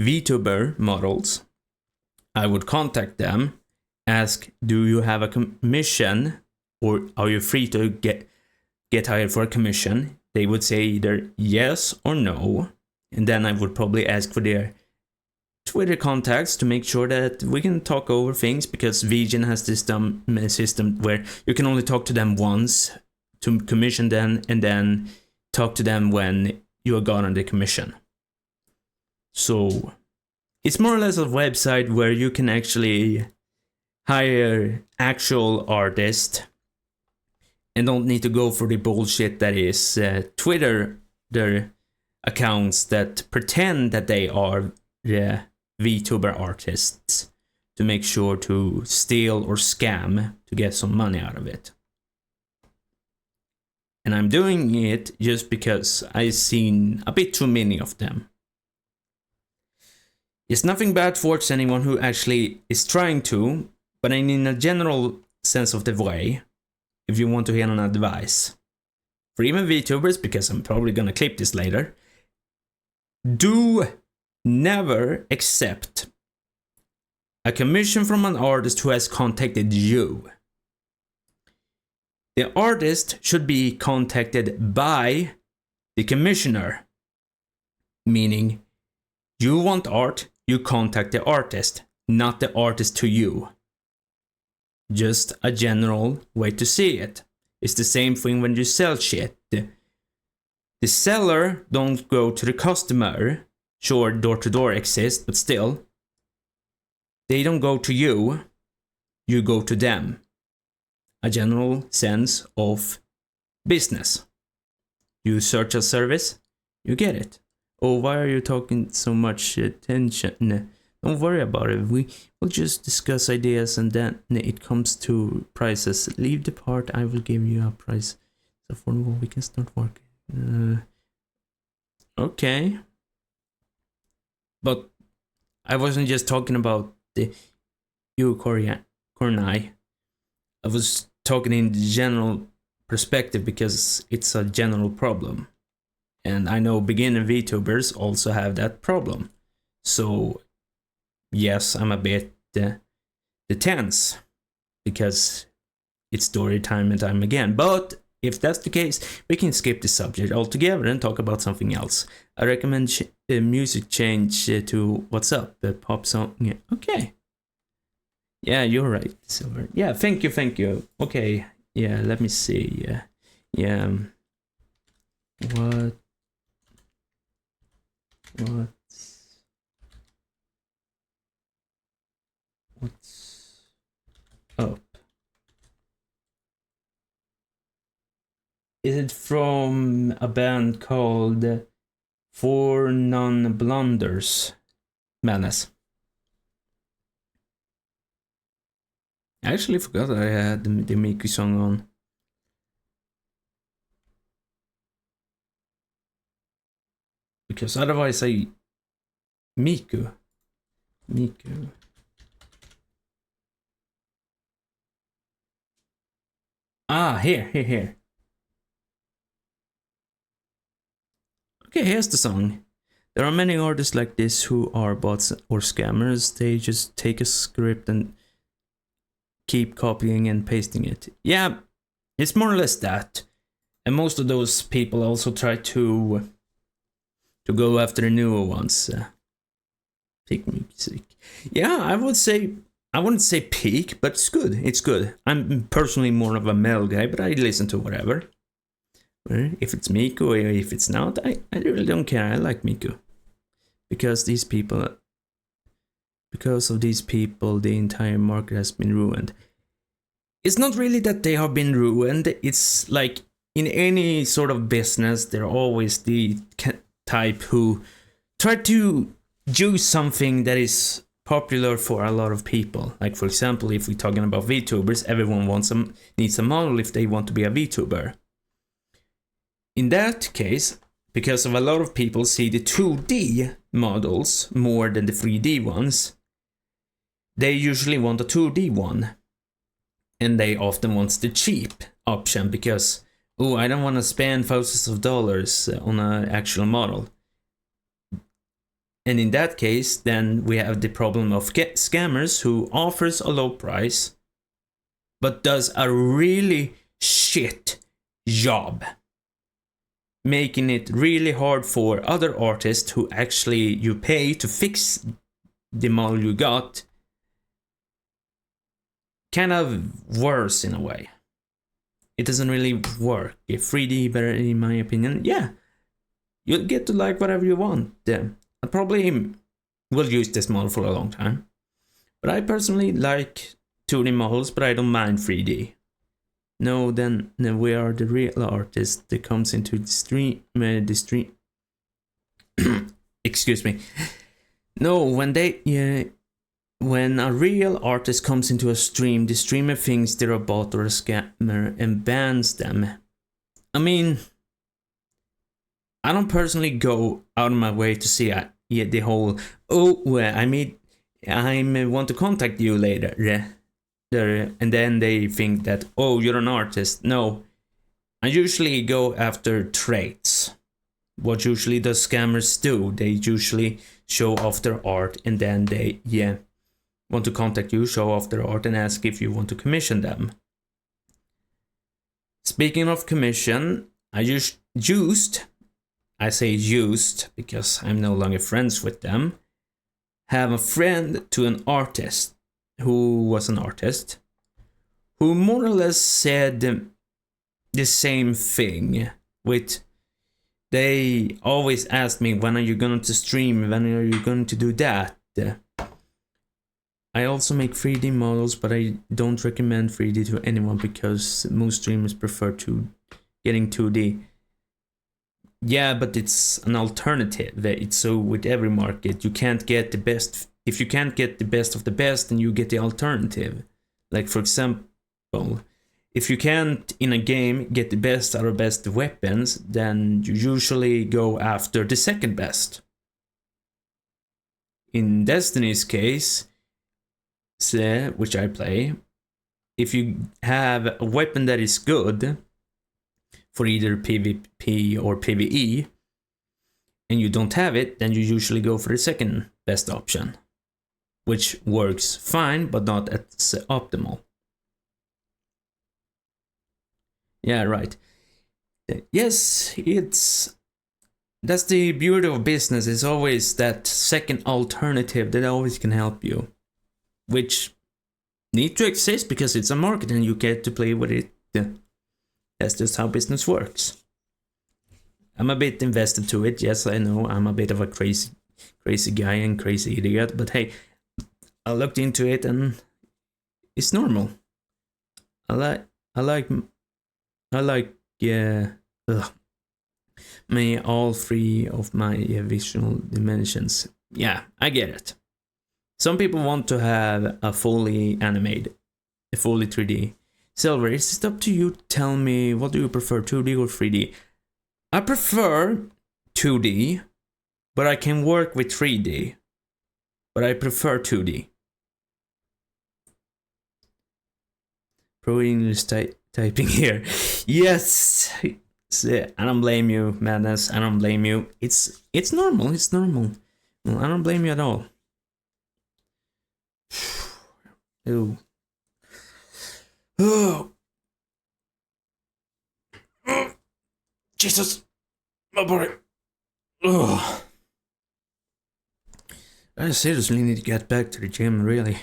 VTuber models, I would contact them, ask, do you have a commission, or are you free to get hired for a commission, they would say either yes or no, and then I would probably ask for their Twitter contacts to make sure that we can talk over things, because VGen has this dumb system where you can only talk to them once to commission them, and then talk to them when you are gone on the commission. So it's more or less a website where you can actually hire actual artists and don't need to go for the bullshit that is Twitter, their accounts that pretend that they are VTuber artists to make sure to steal or scam to get some money out of it. And I'm doing it just because I've seen a bit too many of them. It's nothing bad towards anyone who actually is trying to, but in a general sense of the way, if you want to hear an advice, for even VTubers, because I'm probably gonna clip this later, do never accept a commission from an artist who has contacted you. The artist should be contacted by the commissioner, meaning you want art, you contact the artist, not the artist to you. Just a general way to see it. It's the same thing when you sell shit. The seller don't go to the customer. Sure, door-to-door exists, but still. They don't go to you, you go to them. A general sense of business. You search a service, you get it. Oh, why are you talking so much attention? Don't worry about it. We will just discuss ideas, and then it comes to prices. Leave the part. I will give you a price. So affordable, we can start working. Okay. But I wasn't just talking about you, Kornai. I was talking in general perspective because it's a general problem. And I know beginner VTubers also have that problem. So, yes, I'm a bit tense because it's story time and time again. But if that's the case, we can skip the subject altogether and talk about something else. I recommend music change to What's Up, the pop song. Yeah, okay. Yeah, you're right, Silver. Yeah, thank you. Okay, yeah, let me see. Yeah. What's up? Is it from a band called For Non Blunders Madness? I actually forgot that I had the Miku song on. Because otherwise Miku. Ah, here. Okay, here's the song. There are many artists like this who are bots or scammers. They just take a script and keep copying and pasting it. Yeah, it's more or less that. And most of those people also try to go after the newer ones. Peak music. Yeah, I wouldn't say peak, but it's good. It's good. I'm personally more of a metal guy, but I listen to whatever. If it's Miku or if it's not, I really don't care. I like Miku. Because of these people, the entire market has been ruined. It's not really that they have been ruined. It's like in any sort of business, there are always the type who try to do something that is popular for a lot of people. Like, for example, if we're talking about VTubers, everyone needs a model if they want to be a VTuber. In that case, because of a lot of people see the 2D models more than the 3D ones, they usually want a 2D one. And they often want the cheap option because, oh, I don't want to spend thousands of dollars on an actual model. And in that case, then we have the problem of scammers who offers a low price, but does a really shit job, making it really hard for other artists who actually you pay to fix the model you got, kind of worse in a way. It doesn't really work. If 3D better in my opinion, yeah, you'll get to like whatever you want. I probably will use this model for a long time, but I personally like 2D models, but I don't mind 3D. No, then we are the real artist that comes into the stream. Excuse me. No, when a real artist comes into a stream, the streamer thinks they're a bot or a scammer and bans them. I mean, I don't personally go out of my way to see the whole, I want to contact you later. And then they think that, oh, you're an artist. No, I usually go after traits. What usually the scammers do, they usually show off their art and then they, want to contact you, show off their art and ask if you want to commission them. Speaking of commission, I say used because I'm no longer friends with them, have a friend to an artist who was an artist, who more or less said the same thing. They always asked me, when are you going to stream? When are you going to do that? I also make 3D models, but I don't recommend 3D to anyone because most streamers prefer getting 2D. Yeah, but it's an alternative. It's so with every market, you can't get the best. If you can't get the best of the best, then you get the alternative. Like for example, if you can't in a game get the best out of best weapons, then you usually go after the second best. In Destiny's case, which I play, if you have a weapon that is good for either PvP or PvE, and you don't have it, then you usually go for the second best option, which works fine, but not as optimal. Yeah, right. Yes, that's the beauty of business. It's always that second alternative that always can help you, which need to exist because it's a market and you get to play with it. That's just how business works. I'm a bit invested to it. Yes, I know I'm a bit of a crazy guy and crazy idiot, but hey, I looked into it and it's normal. I like all three of my visual dimensions. Yeah, I get it. Some people want to have a fully animated, a fully 3D. Silver, is it up to you to tell me what do you prefer, 2D or 3D? I prefer 2D, but I can work with 3D. But I prefer 2D. Pro English typing here. Yes! I don't blame you, Madness. I don't blame you. It's normal. It's normal. Well, I don't blame you at all. Ew. Oh. Oh. Jesus. My body. Oh. I seriously need to get back to the gym, really.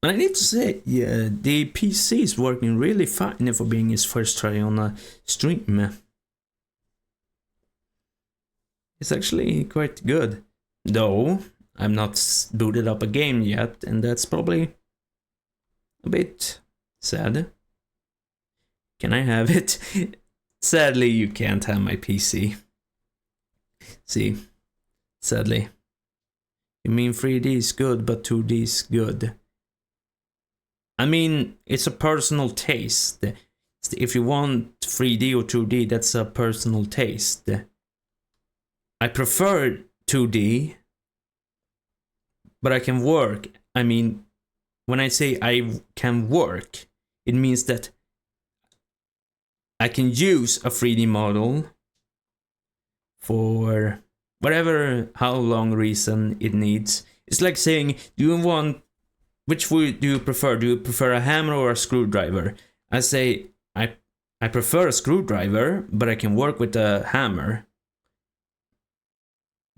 And I need to say, yeah, the PC is working really fine for being his first try on a stream. It's actually quite good. Though, I'm not booted up a game yet, and that's probably a bit sad. Can I have it? Sadly, you can't have my PC. See, sadly. You mean 3D is good, but 2D is good. I mean, it's a personal taste. If you want 3D or 2D, that's a personal taste. I prefer 2D, but I can work. I mean, when I say I can work, it means that I can use a 3D model for how long reason it needs. It's like saying, do you want which would do you prefer? Do you prefer a hammer or a screwdriver? I say I prefer a screwdriver, but I can work with a hammer.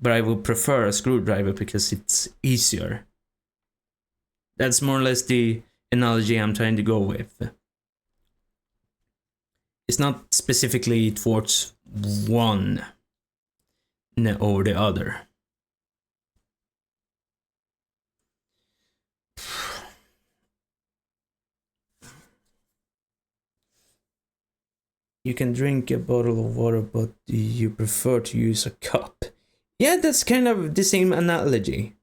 But I would prefer a screwdriver because it's easier. That's more or less the analogy I'm trying to go with. It's not specifically towards one over the other. You can drink a bottle of water, but you prefer to use a cup. Yeah, that's kind of the same analogy.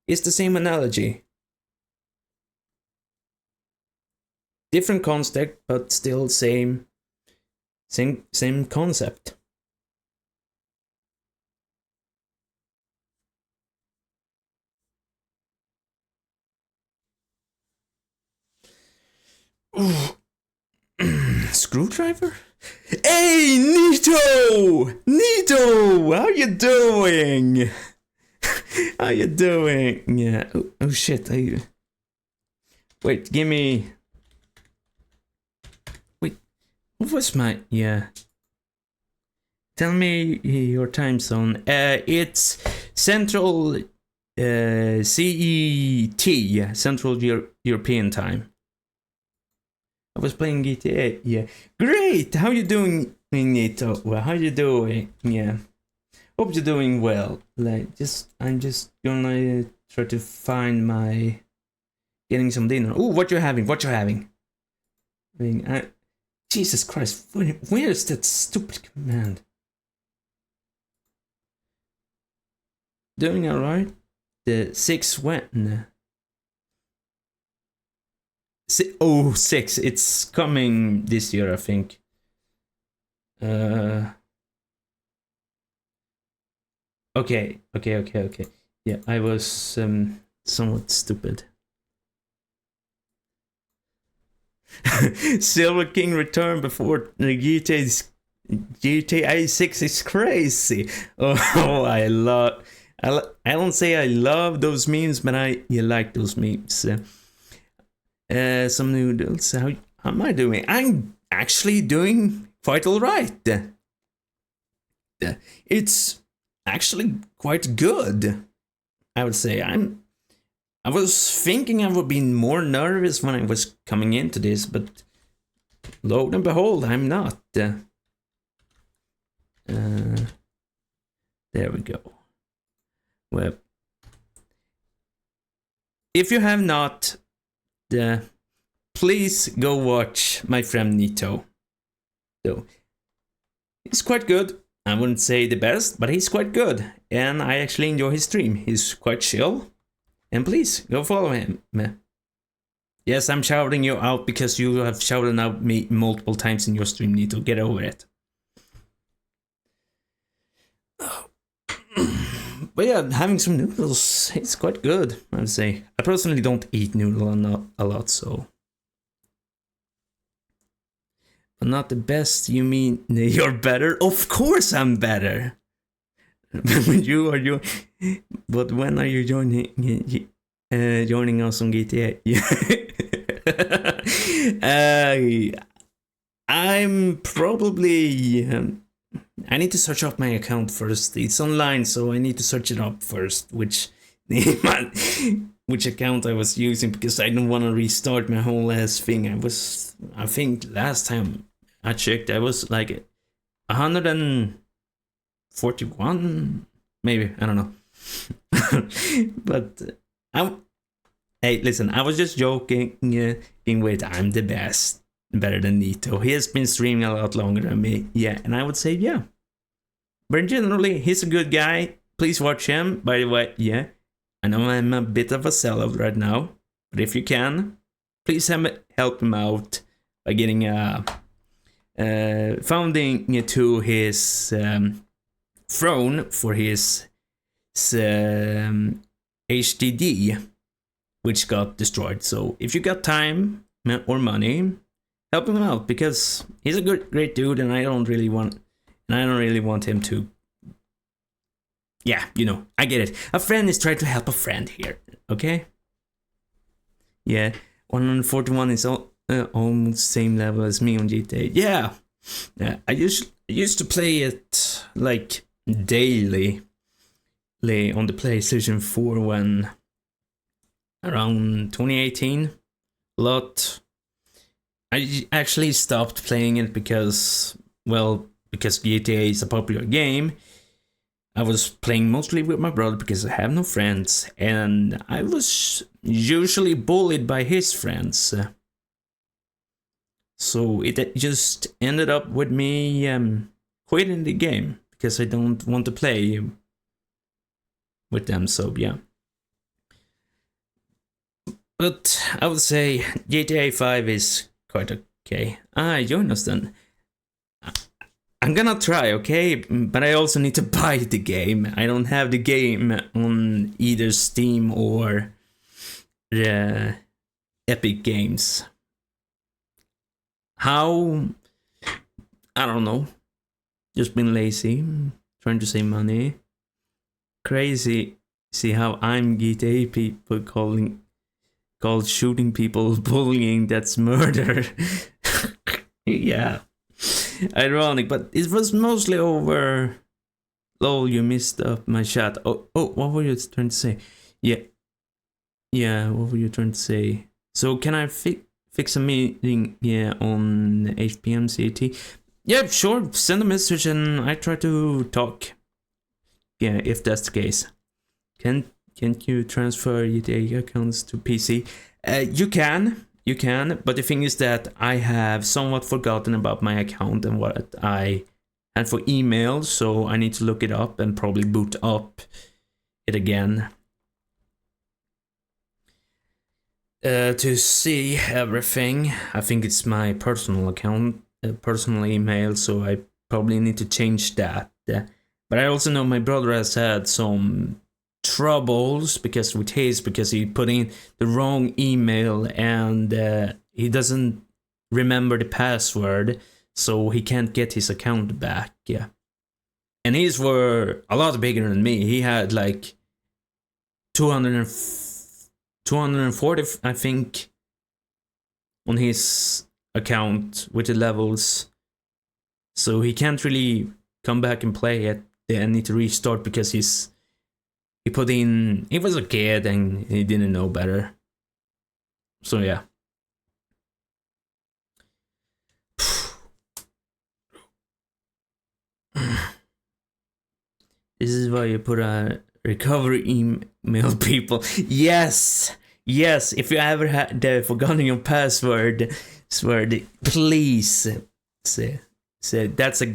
It's the same analogy. Different concept, but still same concept. Screwdriver? Hey, Nito! Nito! How you doing? How you doing? Yeah. Oh shit. Wait, give me... Wait. What was my... Yeah. Tell me your time zone. It's Central CET, Central European Time. I was playing GTA, yeah. Great! How you doing, Nito? Well, how you doing? Yeah. Hope you're doing well. Like, I'm just gonna try to find my... Getting some dinner. Ooh, what you having? What you having? Jesus Christ, where is that stupid command? Doing alright? The 6 when? 6. It's coming this year, I think. Okay. Yeah, I was somewhat stupid. Silver King returned before the GTA 6 is crazy. Oh, I don't say I love those memes, but you like those memes. Some noodles. How am I doing? I'm actually doing quite alright. It's actually quite good, I would say. I was thinking I would be more nervous when I was coming into this, but lo and behold, I'm not. There we go. Well, if you have not, please go watch my friend Nito. So, he's quite good. I wouldn't say the best, but he's quite good. And I actually enjoy his stream. He's quite chill. And please, go follow him. Yes, I'm shouting you out because you have shouted out me multiple times in your stream, Nito. Get over it. But yeah, having some noodles, it's quite good, I would say. I personally don't eat noodle a lot, so... But not the best, you mean you're better? Of course I'm better! But when are you joining us on GTA? I'm probably... I need to search up my account first. It's online, so I need to search it up first, which account I was using, because I don't want to restart my whole ass thing. I think last time I checked, I was like 141, maybe, I don't know. But hey, listen, I was just joking. In which I'm the best. Better than Nito. He has been streaming a lot longer than me. Yeah, and I would say, yeah. But generally, he's a good guy. Please watch him. By the way, yeah. I know I'm a bit of a sellout right now. But if you can, please help him out by getting founding to his throne for his HDD, which got destroyed. So if you got time or money, help him out, because he's a great dude, and I don't really want him to Yeah, you know, I get it. A friend is trying to help a friend here, okay? Yeah, 141 is almost same level as me on GTA. Yeah, yeah. I used to play it like daily on the PlayStation 4 when around 2018. A lot. I actually stopped playing it because, well, because GTA is a popular game. I was playing mostly with my brother because I have no friends, and I was usually bullied by his friends. So it just ended up with me quitting the game because I don't want to play with them. So yeah. But I would say GTA 5 is quite okay. Join us then. I'm gonna try, okay? But I also need to buy the game. I don't have the game on either Steam or the Epic Games. How? I don't know. Just been lazy, trying to save money. Crazy. See how I'm GTA people called shooting people bullying. That's murder. Yeah. Ironic, but it was mostly over. Lol, you missed up my chat. Oh, what were you trying to say? Yeah, what were you trying to say? So can I fix a meeting? Yeah, on 8 p.m. CET. Yeah, sure. Send a message and I try to talk. Yeah, if that's the case. Can't you transfer GTA accounts to PC? You can, but the thing is that I have somewhat forgotten about my account and what I had for email, so I need to look it up and probably boot up it again to see everything. I think it's my personal account, personal email, so I probably need to change that. But I also know my brother has had some troubles because he put in the wrong email and he doesn't remember the password, so he can't get his account back. Yeah, and his were a lot bigger than me. He had like 240, I think, on his account with the levels, so he can't really come back and play it. They need to restart because he was a kid and he didn't know better. So yeah. This is why you put a recovery email, people. Yes, if you ever had forgotten your password, please say that's a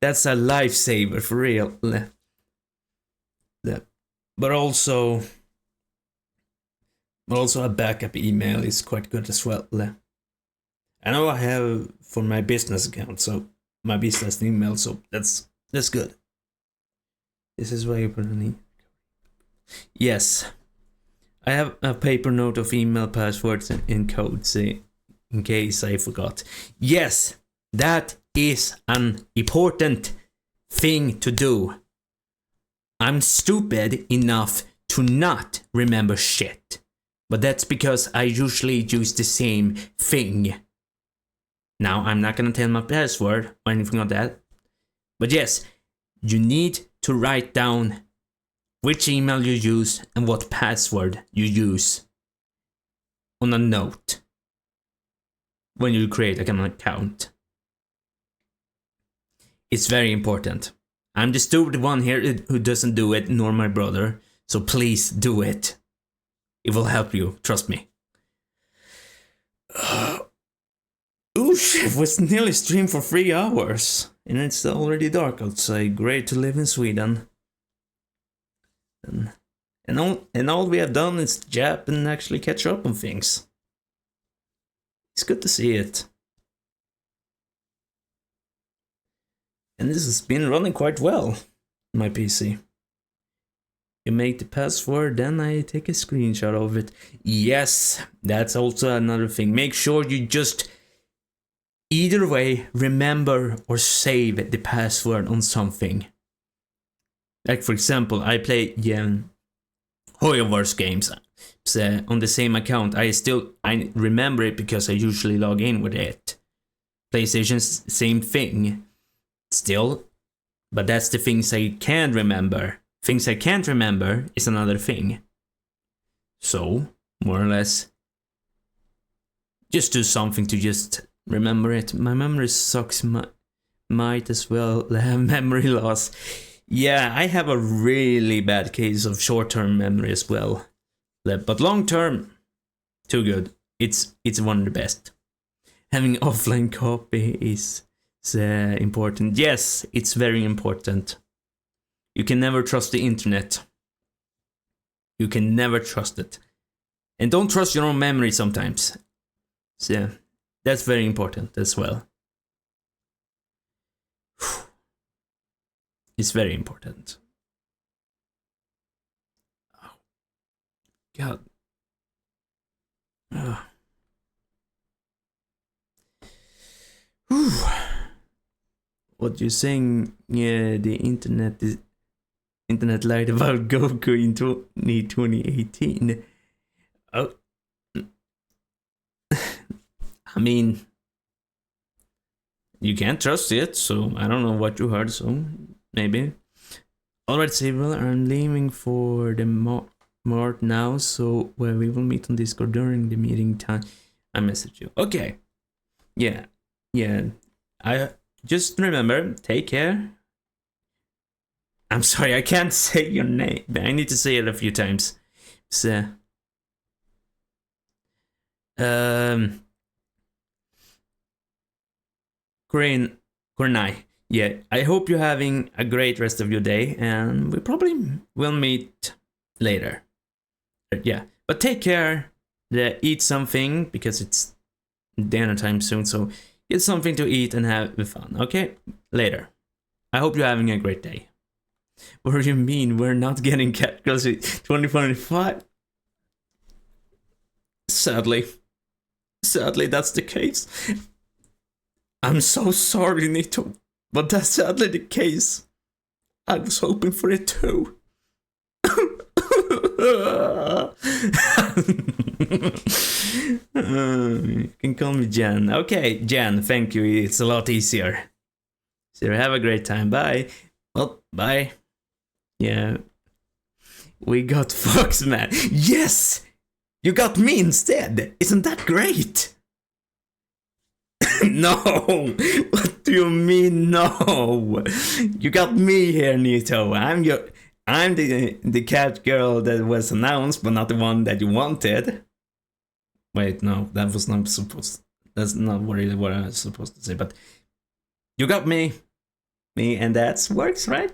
that's a lifesaver for real. But also a backup email is quite good as well. I know I have for my business account, so my business email, so that's good. This is why you put an Yes, I have a paper note of email passwords and codes in case I forgot. Yes, that is an important thing to do. I'm stupid enough to not remember shit, but that's because I usually use the same thing. Now, I'm not gonna tell my password or anything like that, but yes, you need to write down which email you use and what password you use on a note when you create an account. It's very important. I'm the stupid one here who doesn't do it, nor my brother, so please do it. It will help you, trust me. Oosh, it was nearly streamed for 3 hours, and it's already dark outside. Great to live in Sweden. And all we have done is jap and actually catch up on things. It's good to see it. And this has been running quite well on my PC. You make the password, then I take a screenshot of it. Yes, that's also another thing. Make sure you just either way remember or save the password on something. Like for example, I play Hoyoverse games on the same account. I remember it because I usually log in with it. PlayStation's same thing. Still, but that's the things I can remember. Things I can't remember is another thing. So, more or less, just do something to just remember it. My memory sucks. Might as well have memory loss. Yeah, I have a really bad case of short-term memory as well. But long-term, too good. It's one of the best. Having offline copy is important. Yes, it's very important. You can never trust the internet. You can never trust it. And don't trust your own memory sometimes. So that's very important as well. It's very important. Oh, God. What you're saying? Yeah, the internet lied about Goku in 2018. Oh, I mean, you can't trust it, so I don't know what you heard. So maybe. Alright, Sable, I'm leaving for the mart now, so we will meet on Discord during the meeting time. I message you. Okay. Yeah. I just remember, take care. I'm sorry, I can't say your name, but I need to say it a few times. So, Kornai. Yeah, I hope you're having a great rest of your day, and we probably will meet later. Yeah, but take care. Eat something because it's dinner time soon. So get something to eat and have fun. Okay, later. I hope you're having a great day. What do you mean we're not getting catgirls in 2025? Sadly, that's the case. I'm so sorry, Nito, but that's sadly the case. I was hoping for it too. You can call me Jan. Okay, Jan, thank you. It's a lot easier. So have a great time. Bye. Well, bye. Yeah. We got Foxman. Yes! You got me instead. Isn't that great? No! What do you mean no? You got me here, Nito. I'm the cat girl that was announced, but not the one that you wanted. Wait, no, that was not supposed. That's not really what I was supposed to say. But you got me, and that works, right?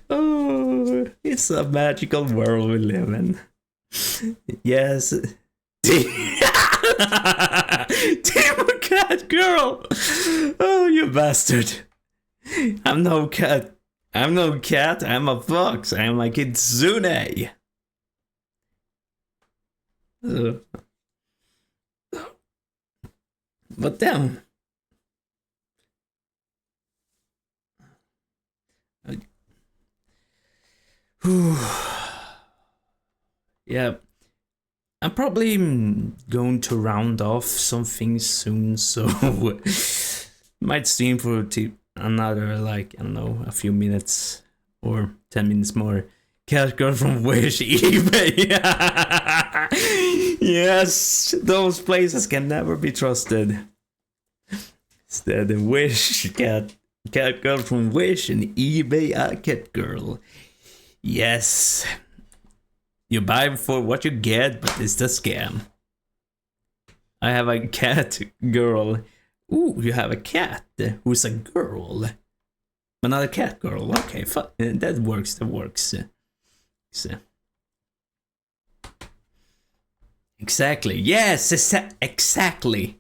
Oh, it's a magical world we live in. Yes. Damn cat girl! Oh, you bastard! I'm no cat. I'm a fox. I'm a kitsune. But damn. Yeah. I'm probably going to round off some things soon, so might stream for another, like, I don't know, a few minutes or 10 minutes more. Cat girl from Wish eBay. Yes, those places can never be trusted. Instead, the Wish cat girl from Wish and eBay a cat girl. Yes. You buy for what you get, but it's a scam. I have a cat girl. Ooh, you have a cat who's a girl. Another cat girl. Okay, that works. So. Exactly. Yes, exactly.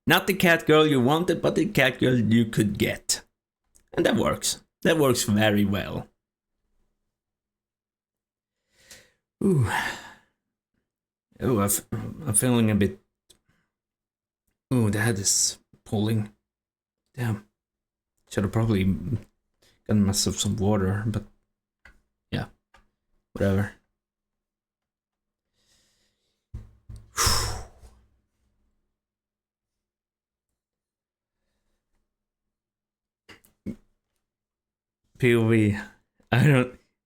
Not the cat girl you wanted, but the cat girl you could get. And that works. That works very well. Ooh. Oh, I'm feeling a bit. Oh, the head is pulling. Damn. Should have probably gotten myself some water, but yeah, whatever. POV.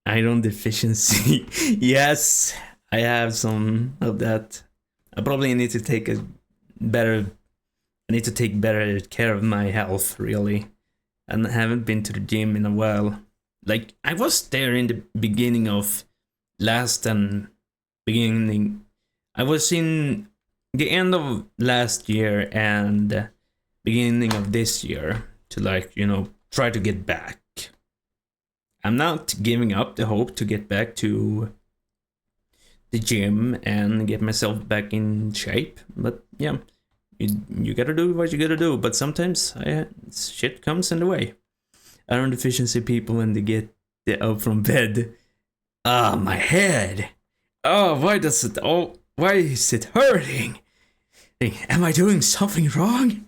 Iron deficiency. Yes, I have some of that. I probably need to take a better. I need to take better care of my health, really. And I haven't been to the gym in a while. Like, I was there in the beginning of last and beginning. I was in the end of last year and beginning of this year to, like, you know, try to get back. I'm not giving up the hope to get back to the gym and get myself back in shape, but yeah, you gotta do what you gotta do. But sometimes shit comes in the way. Iron deficiency people, when they get up from bed, ah, my head. Oh, why does it? Oh, why is it hurting? Am I doing something wrong?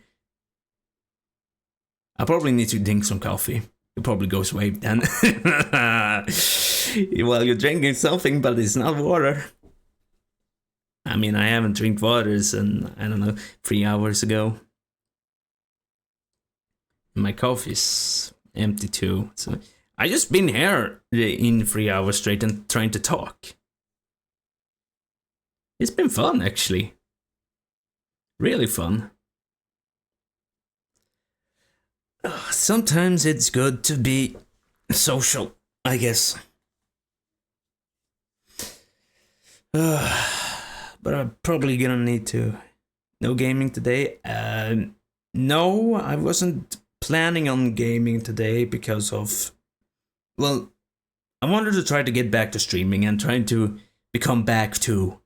I probably need to drink some coffee. It probably goes away then. Well, you're drinking something, but it's not water. I mean, I haven't drank water since, I don't know, 3 hours ago. My coffee's empty too. So I just been here in 3 hours straight and trying to talk. It's been fun, actually. Really fun. Sometimes it's good to be social, I guess. But I'm probably gonna need to. No gaming today. No, I wasn't planning on gaming today because of. Well, I wanted to try to get back to streaming and trying to become back to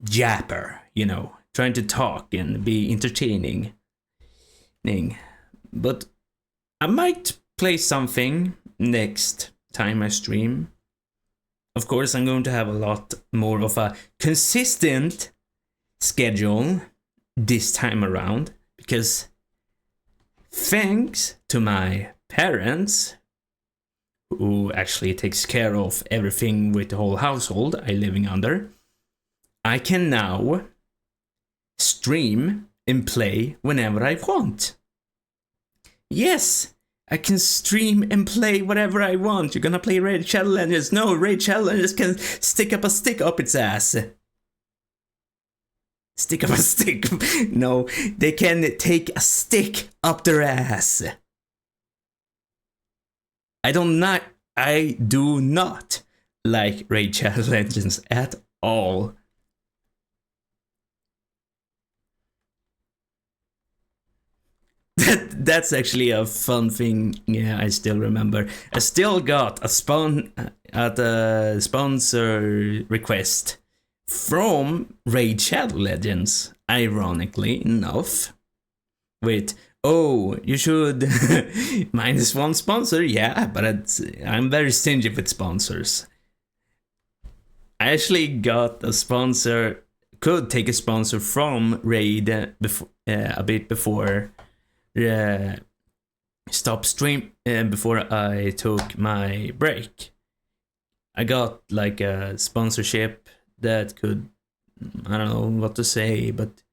japper, you know, trying to talk and be entertaining. But I might play something next time I stream. Of course, I'm going to have a lot more of a consistent schedule this time around, because thanks to my parents, who actually takes care of everything with the whole household I'm living under, I can now stream and play whenever I want. Yes, I can stream and play whatever I want. You're gonna play Raid Shadow Legends? No, Raid Shadow Legends can stick up a stick up its ass. Stick up a stick? No, they can take a stick up their ass. I do not like Raid Shadow Legends at all. That's actually a fun thing. Yeah, I still remember. I still got a sponsor request from Raid Shadow Legends, ironically enough. Wait, oh, you should -1 sponsor? Yeah, but I'm very stingy with sponsors. I actually got a sponsor, could take a sponsor from Raid a bit before stop stream before I took my break. I got like a sponsorship that could, I don't know what to say, but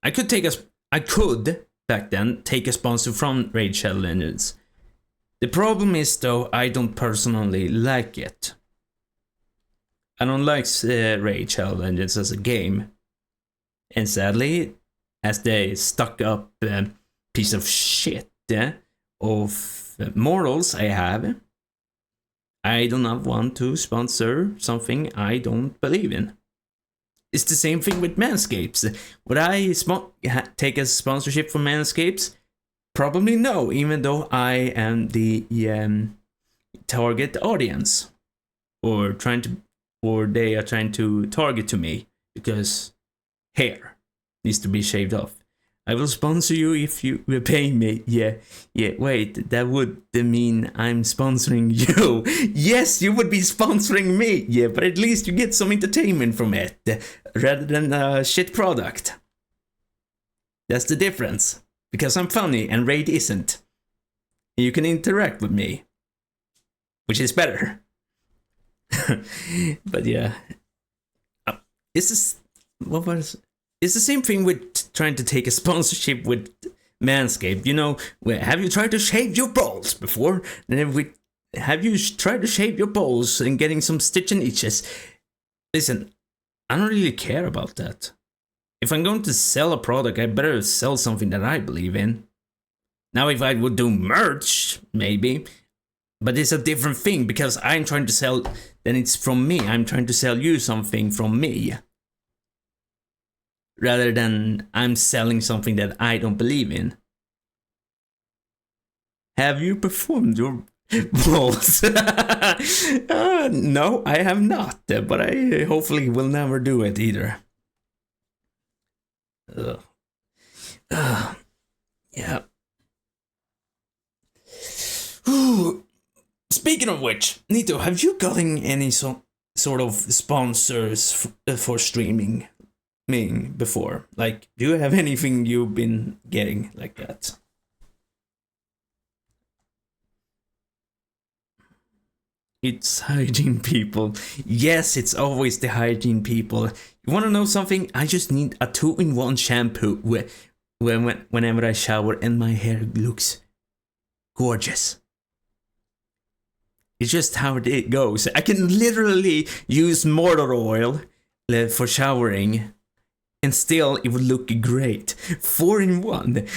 I could back then take a sponsor from Raid Shadow Legends. The problem is though, I don't personally like it. I don't like Raid Shadow Legends as a game, and sadly, as they stuck up piece of shit of morals I have, I do not want to sponsor something I don't believe in. It's the same thing with Manscapes. Would I take a sponsorship from Manscapes? Probably no, even though I am the target audience, or they are trying to target to me because hair needs to be shaved off. I will sponsor you if you will pay me. Yeah, wait, that would mean I'm sponsoring you. Yes, you would be sponsoring me. Yeah, but at least you get some entertainment from it, rather than a shit product. That's the difference. Because I'm funny and Raid isn't. You can interact with me, which is better. But yeah. It's the same thing with trying to take a sponsorship with Manscaped. You know, have you tried to shave your balls before? Have you tried to shave your balls and getting some stitch and itches? Listen, I don't really care about that. If I'm going to sell a product, I better sell something that I believe in. Now, if I would do merch, maybe. But it's a different thing, because I'm trying to sell, then it's from me. I'm trying to sell you something from me. Rather than I'm selling something that I don't believe in. Have you performed your balls? No, I have not. But I hopefully will never do it either. Yeah. Ooh. Speaking of which, Nito, have you gotten any sort of sponsors for streaming before? Like, do you have anything you've been getting like that? It's hygiene people. Yes, it's always the hygiene people. You want to know something? I just need a 2-in-1 shampoo whenever I shower, and my hair looks gorgeous. It's just how it goes. I can literally use motor oil for showering, and still it would look great. 4-in-1.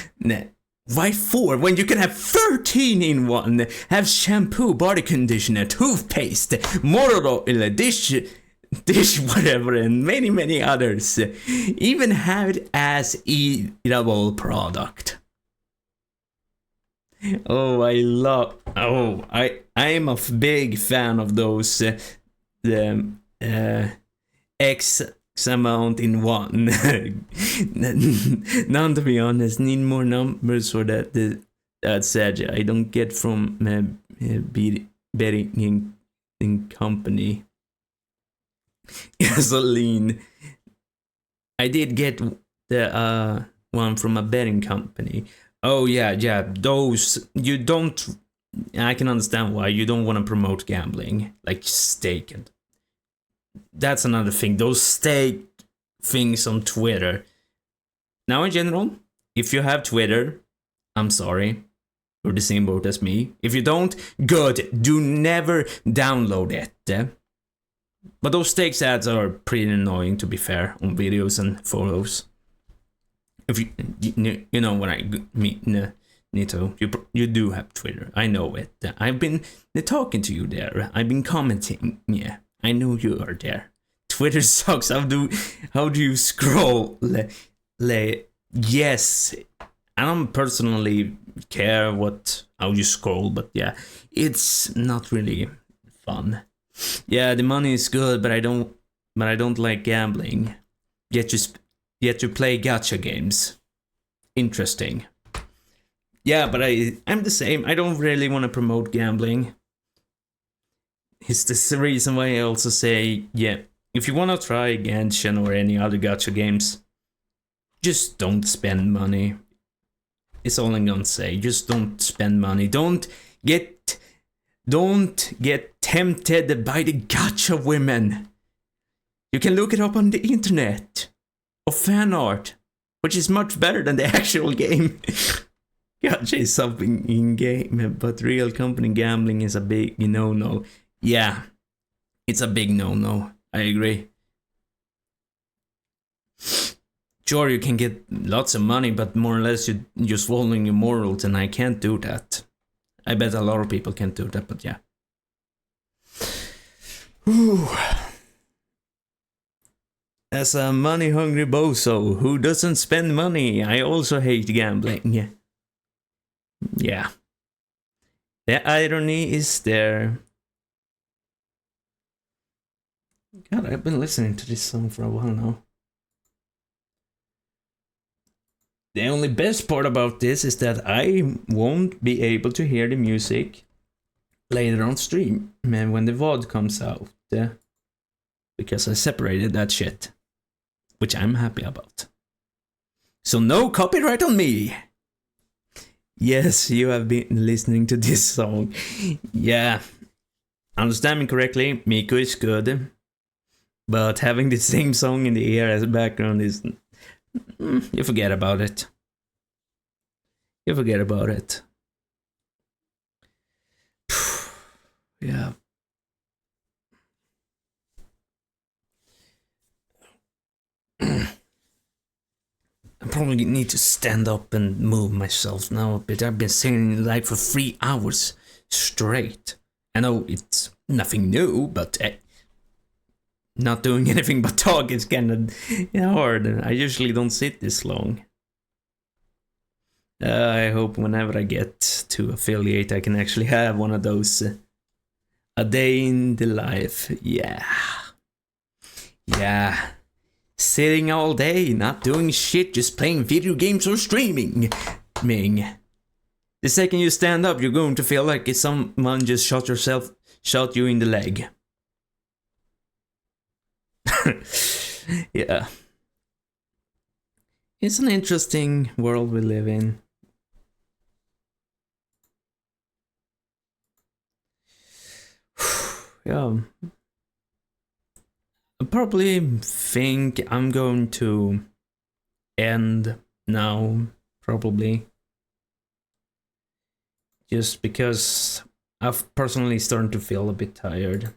Why 4 when you can have 13 in 1? Have shampoo, body conditioner, toothpaste, motor oil, dish whatever, and many others. Even have it as eatable product. Oh, I am a big fan of those X amount in 1. None, to be honest. Need more numbers for that. That's sad. I don't get from betting in company. Gasoline. I did get the one from a betting company. Oh yeah, those you don't. I can understand why you don't want to promote gambling, like stake. And that's another thing. Those stake things on Twitter. Now, in general, if you have Twitter, I'm sorry, you're the same boat as me. If you don't, good. Do never download it. But those stakes ads are pretty annoying, to be fair, on videos and photos. If you know what I mean, Nito, you do have Twitter. I know it. I've been talking to you there. I've been commenting. Yeah, I know you are there. Twitter sucks. How do you scroll? Yes, I don't personally care how you scroll, but yeah, it's not really fun. Yeah, the money is good, but I don't like gambling. Yet you play gacha games. Interesting. Yeah, but I'm the same. I don't really want to promote gambling. It's the reason why I also say, yeah, if you want to try Genshin or any other gacha games, just don't spend money. It's all I'm gonna say. Just don't spend money. Don't get tempted by the gacha women. You can look it up on the internet. Of fan art, which is much better than the actual game. Gacha is something in game, but real company gambling is a big no-no. Yeah, it's a big no-no. I agree. Sure, you can get lots of money, but more or less you're just following your morals, and I can't do that. I bet a lot of people can't do that, but yeah. Whew. As a money-hungry bozo who doesn't spend money, I also hate gambling. Yeah. The irony is there. God, I've been listening to this song for a while now. The only best part about this is that I won't be able to hear the music later on stream when the VOD comes out. Because I separated that shit. Which I'm happy about. So no copyright on me! Yes, you have been listening to this song. Yeah. Understand me correctly, Miko is good. But having the same song in the ear as background is... you forget about it. You forget about it. Yeah. I probably need to stand up and move myself now a bit. I've been singing like for 3 hours straight. I know it's nothing new, but not doing anything but talk is kind of hard. I usually don't sit this long. I hope whenever I get to affiliate, I can actually have one of those. A day in the life. Yeah. Yeah. Sitting all day, not doing shit, just playing video games or streaming. Ming. The second you stand up, you're going to feel like if someone just shot you in the leg. Yeah. It's an interesting world we live in. Yeah. I probably think I'm going to end now, probably. Just because I've personally started to feel a bit tired.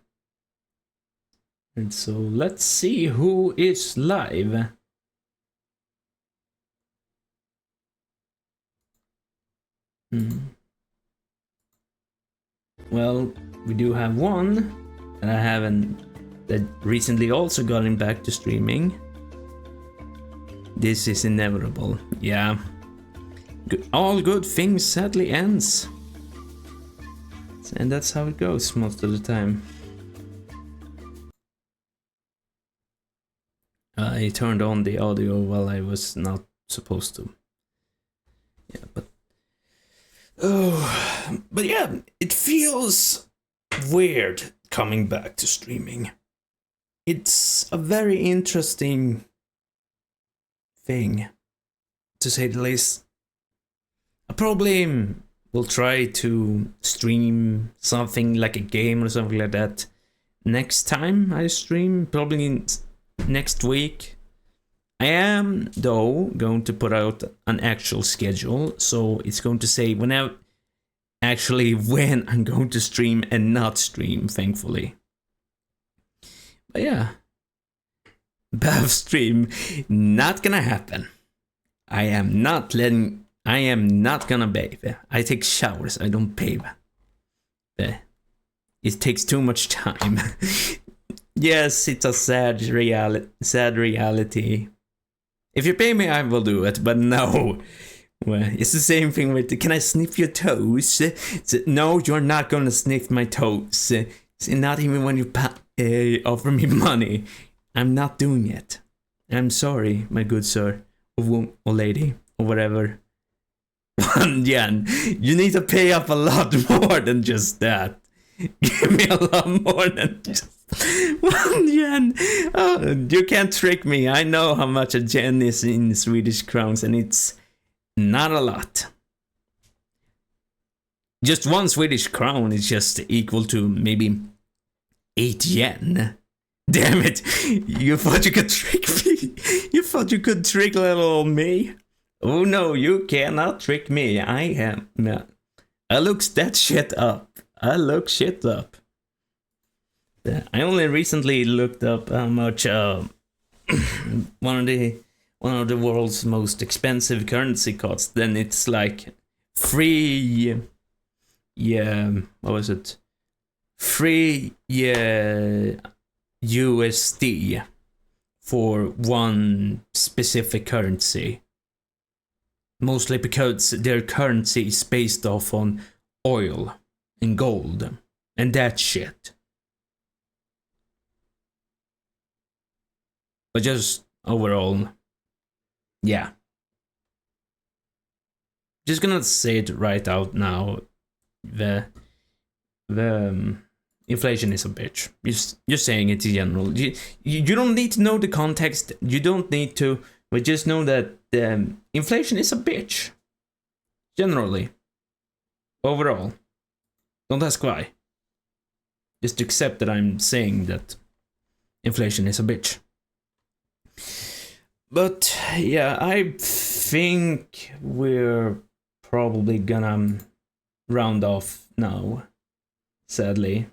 And so let's see who is live. Well, we do have one that I haven't, that recently also gotten back to streaming. This is inevitable, yeah. All good things sadly ends. And that's how it goes most of the time. I turned on the audio while I was not supposed to. Yeah, but... oh, but yeah, it feels weird coming back to streaming. It's a very interesting thing, to say the least. I probably will try to stream something like a game or something like that next time I stream, probably next week. I am, though, going to put out an actual schedule, so it's going to say when I'm going to stream and not stream, thankfully. But yeah, Bath stream, not gonna happen. I am not gonna bathe. I take showers, I don't bathe. It takes too much time. Yes, it's a sad reality. If you pay me, I will do it, but no. Well, it's the same thing with, can I sniff your toes? No, you're not gonna sniff my toes. Not even when you offer me money. I'm not doing it. I'm sorry, my good sir, or lady, or whatever. 1 yen. You need to pay up a lot more than just that. Give me a lot more than just 1 yen. Oh, you can't trick me. I know how much a yen is in Swedish crowns, and it's not a lot. Just 1 Swedish crown is just equal to maybe 8 yen. Damn it! You thought you could trick me? You thought you could trick little old me? Oh no, you cannot trick me. I looks that shit up. I look shit up. I only recently looked up how much one of the world's most expensive currency costs. Then it's like free. Yeah, what was it? Free. Yeah. USD for one specific currency. Mostly because their currency is based off on oil and gold and that shit. But just overall, yeah. just gonna say it right out now. The inflation is a bitch. Just saying it in general. You don't need to know the context. You don't need to, but just know that inflation is a bitch. Generally, overall, don't ask why. Just accept that I'm saying that inflation is a bitch. But yeah, I think we're probably gonna round off now. Sadly,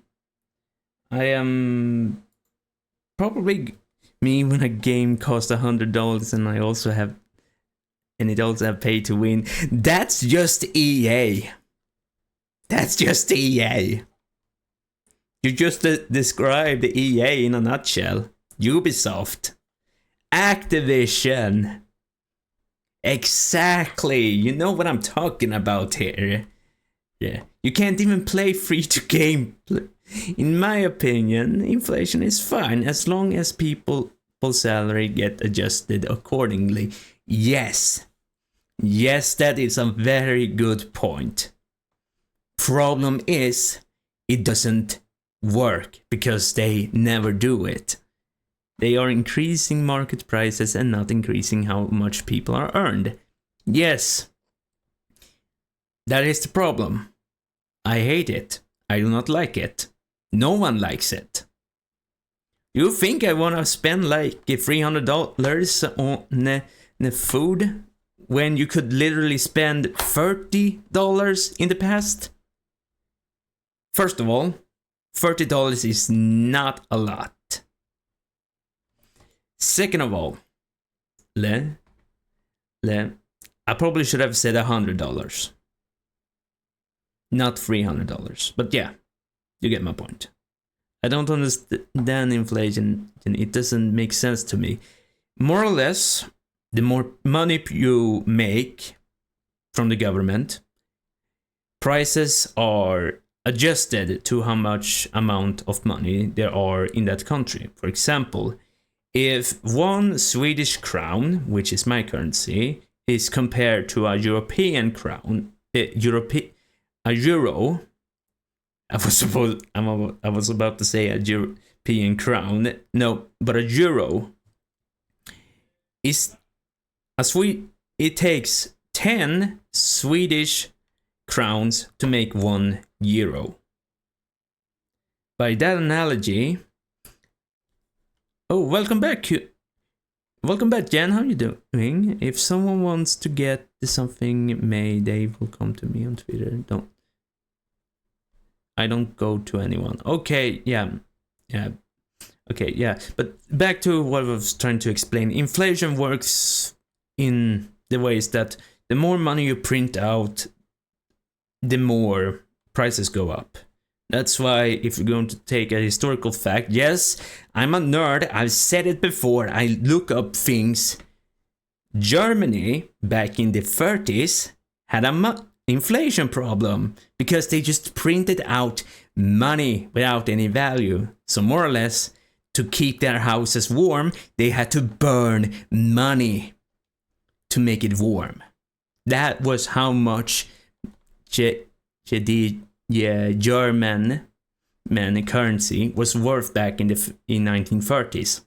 I am probably me when a game costs $100 and I also have, and it also have pay to win. That's just EA. That's just EA. You just described EA in a nutshell. Ubisoft. Activision. Exactly. You know what I'm talking about here. Yeah. You can't even play free to game. In my opinion, inflation is fine as long as people's salary get adjusted accordingly. Yes. Yes, that is a very good point. Problem is, it doesn't work because they never do it. They are increasing market prices and not increasing how much people are earned. Yes, that is the problem. I hate it. I do not like it. No one likes it. You think I want to spend like $300 on the food when you could literally spend $30 in the past? First of all, $30 is not a lot. Second of all, I probably should have said $100. Not $300. But yeah, you get my point. I don't understand inflation, and it doesn't make sense to me. More or less, the more money you make from the government, prices are adjusted to how much amount of money there are in that country. For example, if 1 Swedish crown, which is my currency, is compared to a European crown, a euro, I was about to say a European crown. No, but a euro is it takes 10 Swedish crowns to make 1 euro. By that analogy, oh, welcome back, Jan. How you doing? If someone wants to get something made, they will come to me on Twitter. I don't go to anyone. Okay, yeah. Okay, yeah. But back to what I was trying to explain. Inflation works in the ways that the more money you print out, the more prices go up. That's why if you're going to take a historical fact, yes, I'm a nerd. I've said it before. I look up things. Germany, back in the 30s, had a inflation problem because they just printed out money without any value. So more or less, to keep their houses warm, they had to burn money to make it warm. That was how much the German currency was worth back in 1930s.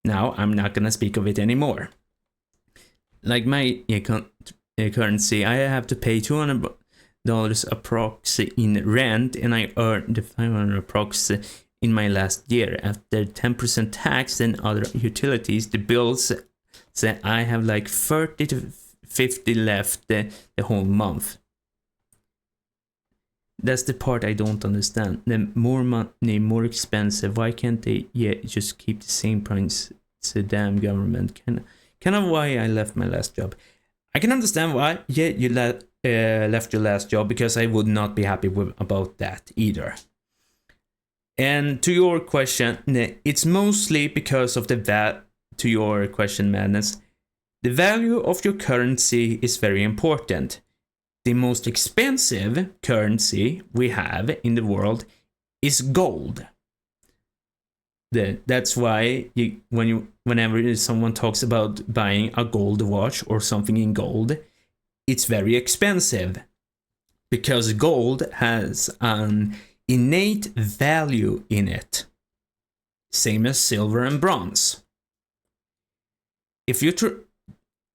Now I'm not gonna speak of it anymore. Like my currency, I have to pay $200 approx in rent, and I earned $500 approx in my last year. After 10% tax and other utilities, the bills say I have like 30 to 50 left the whole month. That's the part I don't understand. The more money, more expensive. Why can't they just keep the same price? It's a damn government. Kind of why I left my last job. I can understand why. Yeah, you left your last job, because I would not be happy about that either. And to your question, it's mostly because of to your question, Madness. The value of your currency is very important. The most expensive currency we have in the world is gold. That's why whenever someone talks about buying a gold watch or something in gold, it's very expensive because gold has an innate value in it, same as silver and bronze. If you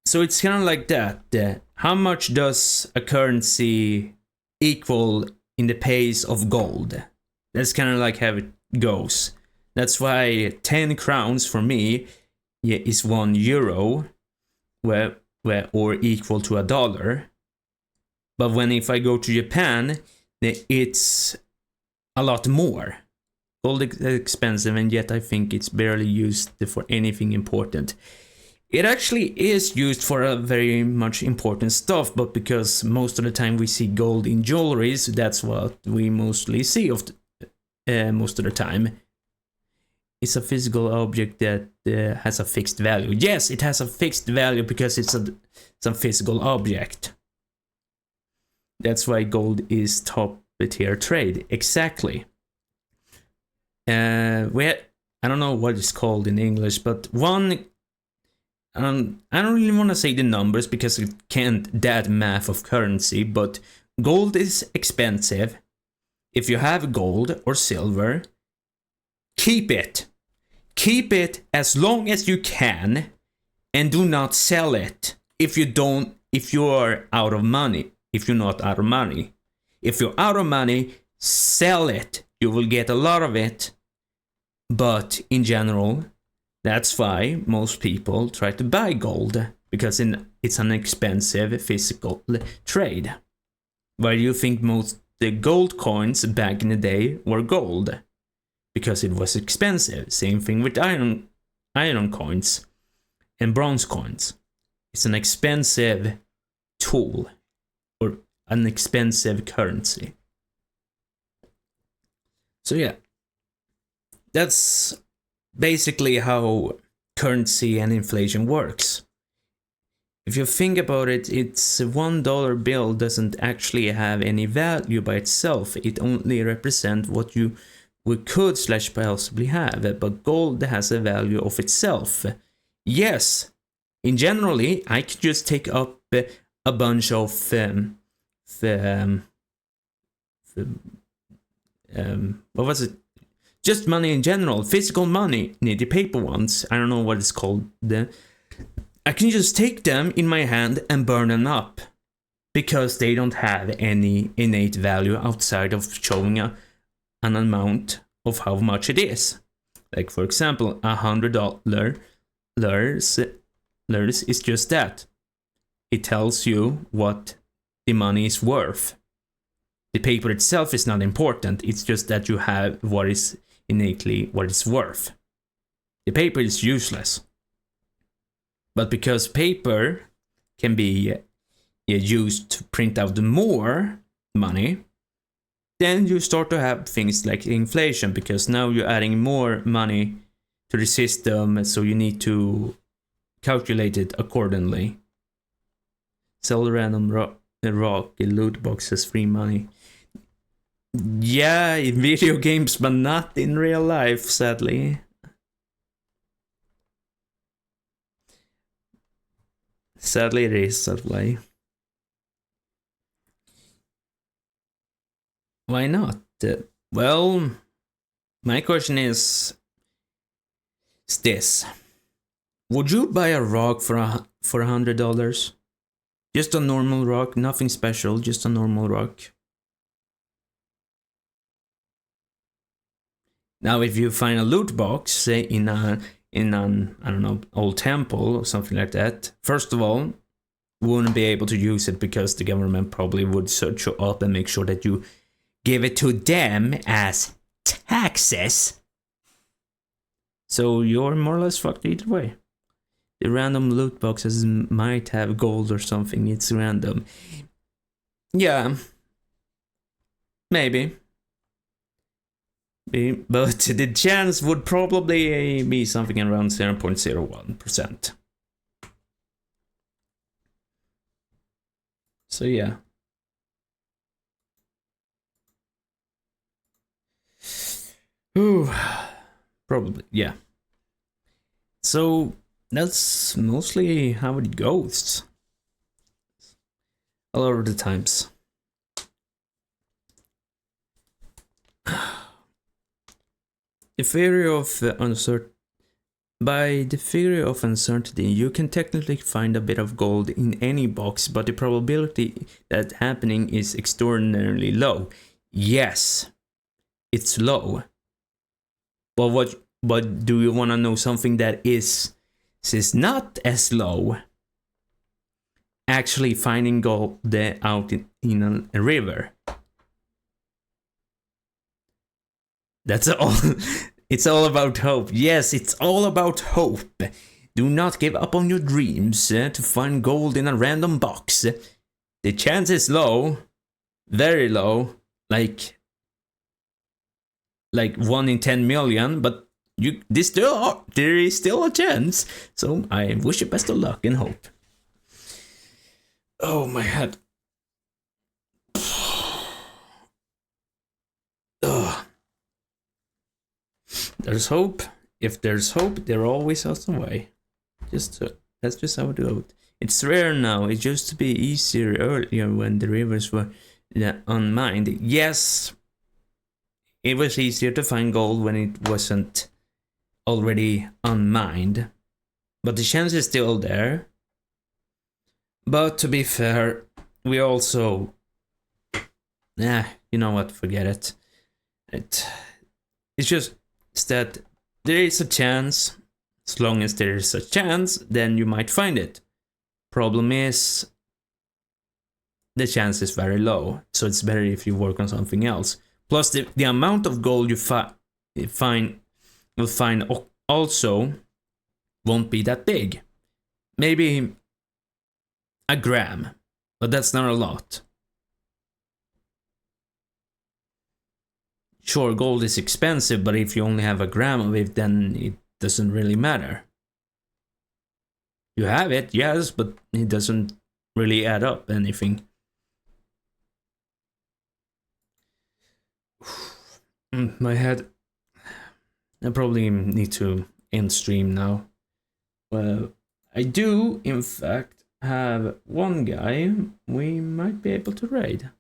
so it's kind of like that. How much does a currency equal in the pace of gold? That's kind of like how it goes. That's why 10 crowns for me is 1 euro, or equal to $1. But if I go to Japan, it's a lot more. Gold is expensive, and yet I think it's barely used for anything important. It actually is used for a very much important stuff, but because most of the time we see gold in jewelries, that's what we mostly see most of the time. It's a physical object that has a fixed value. Yes, it has a fixed value because it's a physical object. That's why gold is top tier trade. Exactly. I don't know what it's called in English, but I don't really want to say the numbers because it can't that math of currency, but gold is expensive. If you have gold or silver, keep it. Keep it as long as you can and do not sell it if you are out of money. If you're not out of money. If you're out of money, sell it. You will get a lot of it. But in general, that's why most people try to buy gold, because it's an expensive physical trade. Why do you think most the gold coins back in the day were gold? Because it was expensive. Same thing with iron coins and bronze coins. It's an expensive tool or an expensive currency. So yeah, that's basically how currency and inflation works. If you think about it, it's $1 bill doesn't actually have any value by itself. It only represents what we could / possibly have, but gold has a value of itself. Yes, in generally, I could just take up a bunch of what was it? Just money in general, physical money, the paper ones. I don't know what it's called. I can just take them in my hand and burn them up because they don't have any innate value outside of showing an amount of how much it is. Like for example, $100 is just that. It tells you what the money is worth. The paper itself is not important. It's just that you have what is innately what it's worth. The paper is useless. But because paper can be used to print out more money, then you start to have things like inflation, because now you're adding more money to the system, so you need to calculate it accordingly. Sell random rock, loot boxes, free money. Yeah, in video games, but not in real life, sadly. Sadly, it is that way. Why not? Well, my question is this: would you buy a rock for $100? Just a normal rock, nothing special, just a normal rock. Now, if you find a loot box, say in an I don't know, old temple or something like that, first of all, you wouldn't be able to use it because the government probably would search you up and make sure that you give it to them as taxes. So you're more or less fucked either way. The random loot boxes might have gold or something, it's random. Yeah. Maybe. But the chance would probably be something around 0.01%. So yeah. Ooh, probably, yeah. So that's mostly how it goes. a lot of the times. The theory of By the theory of uncertainty, you can technically find a bit of gold in any box, but the probability that happening is extraordinarily low. Yes, it's low. But do you want to know something that is not as low? Actually finding gold out in a river. That's all. It's all about hope. Yes, it's all about hope. Do not give up on your dreams to find gold in a random box. The chance is low, very low, like 1 in 10 million, but there is still a chance. So I wish you best of luck and hope. Oh, my head. Ugh. There's hope. If there's hope, there always is a way. That's just how it goes. It's rare now. It used to be easier earlier when the rivers were unmined. Yes, it was easier to find gold when it wasn't already unmined. But the chance is still there. But to be fair, we also... you know what, forget it. It's just that there is a chance. As long as there is a chance, then you might find it. Problem is, the chance is very low, so it's better if you work on something else. Plus, the amount of gold you'll find also won't be that big. Maybe a gram, but that's not a lot. Sure, gold is expensive, but if you only have a gram of it, then it doesn't really matter. You have it, yes, but it doesn't really add up anything. My head. I probably need to end stream now. Well, I do, in fact, have one guy we might be able to raid.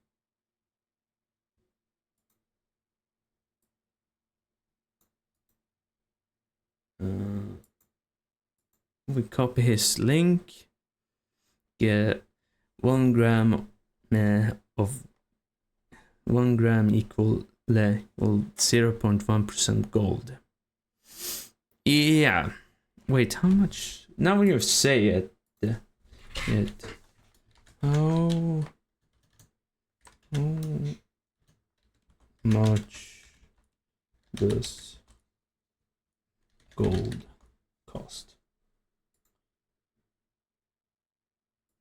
We copy his link. Get 1 gram of 1 gram equal 0.1% gold. Yeah. Wait, how much? Now when you say it, how much does gold cost?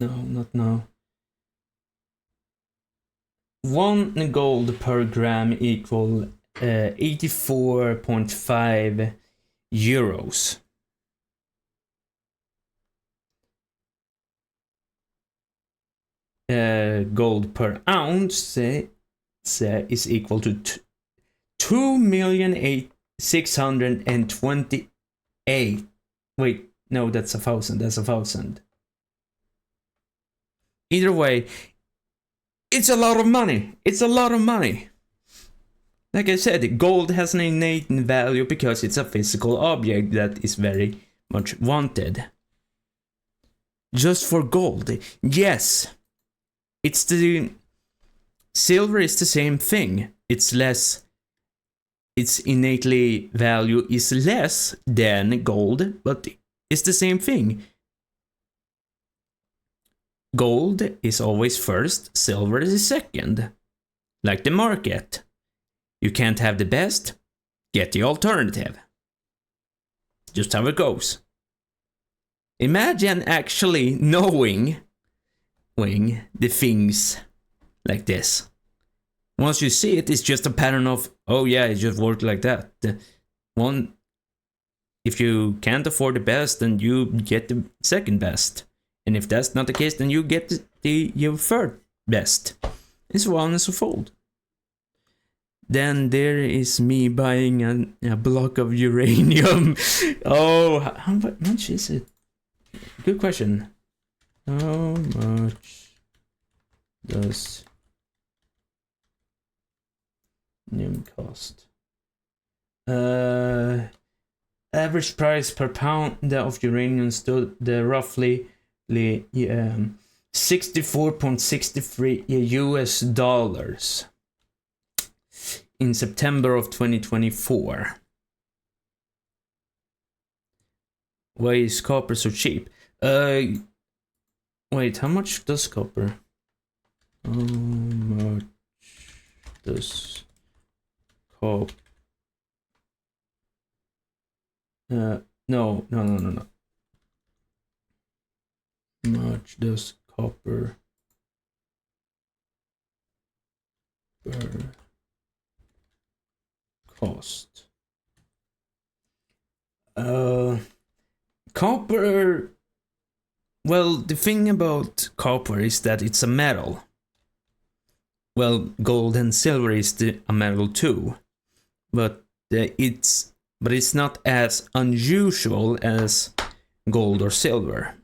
No, not now. 1 gold per gram equal 84.5 euros. Gold per ounce is equal to 2,628,000. Wait, no, that's 1,000. That's 1,000. Either way, it's a lot of money. It's a lot of money. Like I said, gold has an innate value because it's a physical object that is very much wanted. Just for gold, yes. Silver is the same thing. Its innately value is less than gold, but it's the same thing. Gold is always first, silver is second. Like the market. You can't have the best, get the alternative. Just how it goes. Imagine actually knowing the things like this. Once you see it, it's just a pattern of, oh yeah, it just worked like that. If you can't afford the best, then you get the second best. And if that's not the case, then you get your third best. And so on and so forth. Then there is me buying a block of uranium. Oh, how much is it? Good question. How much does NUM cost? Average price per pound of uranium stood roughly 64.63 US dollars in September of 2024. Why is copper so cheap? Wait, how much does copper? How much does copper? No. How much does copper cost? Copper. Well, the thing about copper is that it's a metal. Well, gold and silver is a metal too, but it's not as unusual as gold or silver.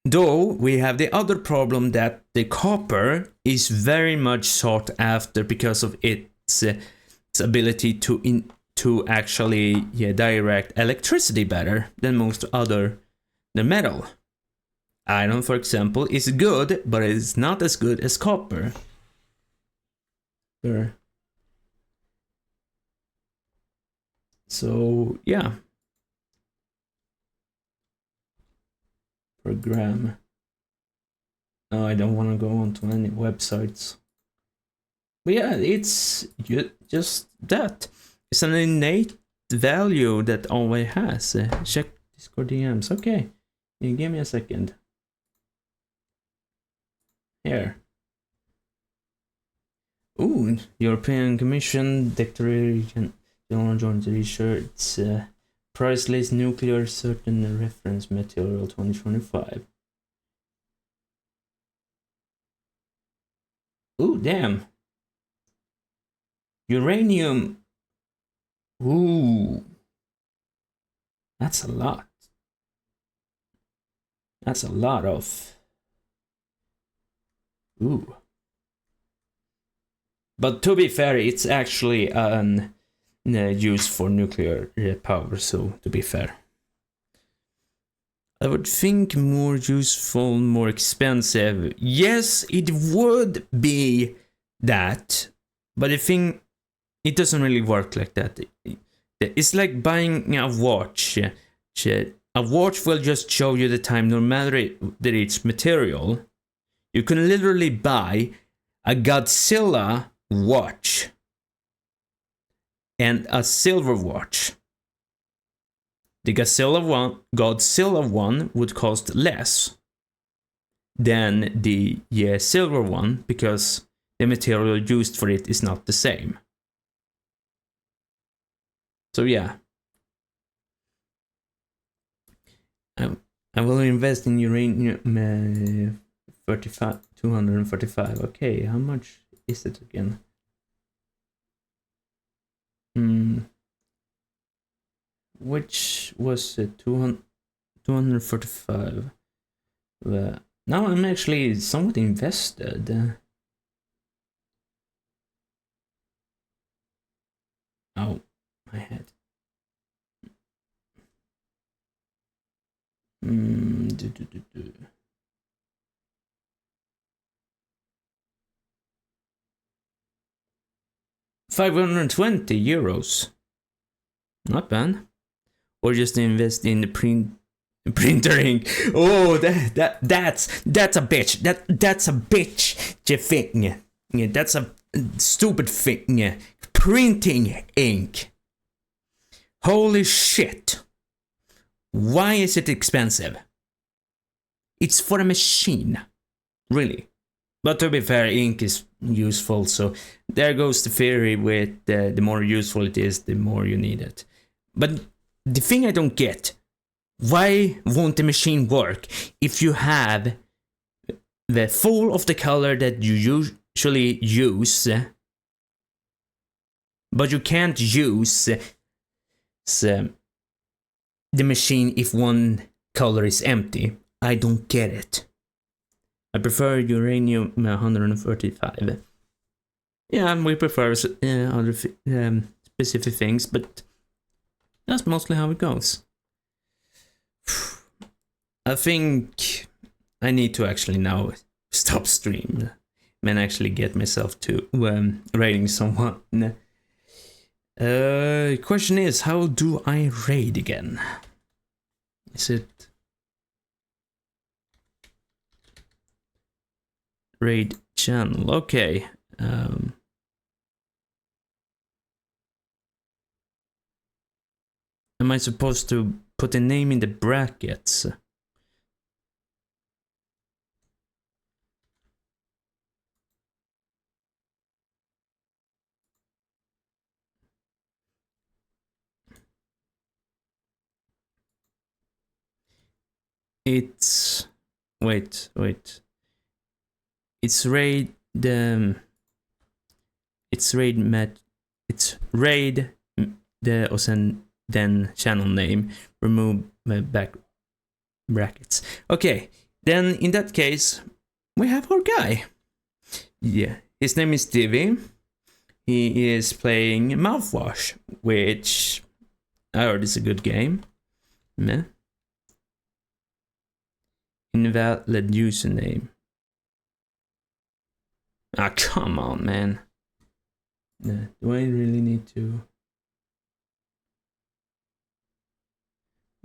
Though we have the other problem that the copper is very much sought after because of its ability to actually direct electricity better than most other the metal. Iron, for example, is good, but it's not as good as copper. So yeah, per gram. No, I don't want to go on to any websites. But yeah, it's just that. It's an innate value that always has. Check Discord DMs. Okay, you give me a second. Here. Ooh, European Commission Declaration on Joint Research Price List Nuclear Certain Reference Material 2025. Ooh, damn. Uranium. Ooh. That's a lot. That's a lot of. Ooh. But to be fair, it's actually used for nuclear power, so to be fair. I would think more useful, more expensive. Yes, it would be that, but I think it doesn't really work like that. It's like buying a watch. A watch will just show you the time no matter that it's material. You can literally buy a Godzilla watch and a silver watch. The Godzilla one would cost less than the silver one because the material used for it is not the same. So yeah, I will invest in uranium 245. Okay, how much is it again? Which was it? 245. Now I'm actually somewhat invested. Oh, my head. €520. Not bad. Or just invest in the printer ink. Oh, that's a bitch. That's a bitch thing. Yeah, that's a stupid thing. Printing ink. Holy shit. Why is it expensive? It's for a machine. Really. But to be fair, ink is useful, so there goes the theory with the more useful it is, the more you need it. But the thing I don't get, why won't the machine work if you have the full of the color that you usually use, but you can't use the machine if one color is empty? I don't get it. I prefer uranium 135. Yeah, we prefer other specific things, but that's mostly how it goes. I think I need to actually now stop stream and actually get myself to raiding someone. Question is, how do I raid again? Is it raid channel? Okay. Am I supposed to put a name in the brackets? It's wait. It's raid it's raid then channel name, remove back brackets. Okay, then in that case we have our guy. Yeah, his name is Divi. He is playing Mouthwash, which I heard is a good game. Meh. Invalid username. Ah, come on, man. Do I really need to?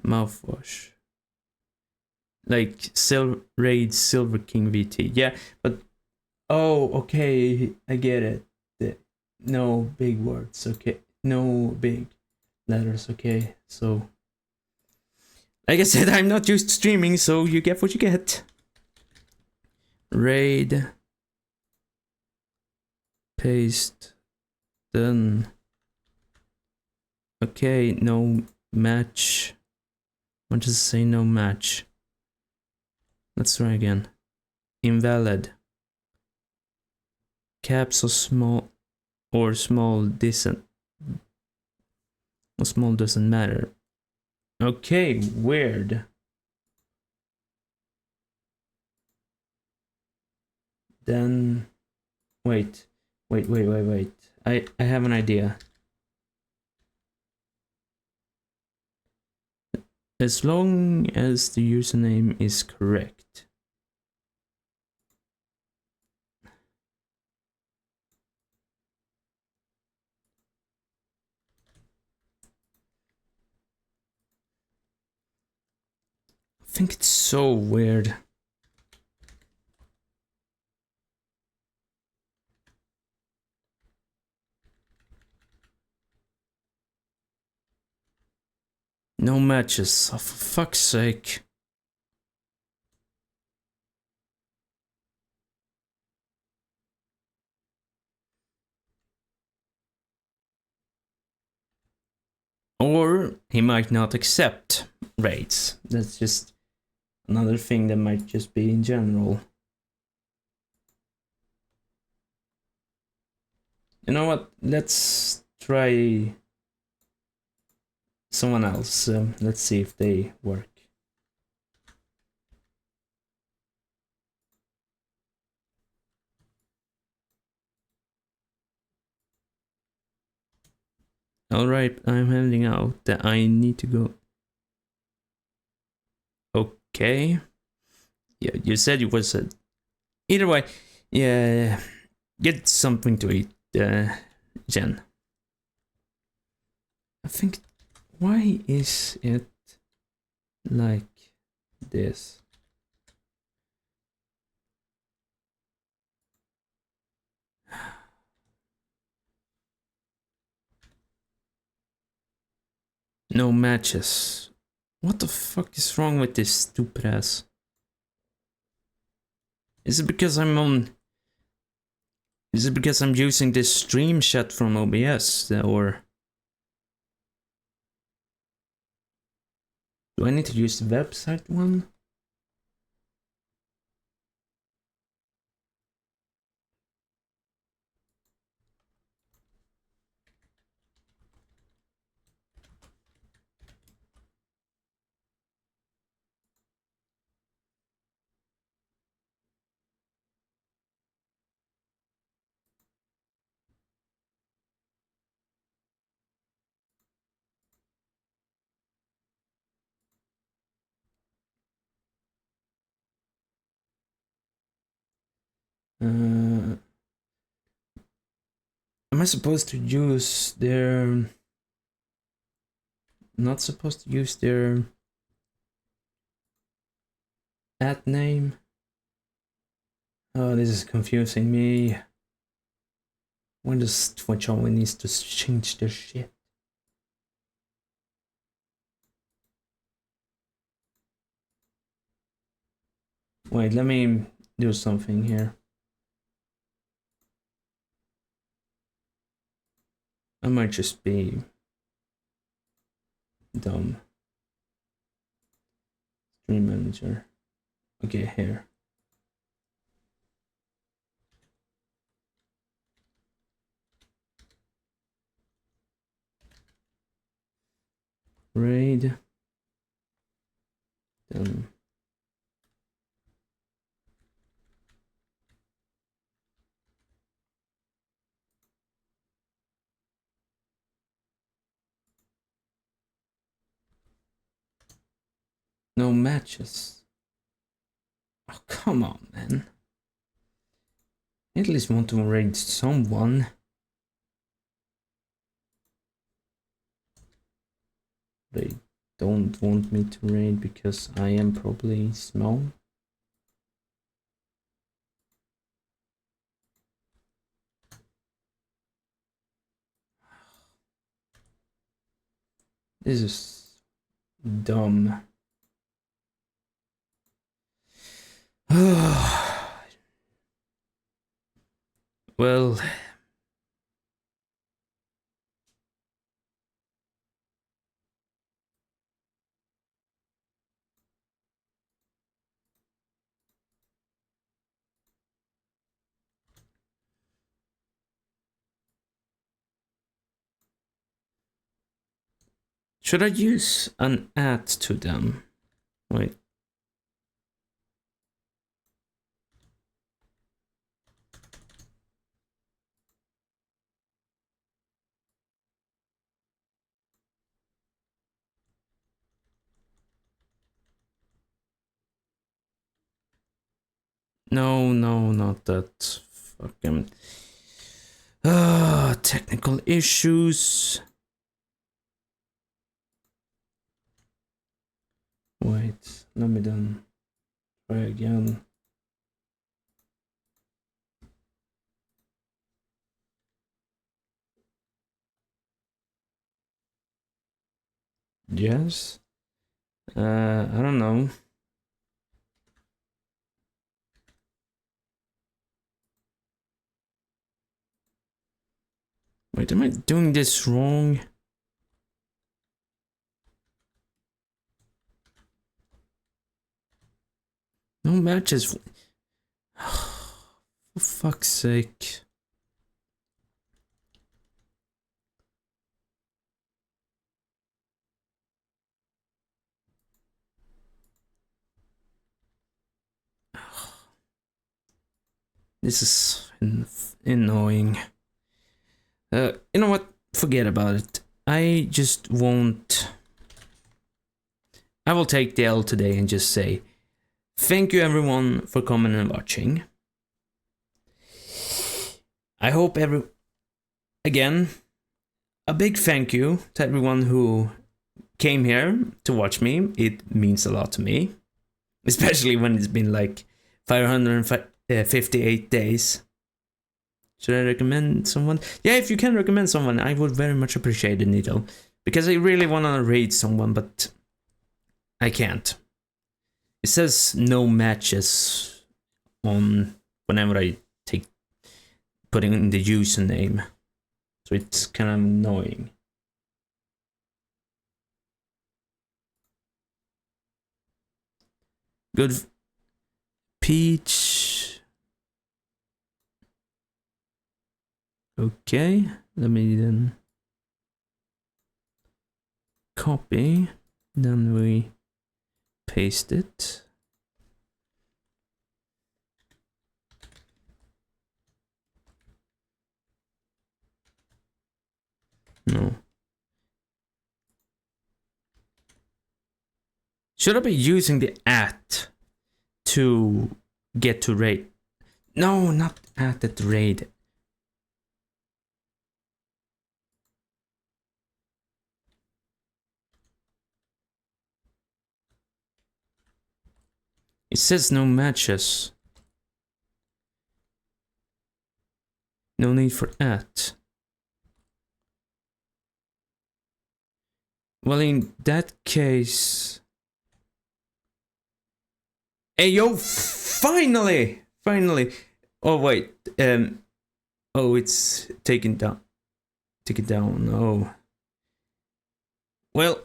Mouthwash. Like Raid Silver King VT. Yeah, but oh, okay, I get it. No big words, okay. No big letters, okay. So, like I said, I'm not used to streaming, so you get what you get. Raid. Paste. Done. Okay, no match. What does it say? No match. Let's try again. Invalid. Caps or small doesn't matter. Okay, weird. Then wait. I have an idea. As long as the username is correct. I think it's so weird. No matches, oh, for fuck's sake. Or he might not accept raids. That's just another thing that might just be in general. You know what? Let's try someone else. Let's see if they work. Alright, I'm handing out that I need to go. Okay. Yeah, you said it was a... Either way, yeah, get something to eat, Jen. I think... Why is it like this? No matches. What the fuck is wrong with this stupid ass? Is it because I'm using this stream chat from OBS, or... Do I need to use the website one? Am I supposed to use their... Not supposed to use their ad name? Oh, this is confusing me. When does Twitch only needs to change their shit? Wait, let me do something here. I might just be dumb. Stream manager. Okay, here. Raid. Done. No matches. Oh, come on, man. I at least want to raid someone. They don't want me to raid because I am probably small. This is dumb. Well, should I use an ad to them? Wait. No, not that. Fucking. Technical issues. Wait, let me then try again. Yes. I don't know. Wait, am I doing this wrong? No matches. For fuck's sake. This is annoying. You know what? Forget about it. I just won't. I will take the L today and just say thank you everyone for coming and watching. I hope again, a big thank you to everyone who came here to watch me. It means a lot to me, especially when it's been like 558 days. Should I recommend someone? Yeah, if you can recommend someone, I would very much appreciate it, Nito. Because I really want to raid someone, but I can't. It says no matches on whenever I putting in the username. So it's kind of annoying. Good. Peach. Okay, let me then copy. Then we paste it. No. Should I be using the @ to get to rate? No, not at that raid. It says no matches. No need for at. Well, in that case... Hey, yo, finally! Finally! Oh, wait, oh, it's taken down. Take it down, oh. Well,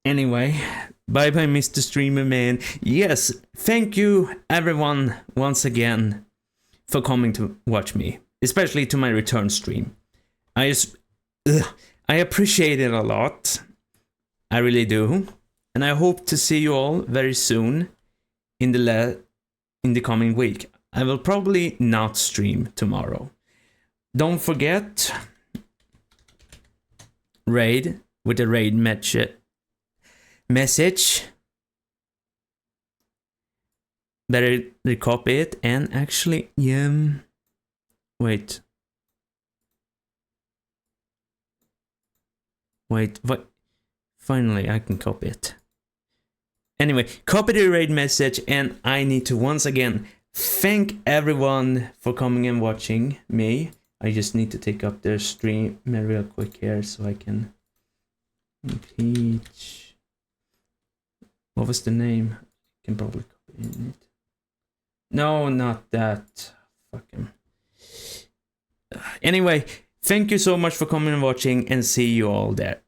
anyway, bye-bye, Mr. Streamer Man. Yes, thank you, everyone, once again, for coming to watch me. Especially to my return stream. I appreciate it a lot. I really do. And I hope to see you all very soon in the coming week. I will probably not stream tomorrow. Don't forget raid with the raid message. Better copy it and actually wait, what? Finally, I can copy it. Anyway, copy the raid message, and I need to once again thank everyone for coming and watching me. I just need to take up their stream real quick here so I can teach. What was the name? I can probably copy it. No, not that. Fuck him. Anyway, thank you so much for coming and watching, and see you all there.